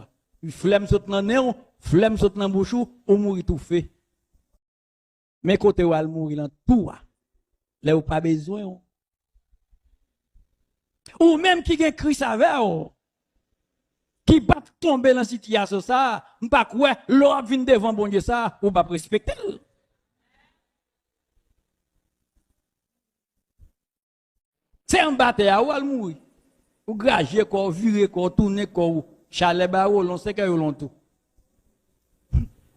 Flemme saute dans nez, flemme saute dans bouche ou mourir tout fait. Mais côté ou al mourir dans tout. Là ou pas besoin. Ou même qui gen Christ avec qui pas tomber dans situation ça, pas quoi, l'eau vient devant bon Dieu ça, ou pas respecter. C'est un bataille ou al mourir. Ou grager quoi, virer quoi, tourner quoi, chalet ba ou l'on sait que l'on tout.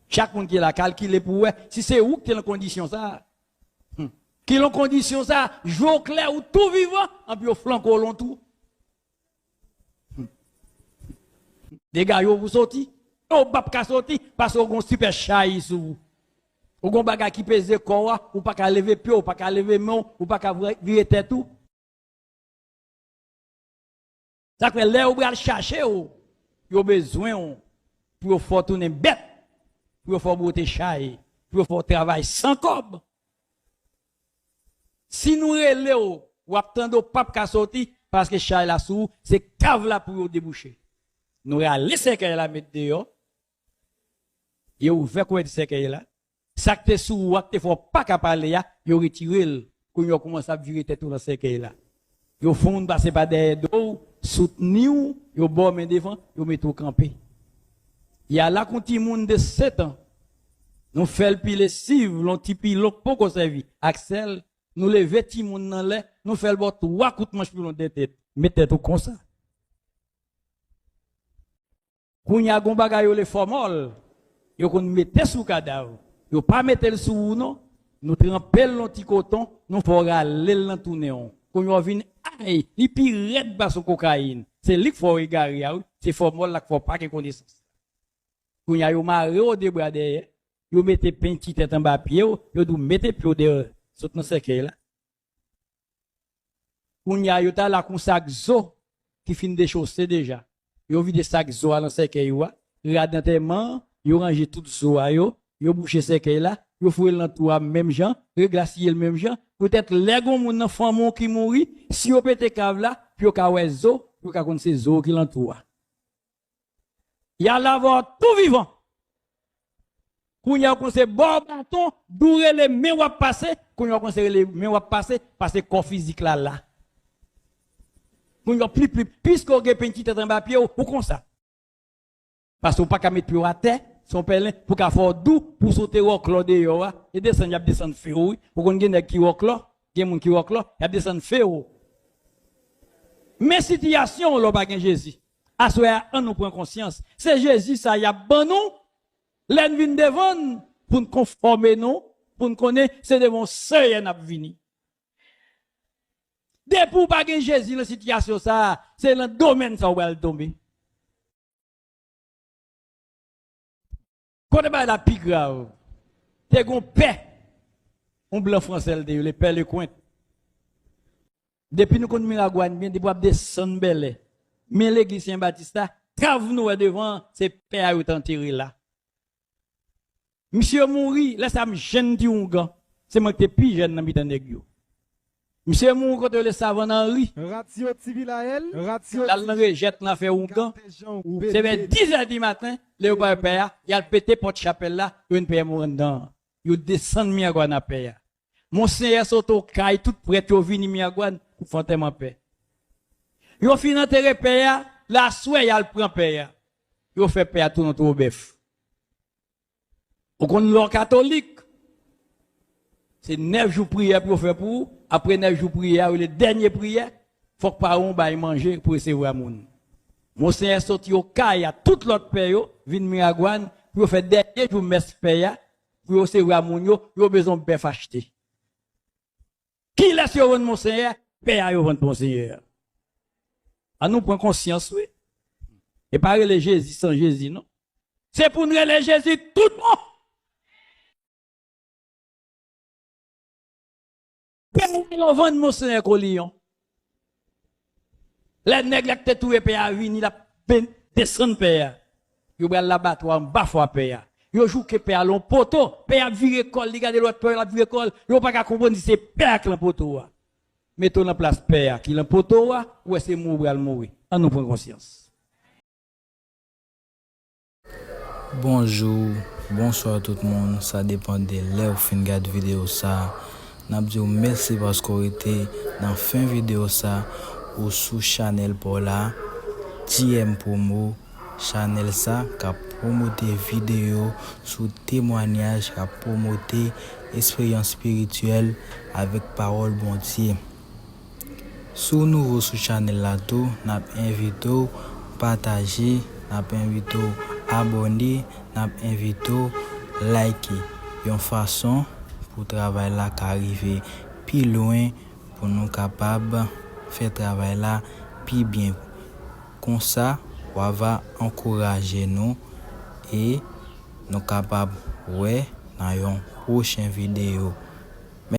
Chaque monde qui l'a calculé pour si c'est où qui est en condition ça. Qui est en condition ça, jour clair ou tout vivant, en puis au flanc ou l'on tout. Des gars vous sorti, ou pas ka sorti parce qu'on gon super chai sous vous. Ou gon bagay qui pèse corps, ou pas ka lever pied, ou pas ka lever main, ou pas ka virer tête tout. Ça fait là où vous allez chercher, vous avez besoin pour faire tourner bête, pour faire botter chai, pour faire travail sans cob. Si nous relèvons, ou attendons pape qui sorti, parce que chai la sous, c'est cave là pour déboucher. Nous allons laisser qu'elle la mettre dehors. Et vous faites quoi de ce qu'elle là? Ça que sous, ou que faut pas qu'à parler, vous retirez, quand vous commencez à virer tête dans ce qu'elle là. Vous font passer par des dos, soutenir, vous bon main devant, vous mettez au campé. Il y a là qu'on monde de 7 ans. Nous faisons le pile cive, l'on tipi l'autre pour qu'on servi. Axel, nous les vêtis monde dans l'air, nous faisons le bord 3 coups de manche pour l'on tête. Mettez tout comme ça. Quand il y a un bagay les formol, vous qu'on mettez sous cadavre. Vous pas mettez le sous non, nous trempez le petit coton, nous faut râler le tout néon. Quand vous venez aïe, il pire red bas sur cocaïne. C'est lui qu'il faut regarder, c'est formol là qu'il faut pas qu'il connaissance. Quand il y a un maré au débras derrière, vous mettez petit tête en bas pied, vous doit mettre pied derrière, saute dans ce cercueil là. Quand il y a un là qu'on sac zo qui finit de chausser déjà. Vous videz sac zo dans ce cercueil là, radentement, vous rangez tout zo yo, vous bouchez ce cercueil là, vous fouez l'entour même gens, reglacier le même gens, peut-être les gon moun femme qui mourit, si vous pété cave là, puis vous ka zo, vous ka connaître zo qui l'entoure. Il y a l'avoir tout vivant. Quand il y a un bon bâton, dourer les mains ou passer, quand il y a les mains ou passer, parce que corps physique là là. Quand il y a plus, puisque vous avez petit tête en bas pied, ou comme ça. Parce que vous pas qu'à mettre pied à terre, son pelin, pour qu'à faire doux, pour sauter au clos de yo, et descendre, y a descendre féo, pour qu'on gagne qui au clos, il y a moun qui au clos, y a descendre féo. Mais situation, l'on pas Jésus. À ce moment on nous prend conscience. C'est Jésus, ça y a bon nous. L'en vient devant pour nous conformer nous, pour nous connaître, c'est devant Seigneur n'a vini. Depuis pour pas Jésus la situation ça, c'est le domaine ça où elle tomber. Quand on la plus grave, t'es gon paix. On blanc français le père le coin. Depuis nous connaissons Miragouane bien depuis descendre belle. Mais l'église Saint-Baptiste, trave nous devant, c'est père ou enterré là. Monsieur mouri, là ça me gêne du gars. C'est moi qui plus jeune dans mitan nèg yo. Monsieur mouri quand le savant Henri. Ratio civil à elle, ratio là le rejette là fait un gars. C'est vers 10h du matin, le père, il a pété porte chapelle là, une père mourir dedans. Il descend Miragouane à père. Monseigneur Soto Kai tout prêt au vini Miragouane pour fantôme paix. Yo fin enterrer père, la souhait y a le prend père. Yo fait père tout notre bœuf. Au qu'on l'or catholique. C'est 9 jours prière pour faire pour, après 9 jours prière, le dernier prière, faut que parents baille manger pour recevoir moun. Monseigneur sorti au caille à toute l'autre père yo, vinn Miragouane, pour faire dernier jour messe père, pour recevoir moun yo besoin de bœuf acheter. Qui laisse yo vendre Monseigneur? Père yo vendre Monseigneur. À nous prendre conscience, oui. Et pas les Jésus sans Jésus, non. C'est pour nous les Jésus tout le monde. Père, on vend mon Seigneur Colion. Les nègres qui tout père à venir la descendre père. Yo bral l'abattoir en bas fois père. Yo joue que père l'on poteau, père vire école, regarde l'autre père la vire école, yo pas comprendre c'est père qui l'en poteau. Mettons en place père qui l'en poteau ou c'est mourir mourir. On nous prend conscience. Bonjour, bonsoir tout le monde. Ça dépend de l'heure fin de vidéo ça. N'a dit merci parce qu'on était dans fin vidéo ça ou sous channel pour la TM Promo channel ça qui a promoté vidéo sous témoignage qui a promoté expérience spirituelle avec parole bon Dieu. Sous nouveau sous channel là tout, n'a invité partager, n'a invité abonner, n'a invité liker. Une façon pour travail là qui arrive plus loin pour nous capables faire travail là plus bien. Comme ça, on va encourager nous et nous capables ouais dans une prochaine vidéo.